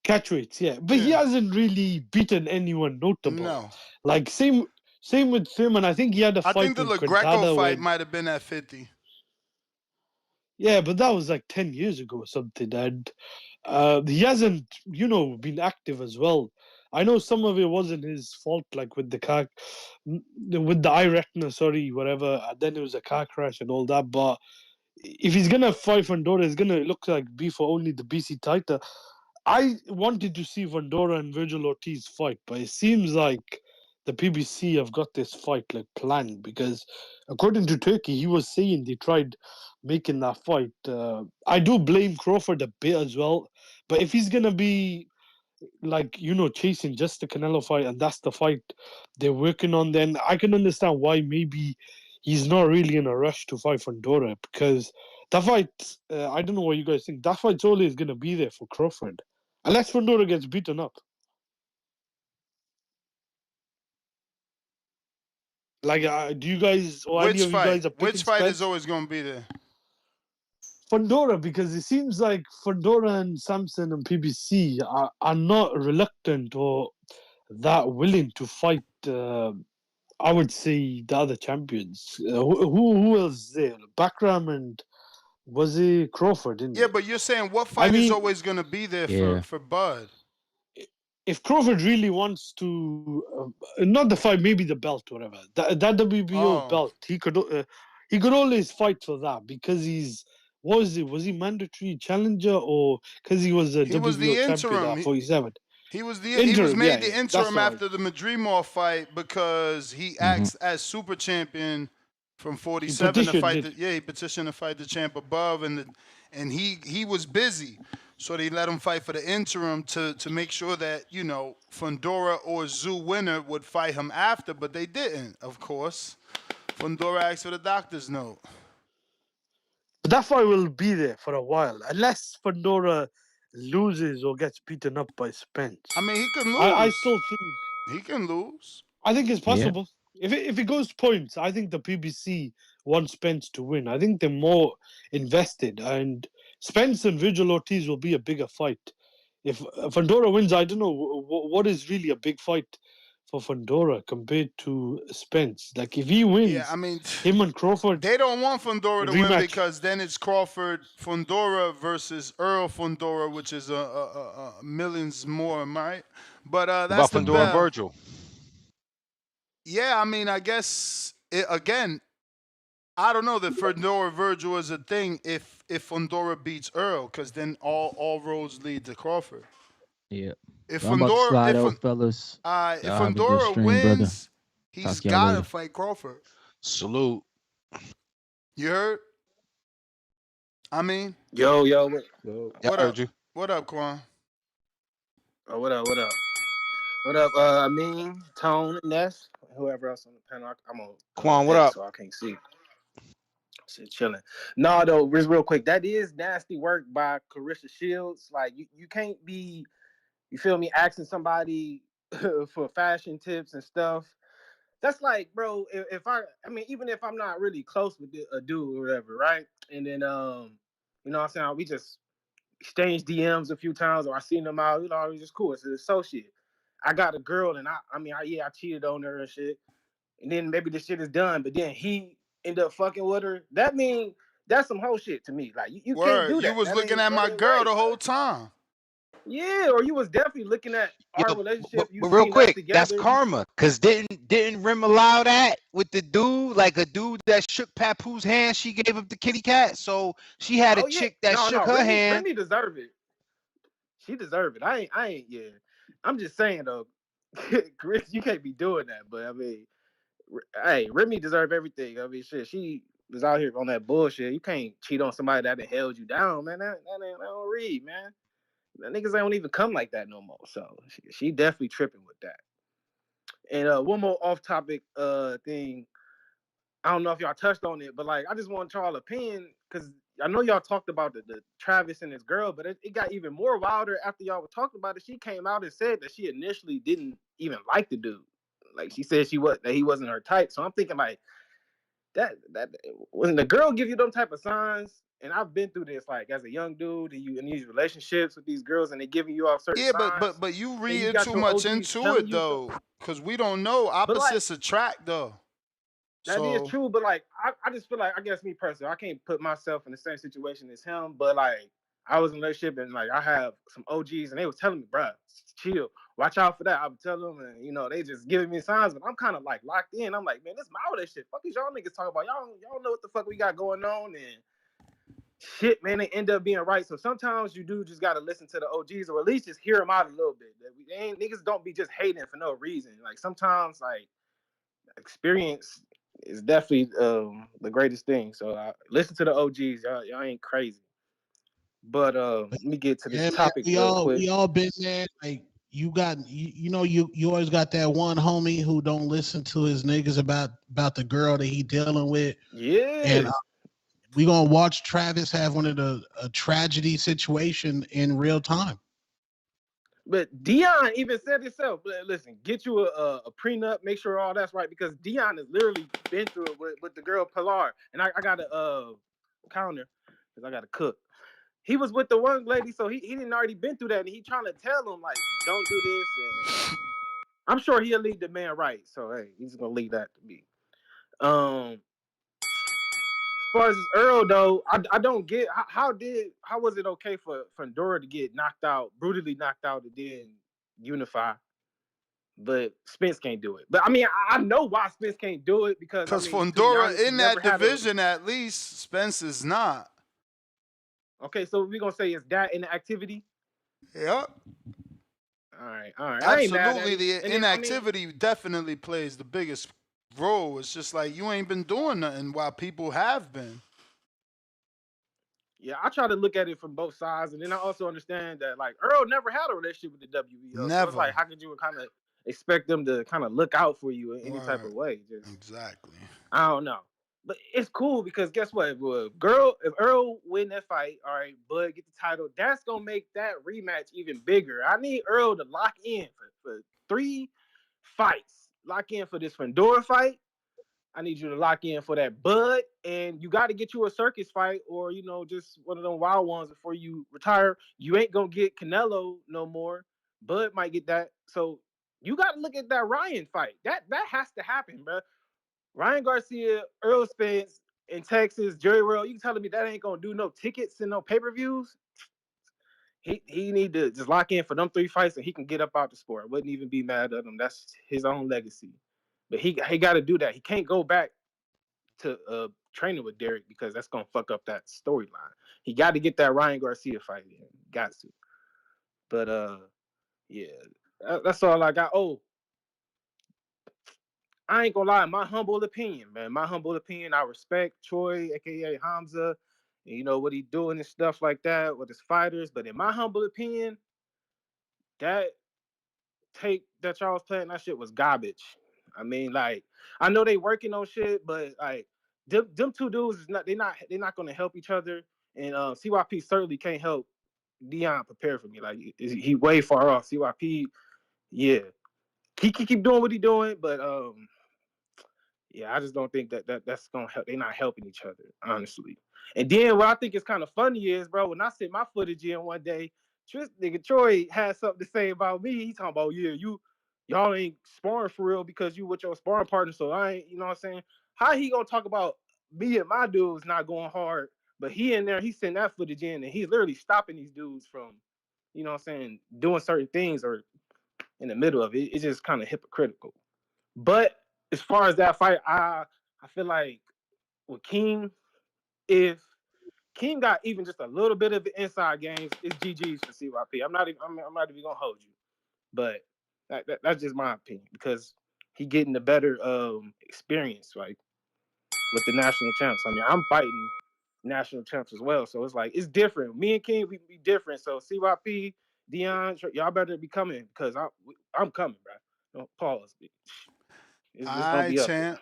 Speaker 7: catchweights, yeah, but he hasn't really beaten anyone notable.
Speaker 5: No,
Speaker 7: like same with Thurman. I think he had a fight.
Speaker 5: I think the
Speaker 7: with
Speaker 5: LaGreco
Speaker 7: Quintada
Speaker 5: fight
Speaker 7: when-
Speaker 5: might have been at 50.
Speaker 7: Yeah, but that was like 10 years ago or something, and he hasn't, been active as well. I know some of it wasn't his fault, like with with the eye retina, whatever. And then it was a car crash and all that. But if he's gonna fight Fundora, it's gonna look like be for only the BC title. I wanted to see Fundora and Virgil Ortiz fight, but it seems like the PBC have got this fight like planned because, according to Turkey, he was saying they tried making that fight. I do blame Crawford a bit as well, but if he's gonna be like chasing just the Canelo fight and that's the fight they're working on, then I can understand why maybe he's not really in a rush to fight Fundora because that fight. I don't know what you guys think. That fight's always gonna be there for Crawford unless Fundora gets beaten up. Like, do you guys or any of you guys are picking
Speaker 5: Which fight
Speaker 7: Spence?
Speaker 5: is always going to be there?
Speaker 7: Fundora, because it seems like Fundora and Samson and PBC are not reluctant or that willing to fight. I would say the other champions. Who else there? Bakram and was it Crawford?
Speaker 5: Yeah, but you're saying what fight is always going to be there for Bud?
Speaker 7: If Crawford really wants to, not the fight, maybe the belt, whatever. That WBO belt, he could always fight for that because he's. What was it? Was he mandatory challenger or because he was a WBO champion at 47?
Speaker 5: He was
Speaker 7: Interim,
Speaker 5: made the
Speaker 7: yeah,
Speaker 5: interim
Speaker 7: that's
Speaker 5: after the Madrimov fight because he acts as super champion from 47 to fight. He petitioned to fight the champ above, and he was busy, so they let him fight for the interim to make sure that Fundora or Tszyu winner would fight him after, but they didn't. Of course, Fundora asked for the doctor's note.
Speaker 7: But that fight will be there for a while, unless Fundora loses or gets beaten up by Spence.
Speaker 5: I mean, he can lose.
Speaker 7: I still think
Speaker 5: he can lose.
Speaker 7: I think it's possible. Yeah. If it goes points, I think the PBC wants Spence to win. I think they're more invested, and Spence and Virgil Ortiz will be a bigger fight. If Fundora wins, I don't know what is really a big fight for Fundora compared to Spence. Like if he wins,
Speaker 5: Yeah, I mean,
Speaker 7: him and Crawford.
Speaker 5: They don't want Fundora to win
Speaker 7: rematch.
Speaker 5: because then it's Crawford Fundora versus Errol Fundora, which is millions more, right? But
Speaker 14: What
Speaker 5: that's
Speaker 14: about
Speaker 5: the
Speaker 14: Fundora
Speaker 5: bell.
Speaker 14: Virgil?
Speaker 5: Yeah, I mean, I guess again, I don't know that Fundora Virgil is a thing if Fundora beats Earl, because then all roads lead to Crawford.
Speaker 21: Yeah.
Speaker 5: If
Speaker 21: So I'm about to
Speaker 5: Fundora
Speaker 21: slide out, fellas.
Speaker 5: if
Speaker 21: Y'all have a good
Speaker 5: Fundora
Speaker 21: stream, brother.
Speaker 5: wins, he's
Speaker 21: Talk to y'all
Speaker 5: got to
Speaker 21: later.
Speaker 5: fight Crawford.
Speaker 14: Salute.
Speaker 5: You heard? I mean,
Speaker 6: Yo,
Speaker 14: Yeah, I
Speaker 5: what
Speaker 14: heard
Speaker 5: up?
Speaker 14: you.
Speaker 5: What up, Quan?
Speaker 6: oh, what up? What up? What up? Me, Tone, Ness, whoever else on the panel. I'm on
Speaker 14: Quan, what
Speaker 6: deck,
Speaker 14: up?
Speaker 6: so I can't see. Shit, chilling. No, though, real quick. That is nasty work by Carissa Shields. Like, you can't be, you feel me, asking somebody for fashion tips and stuff. That's like, bro, if I mean, even if I'm not really close with a dude or whatever, right? And then, you know what I'm saying? We just exchange DMs a few times, or I seen them out, you know, it's just cool. It's an associate. I got a girl, and I cheated on her and shit. And then maybe the shit is done, but then he end up fucking with her. That mean that's some whole shit to me. Like you can't
Speaker 5: Word,
Speaker 6: do
Speaker 5: you
Speaker 6: that.
Speaker 5: was
Speaker 6: That
Speaker 5: looking
Speaker 6: ain't
Speaker 5: at
Speaker 6: that
Speaker 5: my
Speaker 6: ain't
Speaker 5: girl
Speaker 6: right,
Speaker 5: the
Speaker 6: bro.
Speaker 5: whole time.
Speaker 6: Yeah, or you was definitely looking at our relationship. You
Speaker 14: But real
Speaker 6: seen us
Speaker 14: quick, that's
Speaker 6: together.
Speaker 14: karma. Cause didn't Rim allow that with the dude, like a dude that shook Papoose hand? She gave up the kitty cat, so she had a
Speaker 6: Oh yeah,
Speaker 14: chick that shook
Speaker 6: no,
Speaker 14: her hand.
Speaker 6: Remy deserve it. She deserve it. I ain't. Yeah, I'm just saying though, Chris, you can't be doing that. But I mean, hey, Remy deserve everything. I mean, shit, she was out here on that bullshit. You can't cheat on somebody that held you down, man. That don't read, man. The niggas don't even come like that no more. So she definitely tripping with that. And one more off topic thing. I don't know if y'all touched on it, but like I just want y'all opinion because I know y'all talked about the Travis and his girl, but it got even more wilder after y'all were talking about it. She came out and said that she initially didn't even like the dude. Like she said that he wasn't her type. So I'm thinking like that when the girl give you them type of signs, and I've been through this like as a young dude, and you in these relationships with these girls, and they giving you off certain
Speaker 5: Yeah,
Speaker 6: signs,
Speaker 5: but you
Speaker 6: and you
Speaker 5: reading
Speaker 6: got
Speaker 5: too
Speaker 6: your
Speaker 5: much
Speaker 6: OGs
Speaker 5: into
Speaker 6: telling
Speaker 5: it
Speaker 6: you stuff.
Speaker 5: though, because we don't know.
Speaker 6: But like
Speaker 5: Opposites attract though.
Speaker 6: that is
Speaker 5: So
Speaker 6: true, but like I just feel like I guess me personally, I can't put myself in the same situation as him. But like I was in a relationship and like I have some OGs and they was telling me, bruh, chill, watch out for that. I would tell them and you know, they just giving me signs, but I'm kind of like locked in. I'm like, man, this my relationship. Fuck is y'all niggas talking about. Y'all know what the fuck we got going on and shit, man, they end up being right. So sometimes you do just gotta listen to the OGs or at least just hear them out a little bit. Niggas don't be just hating for no reason. Like sometimes like experience is definitely the greatest thing. So listen to the OGs. Y'all ain't crazy. But let me get to this
Speaker 2: Yeah, man,
Speaker 6: topic real quick.
Speaker 2: we all been there. Like you know you always got that one homie who don't listen to his niggas about the girl that he dealing with.
Speaker 6: Yeah.
Speaker 2: And we gonna watch Travis have one of a tragedy situation in real time.
Speaker 6: But Dion even said himself, listen, get you a prenup, make sure all that's right, because Dion has literally been through it with the girl Pilar. And I got a counter because I got to cook. He was with the one lady, so he didn't already been through that, and he trying to tell him like, don't do this, and I'm sure he'll lead the man right. So hey, he's gonna leave that to me. As far as Earl though, I don't get how was it okay for Fundora to get knocked out, brutally knocked out, and then unify, but Spence can't do it. But I mean, I know why Spence can't do it because I mean, to be honest,
Speaker 5: Fundora
Speaker 6: he
Speaker 5: in
Speaker 6: never
Speaker 5: that
Speaker 6: had a.
Speaker 5: division at least, Spence is not.
Speaker 6: Okay, so we're gonna say it's that in the activity.
Speaker 5: Yep.
Speaker 6: All right. I ain't mad at
Speaker 5: Absolutely,
Speaker 6: it.
Speaker 5: the
Speaker 6: And then I mean,
Speaker 5: inactivity definitely plays the biggest role. It's just like you ain't been doing nothing while people have been.
Speaker 6: yeah, I try to look at it from both sides, and then I also understand that like Earl never had a relationship with the WBO, so it's
Speaker 5: Never.
Speaker 6: like how could you kind of expect them to kind of look out for you in any type of way?
Speaker 5: Exactly.
Speaker 6: I don't know, but it's cool because guess what? If Earl win that fight, all right, Bud get the title, that's gonna make that rematch even bigger. I need Earl to lock in for 3 fights. Lock in for this Fundora fight. I need you to lock in for that Bud, and you got to get you a circus fight or, you know, just one of them wild ones before you retire. You ain't going to get Canelo no more. Bud might get that. So You got to look at that Ryan fight. That has to happen, bro. Ryan Garcia, Errol Spence in Texas, Jerry World. You telling me that ain't gonna do no tickets and no pay-per-views? He need to just lock in for them 3 fights and he can get up out the sport. I wouldn't even be mad at him. That's his own legacy. But he got to do that. He can't go back to training with Derek because that's gonna fuck up that storyline. He got to get that Ryan Garcia fight in. Got to. But yeah, that's all I got. Oh, I ain't gonna lie, my humble opinion, man. My humble opinion, I respect Troy, aka Hamza, and you know what he doing and stuff like that with his fighters. But in my humble opinion, that tape that y'all was playing, that shit was garbage. I mean, like, I know they working on shit, but like them two dudes is not they're not gonna help each other. And CYP certainly can't help Dion prepare for me. Like he way far off. CYP, yeah. He keep doing what he doing, but yeah, I just don't think that's gonna help. They're not helping each other, honestly. And then what I think is kind of funny is, bro, when I sent my footage in one day, nigga Troy had something to say about me. He talking about, yeah, y'all ain't sparring for real because you with your sparring partner. So I ain't, you know what I'm saying? How he gonna talk about me and my dudes not going hard, but he in there, he sent that footage in and he's literally stopping these dudes from, you know what I'm saying, doing certain things or in the middle of it. It's just kind of hypocritical. But as far as that fight, I feel like with King, if King got even just a little bit of the inside games, it's GG's for CYP. I'm not even gonna hold you, but that's just my opinion because he getting the better experience, like with the national champs. I mean, I'm fighting national champs as well, so it's like it's different. Me and King, we be different. So CYP, Dion, y'all better be coming because I'm coming, bro. Don't pause. It's gonna be up there.
Speaker 5: champ.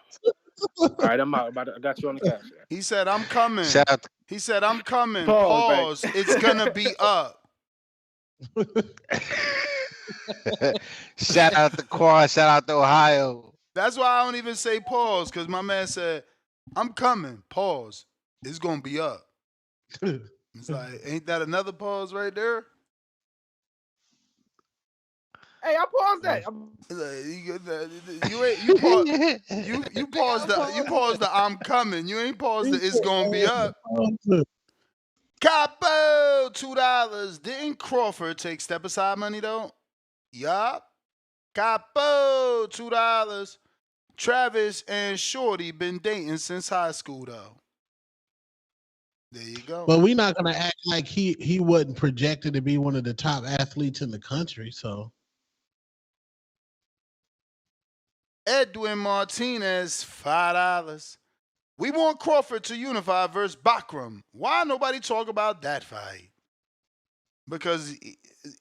Speaker 6: All right, I'm out. I got you on the cash.
Speaker 5: He said, I'm coming.
Speaker 14: Shout out.
Speaker 5: He said, I'm coming.
Speaker 6: Pause,
Speaker 5: Pause. It's gonna be up.
Speaker 14: Shout out to Quad. Shout out to Ohio.
Speaker 5: That's why I don't even say pause, because my man said, I'm coming. Pause. It's gonna be up. It's like, ain't that another pause right there?
Speaker 6: Hey, I paused that.
Speaker 5: You paused the I'm coming. You ain't paused the it's gonna be up. Capo, $2. Didn't Crawford take step aside money though? Yup. Capo, $2. Travis and Shorty been dating since high school though. There you go.
Speaker 2: But we're not gonna act like he wasn't projected to be one of the top athletes in the country. So
Speaker 5: Edwin Martinez, $5. We want Crawford to unify versus Bakram. Why nobody talk about that fight? Because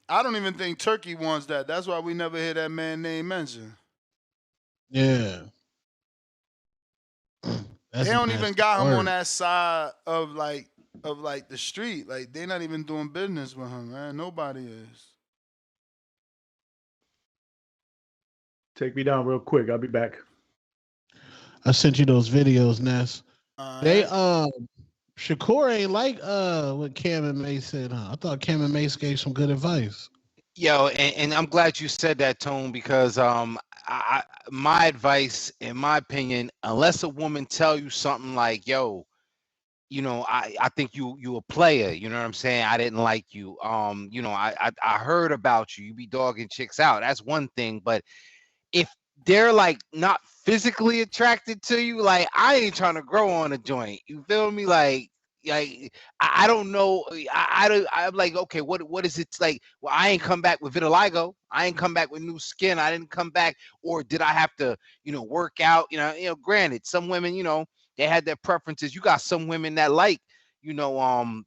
Speaker 5: I don't even think Turkey wants that. That's why we never hear that man name mentioned.
Speaker 2: yeah.
Speaker 5: They don't even got him on that side of like the street. Like they're not even doing business with him, man. Nobody is.
Speaker 20: Take me down real quick. I'll be back.
Speaker 2: I sent you those videos, Ness. They Shakur ain't like what Cam and Mace said, huh? I thought Cam and Mace gave some good advice.
Speaker 14: Yo, and I'm glad you said that, Tone, because my advice, in my opinion, unless a woman tell you something like, yo, you know, I think you a player, you know what I'm saying? I didn't like you. You know, I heard about you. You be dogging chicks out. That's one thing. But if they're like not physically attracted to you, like I ain't trying to grow on a joint. You feel me? Like I don't know. I'm like, okay, what is it like? Well, I ain't come back with vitiligo. I ain't come back with new skin. I didn't come back, or did I have to, you know, work out? You know, granted, some women, you know, they had their preferences. You got some women that like, you know,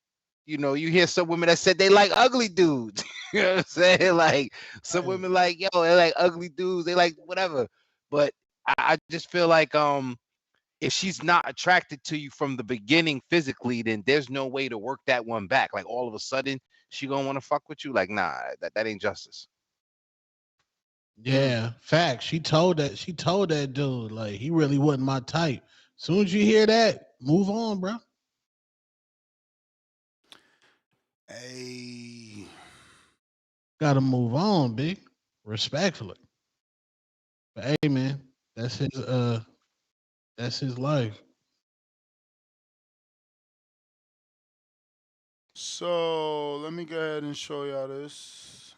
Speaker 14: you hear some women that said they like ugly dudes. You know what I'm saying? Like some women like, yo, they like ugly dudes. They like whatever. But I just feel like if she's not attracted to you from the beginning physically, then there's no way to work that one back. Like all of a sudden she gonna want to fuck with you. Like, nah, that ain't justice.
Speaker 2: Yeah, fact. She told that dude, like, he really wasn't my type. Soon as you hear that, move on, bro.
Speaker 5: Hey.
Speaker 2: Gotta move on, big. Respectfully. But hey, man, that's his life.
Speaker 5: So let me go ahead and show y'all this.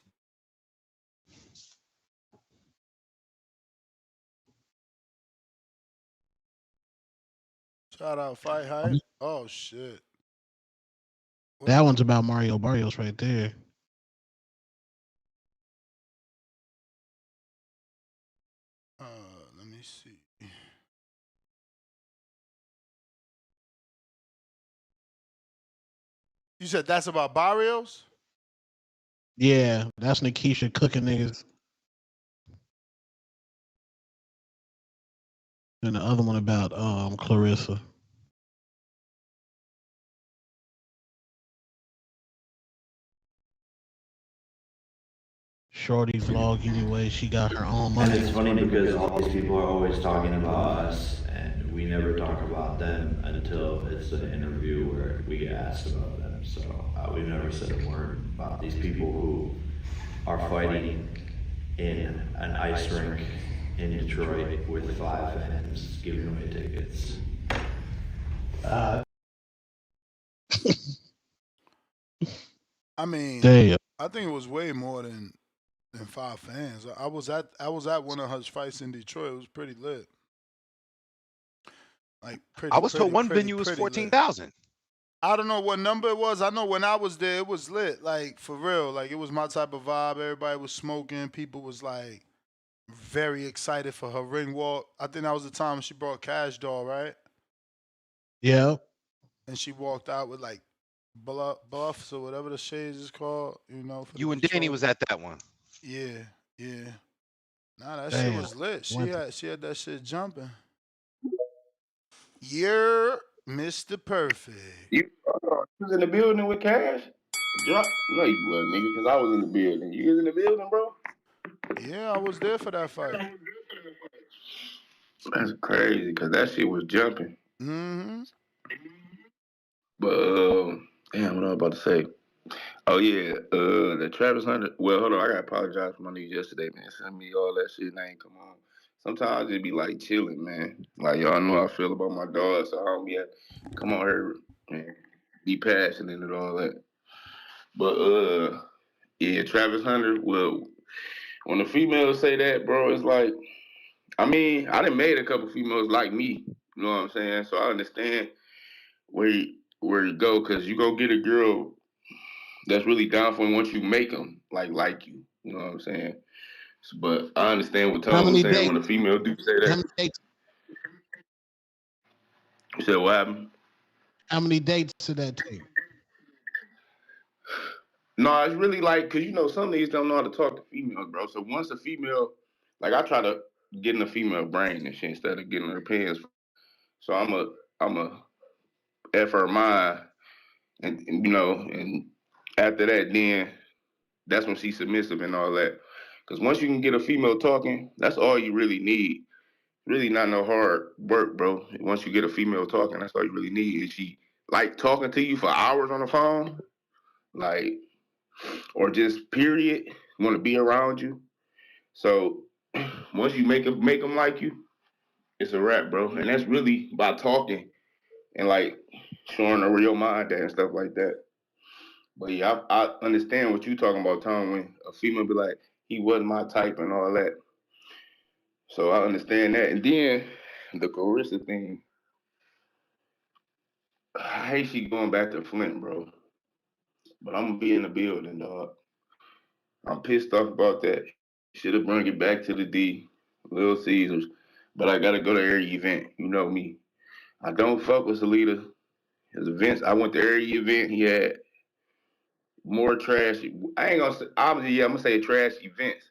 Speaker 5: Shout out Fight Hype. Oh shit.
Speaker 2: That one's about Mario Barrios right there.
Speaker 5: Let me see. You said that's about Barrios?
Speaker 2: Yeah, that's Nikisha cooking niggas. And the other one about Clarissa. Shorty vlog anyway. She got her own
Speaker 8: And
Speaker 2: money.
Speaker 8: it's funny because all these people are always talking about us, and we never talk about them until it's an interview where we get asked about them. So we've never said a word about these people who are fighting in an ice rink in Detroit with 5 fans giving away tickets.
Speaker 5: I mean,
Speaker 2: Damn.
Speaker 5: I think it was way more than 5 fans. I was at one of her fights in Detroit. It was pretty lit. Like
Speaker 14: I was told one venue was 14,000.
Speaker 5: I don't know what number it was. I know when I was there, it was lit. Like for real. Like it was my type of vibe. Everybody was smoking. People was like very excited for her ring walk. I think that was the time she brought Cash Doll, right?
Speaker 2: Yeah.
Speaker 5: And she walked out with like buffs or whatever the shades is called. You know.
Speaker 14: You and Danny was at that one.
Speaker 5: Yeah, yeah. Nah, that
Speaker 2: Damn.
Speaker 5: shit was lit. She had that shit jumping. You're Mr. Perfect.
Speaker 3: You was in the building with Cash? No, you wasn't, nigga, because I was in the building. You was in the building, bro?
Speaker 5: Yeah, I was there for that fight.
Speaker 3: That's crazy, because that shit was jumping.
Speaker 5: Mm-hmm.
Speaker 3: But, damn, what I was about to say. Oh, yeah, the Travis Hunter. Well, hold on, I got to apologize for my niggas yesterday, man. Send me all that shit and I ain't come on. Sometimes it be like chilling, man. Like, y'all know how I feel about my dog, so I don't be come on here and be passionate and all that. But, yeah, Travis Hunter, well, when the females say that, bro, it's like, I mean, I done made a couple females like me, you know what I'm saying? So I understand where you go, because you go get a girl that's really down for once you make them like you, you know what I'm saying? But I understand what Tom was saying when a female do say that.
Speaker 2: How many dates?
Speaker 3: You said what happened?
Speaker 2: How many dates did that take?
Speaker 3: No, it's really like, because, you know, some niggas don't know how to talk to females, bro. So once a female, like, I try to get in a female brain and shit instead of getting her pants. So I'm a F her mind, and you know, and after that, then that's when she's submissive and all that. Because once you can get a female talking, that's all you really need. Really not no hard work, bro. Once you get a female talking, that's all you really need. Is she like talking to you for hours on the phone, like, or just period, want to be around you. So once you make them like you, it's a wrap, bro. And that's really by talking and like showing her where your mind at and stuff like that. But yeah, I understand what you talking about, Tom, when a female be like, he wasn't my type and all that. So I understand that. And then the Carissa thing, I hate she going back to Flint, bro. But I'm gonna be in the building, dog. I'm pissed off about that. Should have brought it back to the D, Little Caesars. But I gotta go to every event. You know me. I don't fuck with Salita. His events, I went to every event. He had more trash. I ain't gonna say, obviously, yeah, I'm gonna say trash events.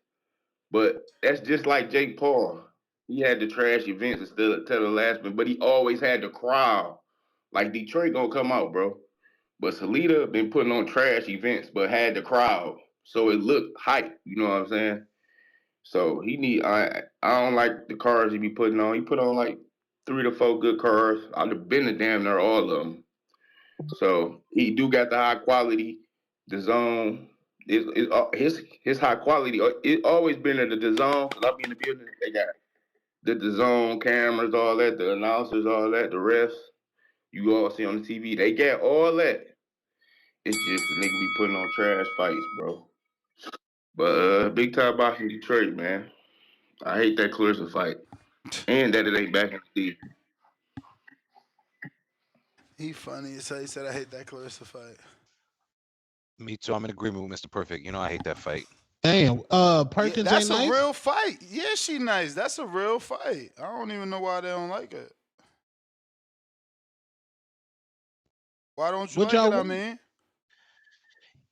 Speaker 3: But that's just like Jake Paul. He had the trash events instead of the last one, but he always had the crowd. Like Detroit gonna come out, bro. But Salita been putting on trash events, but had the crowd, so it looked hype. You know what I'm saying? So he need. I don't like the cars he be putting on. He put on like 3 to 4 good cars. I'd have been to damn near all of them. So he do got the high quality, the zone, His high quality. It always been at the DAZN. Cause I be in the building. They got the DAZN cameras, all that, the announcers, all that, the refs. You all see on the TV. They got all that. It's just the nigga be putting on trash fights, bro. But big time boxing Detroit, man. I hate that Clarissa fight, and that it ain't back in the season.
Speaker 5: He funny as hell. He said, "I hate that Clarissa fight."
Speaker 14: Me too. I'm in agreement with Mr. Perfect. You know I hate that fight.
Speaker 2: Damn.
Speaker 5: Yeah,
Speaker 2: Perkins
Speaker 5: that's
Speaker 2: ain't
Speaker 5: a
Speaker 2: nice.
Speaker 5: real fight. Yeah, she nice. That's a real fight. I don't even know why they don't like it. Why don't you
Speaker 2: What
Speaker 5: like
Speaker 2: y'all
Speaker 5: it? I
Speaker 2: want?
Speaker 5: mean,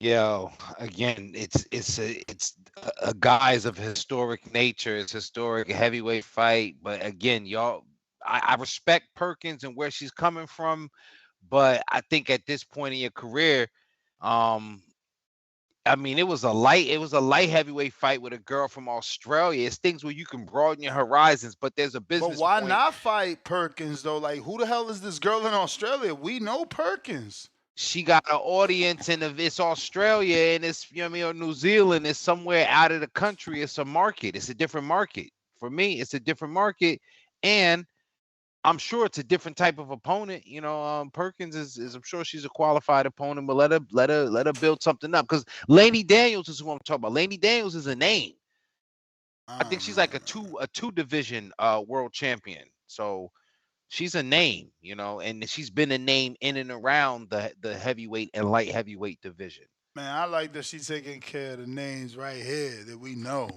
Speaker 14: Yo, again, it's a guise of historic nature. It's historic heavyweight fight, but again, y'all, I respect Perkins and where she's coming from, but I think at this point in your career, um, I mean, it was a light heavyweight fight with a girl from Australia. It's things where you can broaden your horizons, but there's a
Speaker 5: but
Speaker 14: business
Speaker 5: why
Speaker 14: point.
Speaker 5: not fight Perkins though? Like, who the hell is this girl in Australia? We know Perkins.
Speaker 14: She got an audience and it's Australia and it's, you know what I mean, or New Zealand. It's somewhere out of the country. It's a market. It's a different market. For me, it's a different market. And I'm sure it's a different type of opponent. You know, Perkins is I'm sure she's a qualified opponent, but let her build something up. Because Laney Daniels is who I'm talking about. Laney Daniels is a name. I think she's like a two division world champion. So she's a name, you know, and she's been a name in and around the heavyweight and light heavyweight division.
Speaker 5: Man, I like that she's taking care of the names right here that we know.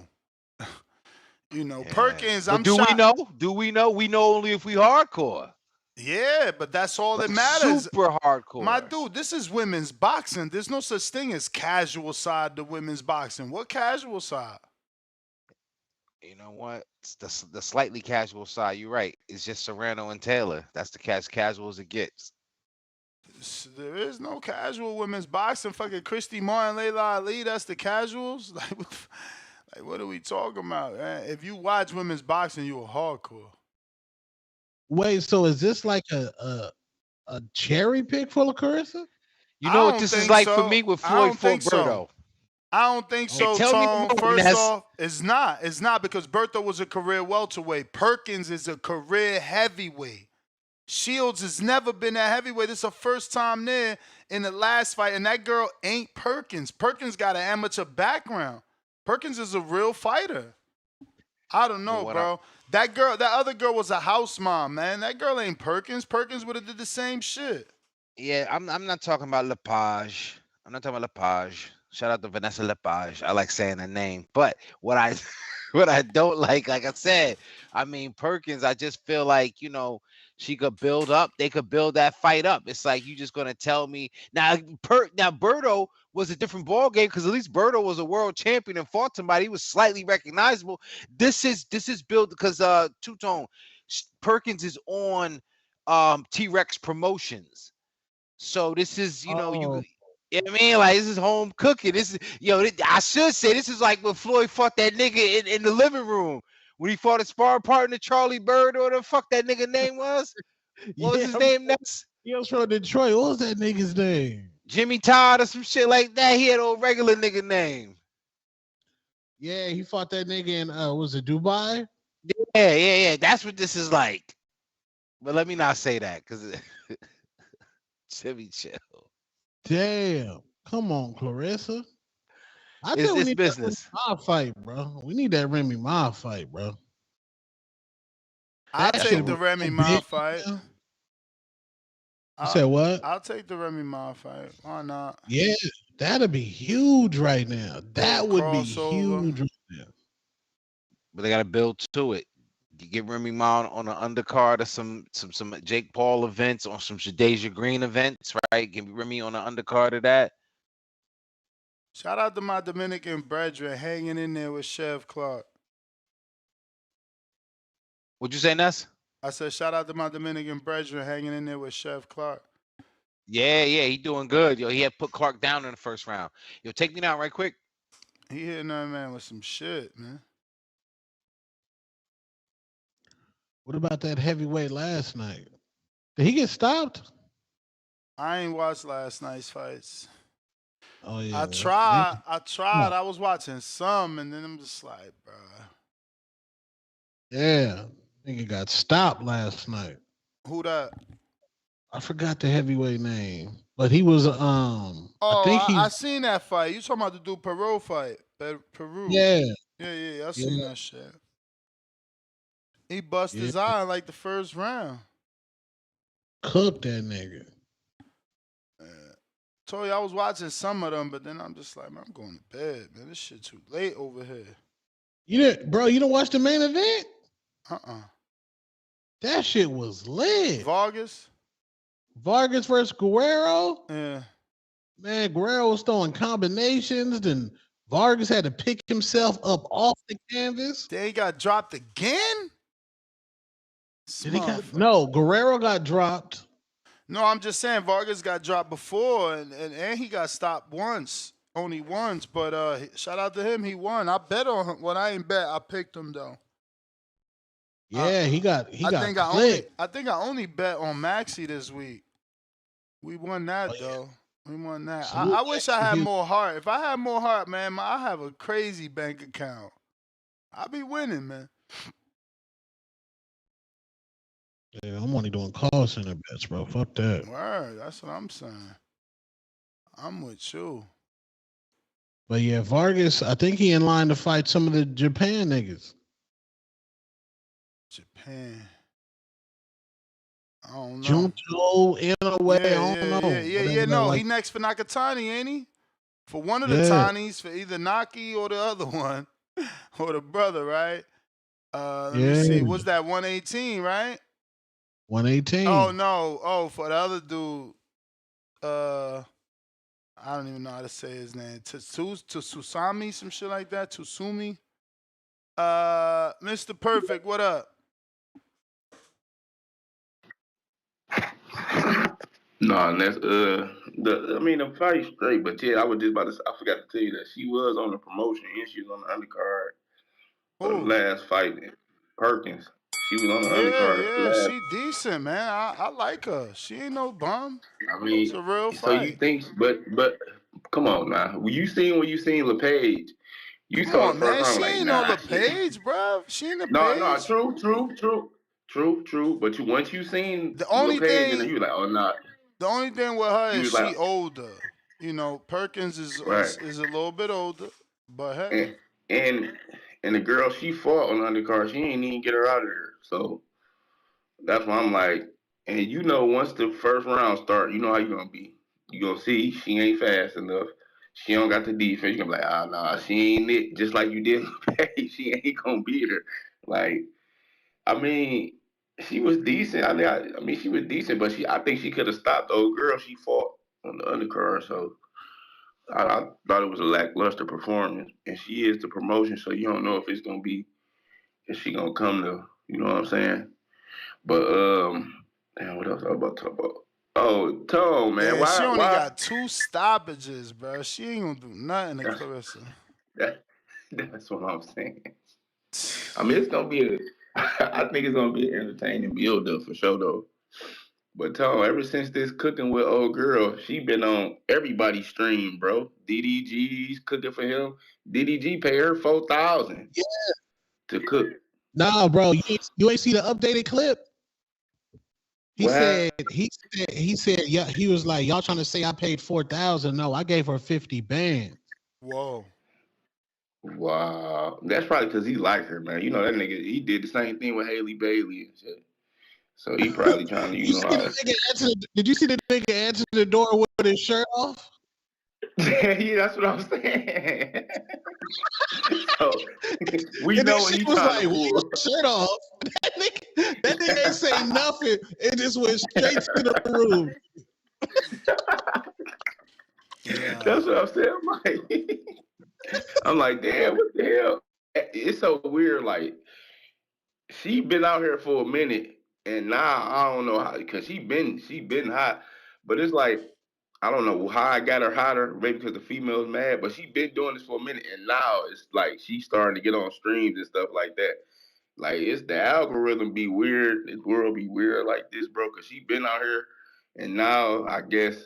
Speaker 5: You know,
Speaker 14: Yeah.
Speaker 5: Perkins.
Speaker 14: But
Speaker 5: I'm
Speaker 14: do
Speaker 5: shocked.
Speaker 14: we know? Do we know? We know only if we hardcore.
Speaker 5: Yeah, but that's all that
Speaker 14: Like
Speaker 5: matters.
Speaker 14: super hardcore.
Speaker 5: My dude, this is women's boxing. There's no such thing as casual side to women's boxing. What casual side?
Speaker 14: You know what? It's the slightly casual side. You're right. It's just Serrano and Taylor. That's the casual as it gets.
Speaker 5: There is no casual women's boxing. Fucking Christy Martin, Layla Ali, that's the casuals. Like what are we talking about, man? If you watch women's boxing, you're hardcore.
Speaker 2: Wait, so is this like a cherry pick for Clarissa?
Speaker 14: You know
Speaker 5: I
Speaker 14: what
Speaker 5: don't
Speaker 14: this is
Speaker 5: think
Speaker 14: like
Speaker 5: so.
Speaker 14: for me with
Speaker 5: I
Speaker 14: Floyd
Speaker 5: don't think so.
Speaker 14: Berto.
Speaker 5: I don't think
Speaker 14: Hey,
Speaker 5: so,
Speaker 14: tell me
Speaker 5: Tone.
Speaker 14: more,
Speaker 5: First
Speaker 14: Ness.
Speaker 5: off, it's not. It's not because Bertha was a career welterweight. Perkins is a career heavyweight. Shields has never been that heavyweight. This is her first time there in the last fight, and that girl ain't Perkins. Perkins got an amateur background. Perkins is a real fighter. I don't know, bro. That other girl was a house mom, man. That girl ain't Perkins. Perkins would have did the same shit.
Speaker 14: Yeah, I'm not talking about Lepage. I'm not talking about Lepage. Shout out to Vanessa Lepage. I like saying her name. But what I what I don't like I said, I mean Perkins, I just feel like, you know, she could build up. They could build that fight up. It's like you just gonna tell me now. Now Berto was a different ball game because at least Berto was a world champion and fought somebody. He was slightly recognizable. This is built because Two Tone Perkins is on T-Rex Promotions. So this is, you know, you know what I mean? Like this is home cooking. This is, I should say this is like when Floyd fought that nigga in the living room when he fought his sparring partner Charlie Bird or the fuck that nigga name was. What was his name? Next?
Speaker 2: He was from Detroit. What was that nigga's name?
Speaker 14: Jimmy Todd or some shit like that. He had a regular nigga name.
Speaker 2: Yeah, he fought that nigga in was it Dubai?
Speaker 14: Yeah. That's what this is like. But let me not say that because Jimmy chill.
Speaker 2: Damn. Come on, Clarissa. I
Speaker 14: It's
Speaker 2: think we need
Speaker 14: business.
Speaker 2: that Remy Ma fight, bro. We need that Remy Ma fight, bro.
Speaker 5: I'll take the Remy Ma fight.
Speaker 2: You said what?
Speaker 5: I'll take the Remy Ma fight. Why not?
Speaker 2: Yeah, that'd be huge right now. That would be huge right now.
Speaker 14: But they got to build to it. You get Remy Ma on an undercard of some Jake Paul events or some Shadeja Green events, right? Get Remy on an undercard of that.
Speaker 5: Shout out to my Dominican brethren hanging in there with Chev Clark.
Speaker 14: What'd you say, Ness?
Speaker 5: I said shout out to my Dominican brethren hanging in there with Chev Clark.
Speaker 14: Yeah, he doing good. Yo, he had put Clark down in the first round. Yo, take me down right quick.
Speaker 5: He hitting that man with some shit, man.
Speaker 2: What about that heavyweight last night? Did he get stopped?
Speaker 5: I ain't watched last night's fights.
Speaker 2: Oh yeah.
Speaker 5: I tried. I was watching some, and then I'm just like, bro.
Speaker 2: Yeah, nigga got stopped last night.
Speaker 5: Who that?
Speaker 2: I forgot the heavyweight name, but he was I
Speaker 5: Oh,
Speaker 2: think
Speaker 5: I
Speaker 2: he's
Speaker 5: seen that fight. You talking about the dude Peru fight? Peru.
Speaker 2: yeah
Speaker 5: Yeah. I seen
Speaker 2: yeah
Speaker 5: that shit. He bust
Speaker 2: yeah
Speaker 5: his eye in like the first round.
Speaker 2: cooked that nigga.
Speaker 5: Told you I was watching some of them, but then I'm just like, man, I'm going to bed, man. This shit too late over here.
Speaker 2: You didn't, bro? You don't watch the main event?
Speaker 5: Uh-uh.
Speaker 2: That shit was lit.
Speaker 5: Vargas
Speaker 2: versus Guerrero.
Speaker 5: Yeah.
Speaker 2: Man, Guerrero was throwing combinations. Then Vargas had to pick himself up off the canvas.
Speaker 5: Then he got dropped again?
Speaker 2: Did he got no? Guerrero got dropped.
Speaker 5: No, I'm just saying Vargas got dropped before, and he got stopped once, only once. But shout out to him, he won. I bet on him. Well, I ain't bet. I picked him though.
Speaker 2: Yeah, he got
Speaker 5: I think I only bet on Maxie this week. We won that though. We won that. I wish I had more heart. If I had more heart, man, I have a crazy bank account. I'd be winning, man.
Speaker 2: Yeah, I'm only doing call center bets, bro. Fuck that.
Speaker 5: Word, that's what I'm saying. I'm with you.
Speaker 2: But yeah, Vargas, I think he in line to fight some of the Japan niggas.
Speaker 5: Japan. I don't know.
Speaker 2: Junto, Inoue, I don't know.
Speaker 5: Yeah. No, he next for Nakatani, ain't he? For one of the Tanis, for either Naki or the other one, or the brother, right? Let me see. What's that? 118, right?
Speaker 2: 118.
Speaker 5: Oh no. Oh, for the other dude. I don't even know how to say his name. Tsusami, some shit like that. Tsusumi. Mr. Perfect, what up?
Speaker 3: No, and that's the fight's straight, but yeah, I was just about to. I forgot to tell you that she was on the promotion and she was on the undercard for the last fight. Perkins, she was on the undercard.
Speaker 5: Yeah,
Speaker 3: Last.
Speaker 5: she decent, man. I like her. She ain't no bum.
Speaker 3: I mean,
Speaker 5: it's a real
Speaker 3: so
Speaker 5: fight.
Speaker 3: you think? But come on now. When you seen LePage, you
Speaker 5: Come
Speaker 3: saw
Speaker 5: on,
Speaker 3: the first
Speaker 5: man.
Speaker 3: round
Speaker 5: She
Speaker 3: like,
Speaker 5: ain't
Speaker 3: nah.
Speaker 5: no LePage, bro. She ain't
Speaker 3: No,
Speaker 5: LePage.
Speaker 3: true. But once you seen
Speaker 5: the only
Speaker 3: LePage,
Speaker 5: thing,
Speaker 3: and you like, oh nah.
Speaker 5: The only thing with her is she
Speaker 3: like,
Speaker 5: older. You know, Perkins is a little bit older, but hey.
Speaker 3: And the girl she fought on the undercard, she ain't even get her out of there. So that's why I'm like, and you know, once the first round start, you know how you gonna be. You gonna see she ain't fast enough. She don't got the defense. You gonna be like, nah, she ain't it. Just like you did, she ain't gonna beat her. Like, I mean, she was decent. I mean, she was decent, but I think she could have stopped the old girl she fought on the undercard. So I thought it was a lackluster performance, and she is the promotion, so you don't know if if she gonna come to, you know what I'm saying? But damn, what else I was about to talk about? Oh, Tone, man,
Speaker 5: Yeah, she only
Speaker 3: why?
Speaker 5: got 2 stoppages, bro. She ain't gonna do nothing to Clarissa.
Speaker 3: That's what I'm saying. I mean, it's gonna be I think it's gonna be an entertaining build up for sure though. But Tone, ever since this cooking with old girl, she been on everybody's stream, bro. DDG's cooking for him. DDG pay her $4,000 to cook.
Speaker 2: Nah, bro, you ain't see the updated clip. He said, yeah, he was like, y'all trying to say I paid 4,000? No, I gave her 50 bands.
Speaker 5: Whoa.
Speaker 3: Wow, that's probably because he liked her, man. You know that nigga. He did the same thing with Haley Bailey and shit. So he probably trying to,
Speaker 2: Did you see the nigga answer the door with his shirt off?
Speaker 3: Yeah, that's what I'm saying. So we know what he's trying to pull.
Speaker 2: Shirt off. That nigga ain't say nothing. It just went straight to the room.
Speaker 3: That's what I'm saying. I'm like, damn, what the hell? It's so weird. Like, she been out here for a minute, and now I don't know how, because she been hot, but it's like, I don't know how I got her hotter, maybe because the female's mad, but she been doing this for a minute, and now it's like she's starting to get on streams and stuff like that. Like, it's the algorithm be weird, this world be weird like this, bro, because she been out here, and now I guess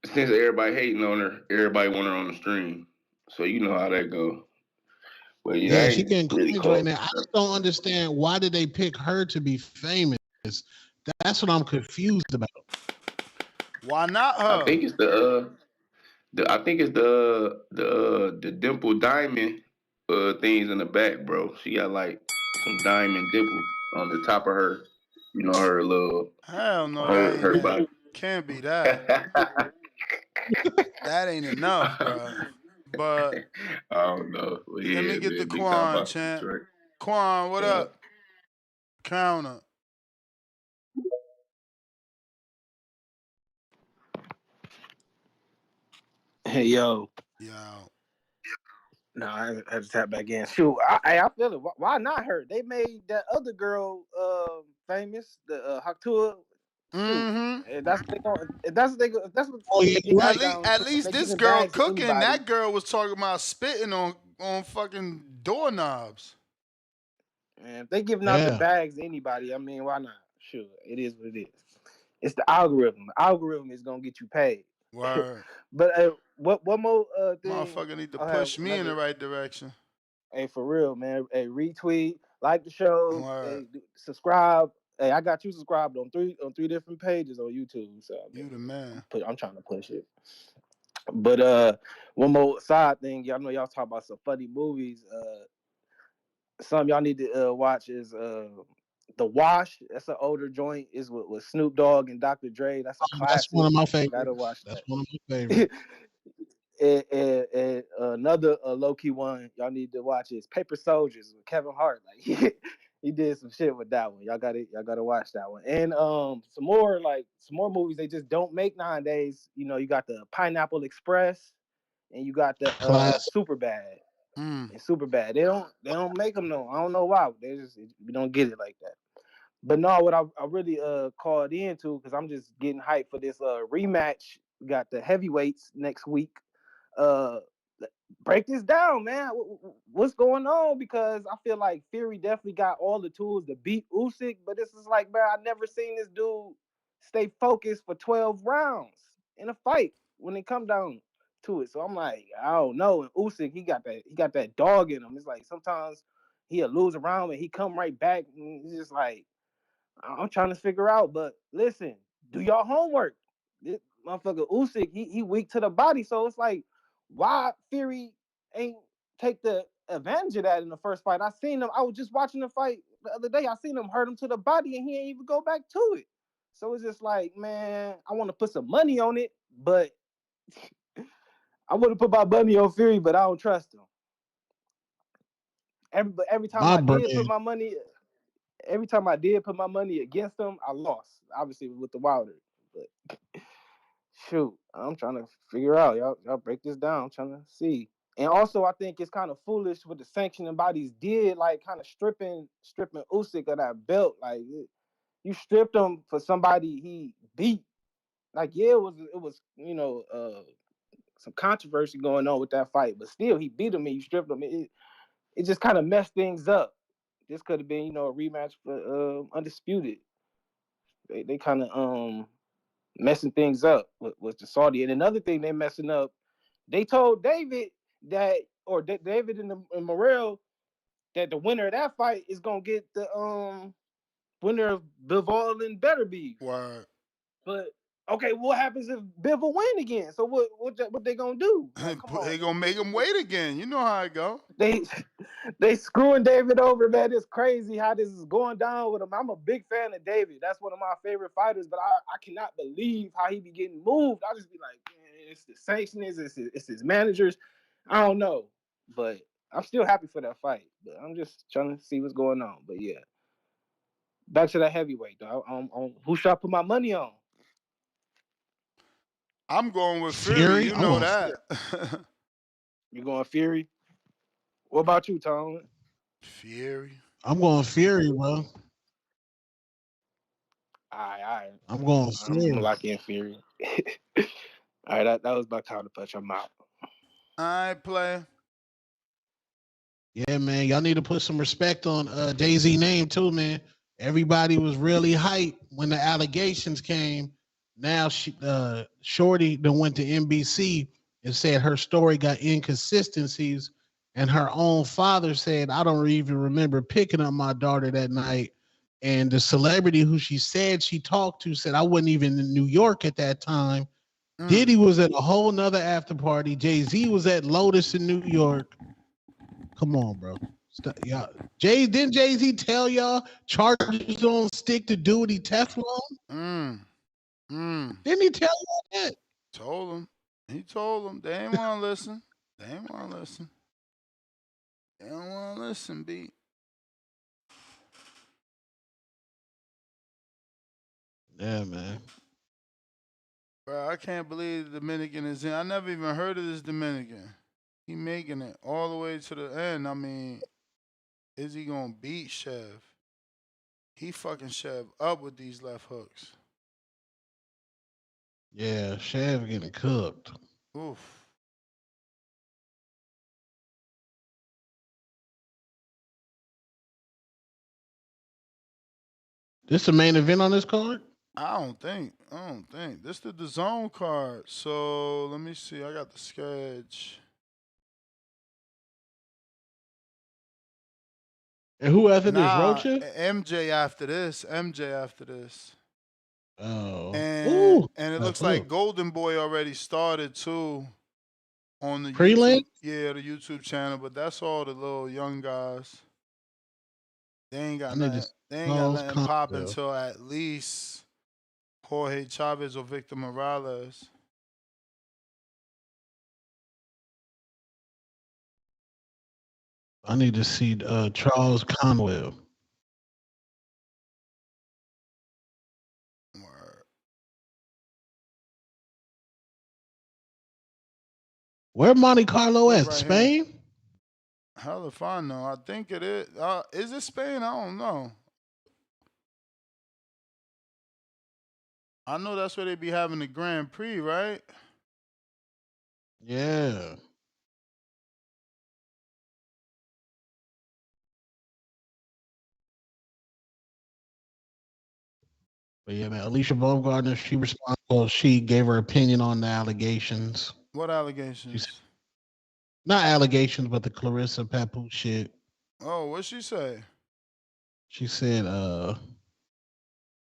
Speaker 3: since everybody hating on her, everybody want her on the stream. So you know how that go. But yeah, I
Speaker 2: Yeah, she
Speaker 3: ain't
Speaker 2: getting
Speaker 3: really
Speaker 2: coins right
Speaker 3: close.
Speaker 2: now. I just don't understand why did they pick her to be famous. That's what I'm confused about.
Speaker 5: Why not
Speaker 3: I
Speaker 5: her?
Speaker 3: think it's I think it's the dimple diamond things in the back, bro. She got like some diamond dimples on the top of her, you know, her little
Speaker 5: Hell no, that ain't
Speaker 3: her
Speaker 5: it.
Speaker 3: body.
Speaker 5: Can't be that. That ain't enough, bro. But
Speaker 3: I don't know. But
Speaker 5: let me
Speaker 3: yeah,
Speaker 5: get the
Speaker 3: man, big time
Speaker 5: Quan,
Speaker 3: boxing
Speaker 5: champ.
Speaker 3: Detroit.
Speaker 5: Quan, what
Speaker 3: Yeah.
Speaker 5: up? Counter.
Speaker 6: Hey yo.
Speaker 5: Yo.
Speaker 6: No, I had to tap back in. Shoot, I feel it. Why not her? They made that other girl famous, the Haktua. Shoot, if that's what they going. If that's what they go. If that's what
Speaker 2: Oh yeah,
Speaker 6: it
Speaker 2: you're
Speaker 6: comes
Speaker 2: right.
Speaker 6: down
Speaker 5: At
Speaker 6: to,
Speaker 5: least
Speaker 6: they
Speaker 5: this
Speaker 6: giving
Speaker 5: girl
Speaker 6: bags to
Speaker 5: cooking.
Speaker 6: anybody.
Speaker 5: That girl was talking about spitting on fucking doorknobs.
Speaker 6: And if they giving out the
Speaker 2: Yeah.
Speaker 6: bags to anybody, I mean, why not? Sure, it is what it is. It's the algorithm. The algorithm is gonna get you paid.
Speaker 5: Word.
Speaker 6: But what more thing?
Speaker 5: Motherfucker need to
Speaker 6: I have
Speaker 5: push me in the
Speaker 6: another.
Speaker 5: right direction.
Speaker 6: Hey, for real, man. Hey, retweet, like the show,
Speaker 5: Word.
Speaker 6: hey, subscribe. Hey, I got you subscribed on three different pages on YouTube. So I mean,
Speaker 5: You the man.
Speaker 6: I'm trying to push it. But one more side thing, y'all know y'all talk about some funny movies. Some y'all need to watch is The Wash. That's an older joint. Is with Snoop Dogg and Dr. Dre. That's a
Speaker 2: That's one
Speaker 6: classic.
Speaker 2: of my
Speaker 6: Gotta
Speaker 2: favorites.
Speaker 6: watch
Speaker 2: That's
Speaker 6: that.
Speaker 2: one of my favorites.
Speaker 6: And another low key one y'all need to watch is Paper Soldiers with Kevin Hart. Like he did some shit with that one. Y'all gotta watch that one. And some more movies they just don't make nowadays. You know, you got the Pineapple Express and you got the
Speaker 2: Classic.
Speaker 6: Super Bad. And Super Bad. They don't make them no. I don't know why. We don't get it like that. But no, what I really called into because I'm just getting hyped for this rematch. We got the heavyweights next week. Uh, break this down, man. What's going on? Because I feel like Fury definitely got all the tools to beat Usyk, but this is like, man, I never seen this dude stay focused for 12 rounds in a fight when it come down to it. So I'm like, I don't know. And Usyk, he got that dog in him. It's like sometimes he'll lose a round and he come right back. And it's just like I'm trying to figure out. But listen, do y'all homework. This motherfucker Usyk, he weak to the body, so it's like, why Fury ain't take the advantage of that in the first fight? I seen him. I was just watching the fight the other day. I seen him hurt him to the body, and he ain't even go back to it. So it's just like, man, I want to put some money on it, but I want to put my money on Fury, but I don't trust him. Every time
Speaker 2: My
Speaker 6: I did
Speaker 2: brand.
Speaker 6: put my money, every time I did put my money against him, I lost. Obviously with the Wilder, but shoot, I'm trying to figure out. Y'all break this down. I'm trying to see. And also, I think it's kind of foolish what the sanctioning bodies did, like kind of stripping Usyk of that belt. Like you stripped him for somebody he beat. Like yeah, it was some controversy going on with that fight, but still he beat him and you stripped him. It just kind of messed things up. This could have been a rematch for undisputed. They kind of messing things up with the Saudi. And another thing they messing up, they told David that, or David and Morrell, that the winner of that fight is gonna get the winner of Bivol and Beterbiev.
Speaker 5: Word.
Speaker 6: But okay, what happens if Bivol win again? So what they gonna do? Like, come on,
Speaker 5: They gonna make him wait again. You know how it go.
Speaker 6: They screwing David over, man. It's crazy how this is going down with him. I'm a big fan of David. That's one of my favorite fighters, but I cannot believe how he be getting moved. I just be like, man, it's the sanctions, it's his managers. I don't know, but I'm still happy for that fight. But I'm just trying to see what's going on. But yeah, back to that heavyweight though. Who should I put my money on?
Speaker 5: I'm going with Fury.
Speaker 2: Fury.
Speaker 5: You
Speaker 2: I'm
Speaker 5: know
Speaker 2: going
Speaker 5: that.
Speaker 6: You going Fury? What about you, Tom?
Speaker 5: Fury.
Speaker 2: I'm going Fury, bro.
Speaker 6: All right.
Speaker 2: I'm going
Speaker 6: I'm gonna
Speaker 2: Fury.
Speaker 6: lock in Fury. All right, that was my counter punch. I'm out.
Speaker 5: All right, player.
Speaker 2: Yeah, man. Y'all need to put some respect on Daisy name too, man. Everybody was really hyped when the allegations came. Now Shorty then went to NBC and said her story got inconsistencies, and her own father said, "I don't even remember picking up my daughter that night." And the celebrity who she said she talked to said, "I wasn't even in New York at that time." Diddy was at a whole nother after party. Jay-Z was at Lotus in New York. Come on, bro. Stop, y'all. Didn't Jay-Z tell y'all charges don't stick to duty Teflon? Didn't he tell y'all that?
Speaker 5: Told him. He told them. They ain't want to listen. They ain't want to listen. They don't want to listen, B.
Speaker 2: Yeah, man.
Speaker 5: Bro, I can't believe the Dominican is in. I never even heard of this Dominican. He making it all the way to the end. I mean, is he going to beat Chev? He fucking Chev up with these left hooks.
Speaker 2: Yeah, Chev getting cooked.
Speaker 5: Oof.
Speaker 2: This the main event on this card?
Speaker 5: I don't think. This is the zone card. So let me see. I got the sketch.
Speaker 2: And who after this? Rocha?
Speaker 5: MJ after this.
Speaker 2: Oh.
Speaker 5: And it looks like Golden Boy already started too on the
Speaker 2: Pre-link?
Speaker 5: YouTube. Yeah, the YouTube channel, but that's all the little young guys. They ain't got nothing pop until at least Jorge Chavez or Victor Morales.
Speaker 2: I need to see Charles Conwell. Where Monte Carlo at?
Speaker 5: Right
Speaker 2: Spain?
Speaker 5: Here. Hell if I know. I think it is. Is it Spain? I don't know. I know that's where they be having the Grand Prix, right?
Speaker 2: Yeah. But yeah, man, Alicia Baumgartner, she gave her opinion on the allegations.
Speaker 5: What allegations?
Speaker 2: Not allegations, but the Clarissa Papoose shit.
Speaker 5: Oh, what'd she say?
Speaker 2: She said,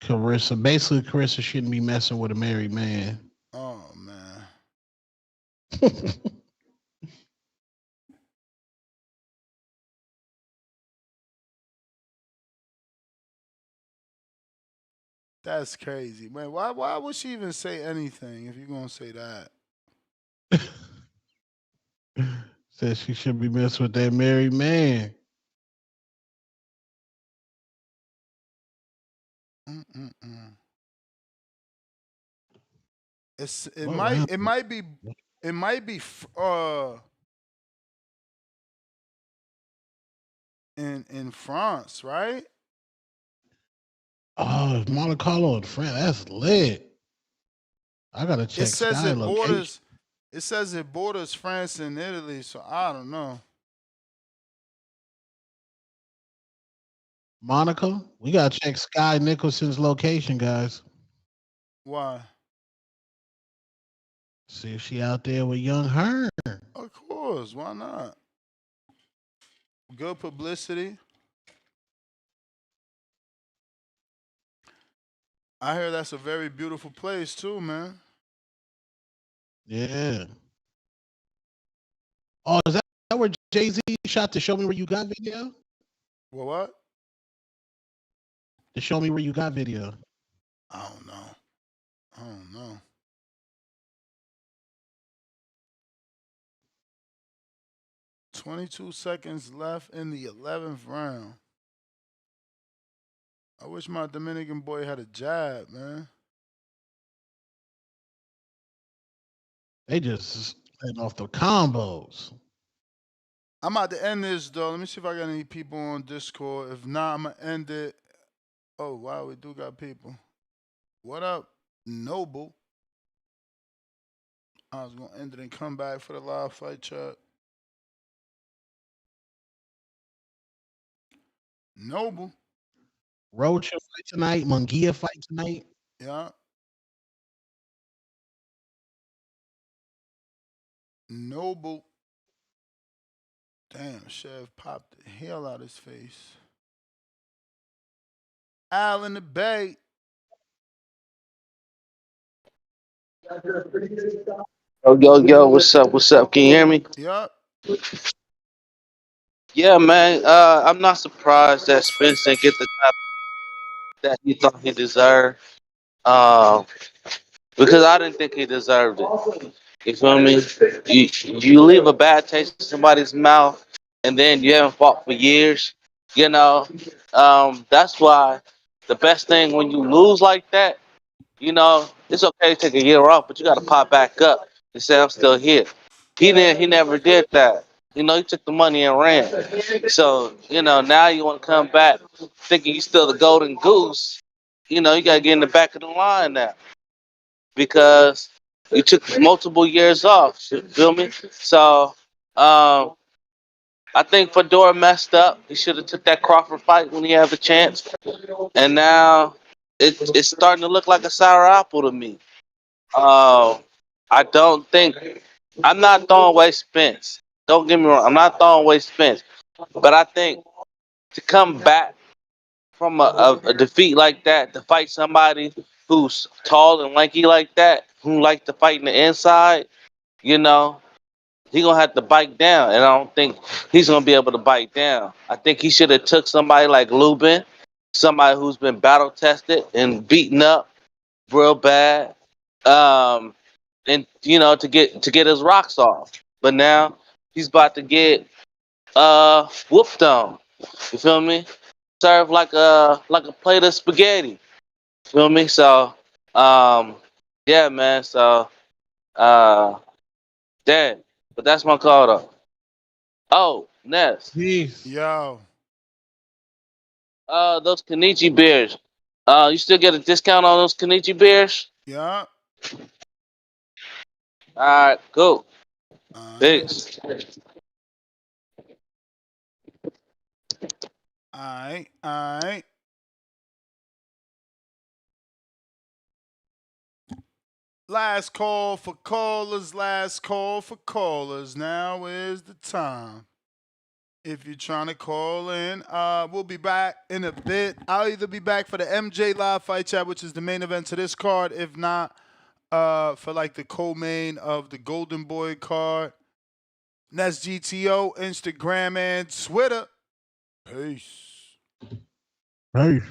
Speaker 2: Carissa shouldn't be messing with a married man.
Speaker 5: Oh, man. That's crazy, man. Why would she even say anything if you're gonna say that?
Speaker 2: Says she should be messing with that married man.
Speaker 5: It might be in France, right?
Speaker 2: Oh, Monte Carlo in France. That's lit. I gotta check Sky location.
Speaker 5: It says it borders France and Italy, so I don't know.
Speaker 2: Monica, we gotta check Sky Nicholson's location, guys.
Speaker 5: Why?
Speaker 2: See if she out there with young Hearn.
Speaker 5: Of course, why not? Good publicity. I hear that's a very beautiful place too, man.
Speaker 2: Yeah. Oh, is that where Jay-Z shot the Show Me Where You Got video?
Speaker 5: Well, what?
Speaker 2: The Show Me Where You Got video.
Speaker 5: I don't know. 22 seconds left in the 11th round. I wish my Dominican boy had a jab, man.
Speaker 2: They just letting off the combos.
Speaker 5: I'm about to end this, though. Let me see if I got any people on Discord. If not, I'm going to end it. Oh, wow, we do got people. What up, Noble? I was going to end it and come back for the live fight chat. Noble.
Speaker 2: Rocha fight tonight. Munguia fight tonight.
Speaker 5: Yeah. Noble. Damn, Chev popped the hell out his face. Al in the Bay.
Speaker 9: Yo, what's up? What's up? Can you hear me?
Speaker 5: Yup.
Speaker 9: Yeah, man. I'm not surprised that Spence didn't get the title that he thought he deserved. Um, because I didn't think he deserved it. You feel me? You leave a bad taste in somebody's mouth, and then you haven't fought for years. You know, that's why the best thing when you lose like that, it's okay to take a year off, but you got to pop back up and say I'm still here. He didn't. He never did that. He took the money and ran. So now you want to come back thinking you still the golden goose. You got to get in the back of the line now because you took multiple years off. You feel me? So I think Fedora messed up. He should have took that Crawford fight when he had the chance. And now it's starting to look like a sour apple to me. I don't think I'm not throwing away Spence. Don't get me wrong. I'm not throwing away Spence. But I think to come back from a defeat like that, to fight somebody who's tall and lanky like that, who like to fight in the inside, he gonna have to bite down, and I don't think he's gonna be able to bite down. I think he should have took somebody like Lubin, somebody who's been battle tested and beaten up real bad, and to get his rocks off. But now he's about to get whooped on. You feel me? Served like a plate of spaghetti. Feel me? So yeah, man. So damn. But that's my call though. Oh, Ness.
Speaker 2: Peace.
Speaker 5: Yo.
Speaker 9: Those Kenichi beers. You still get a discount on those Kenichi beers?
Speaker 5: Yeah.
Speaker 9: Alright, cool. Peace.
Speaker 5: Alright. Last call for callers. Now is the time. If you're trying to call in, we'll be back in a bit. I'll either be back for the MJ Live Fight Chat, which is the main event to this card. If not, for like the co-main of the Golden Boy card. That's GTO, Instagram, and Twitter. Peace.
Speaker 2: Peace.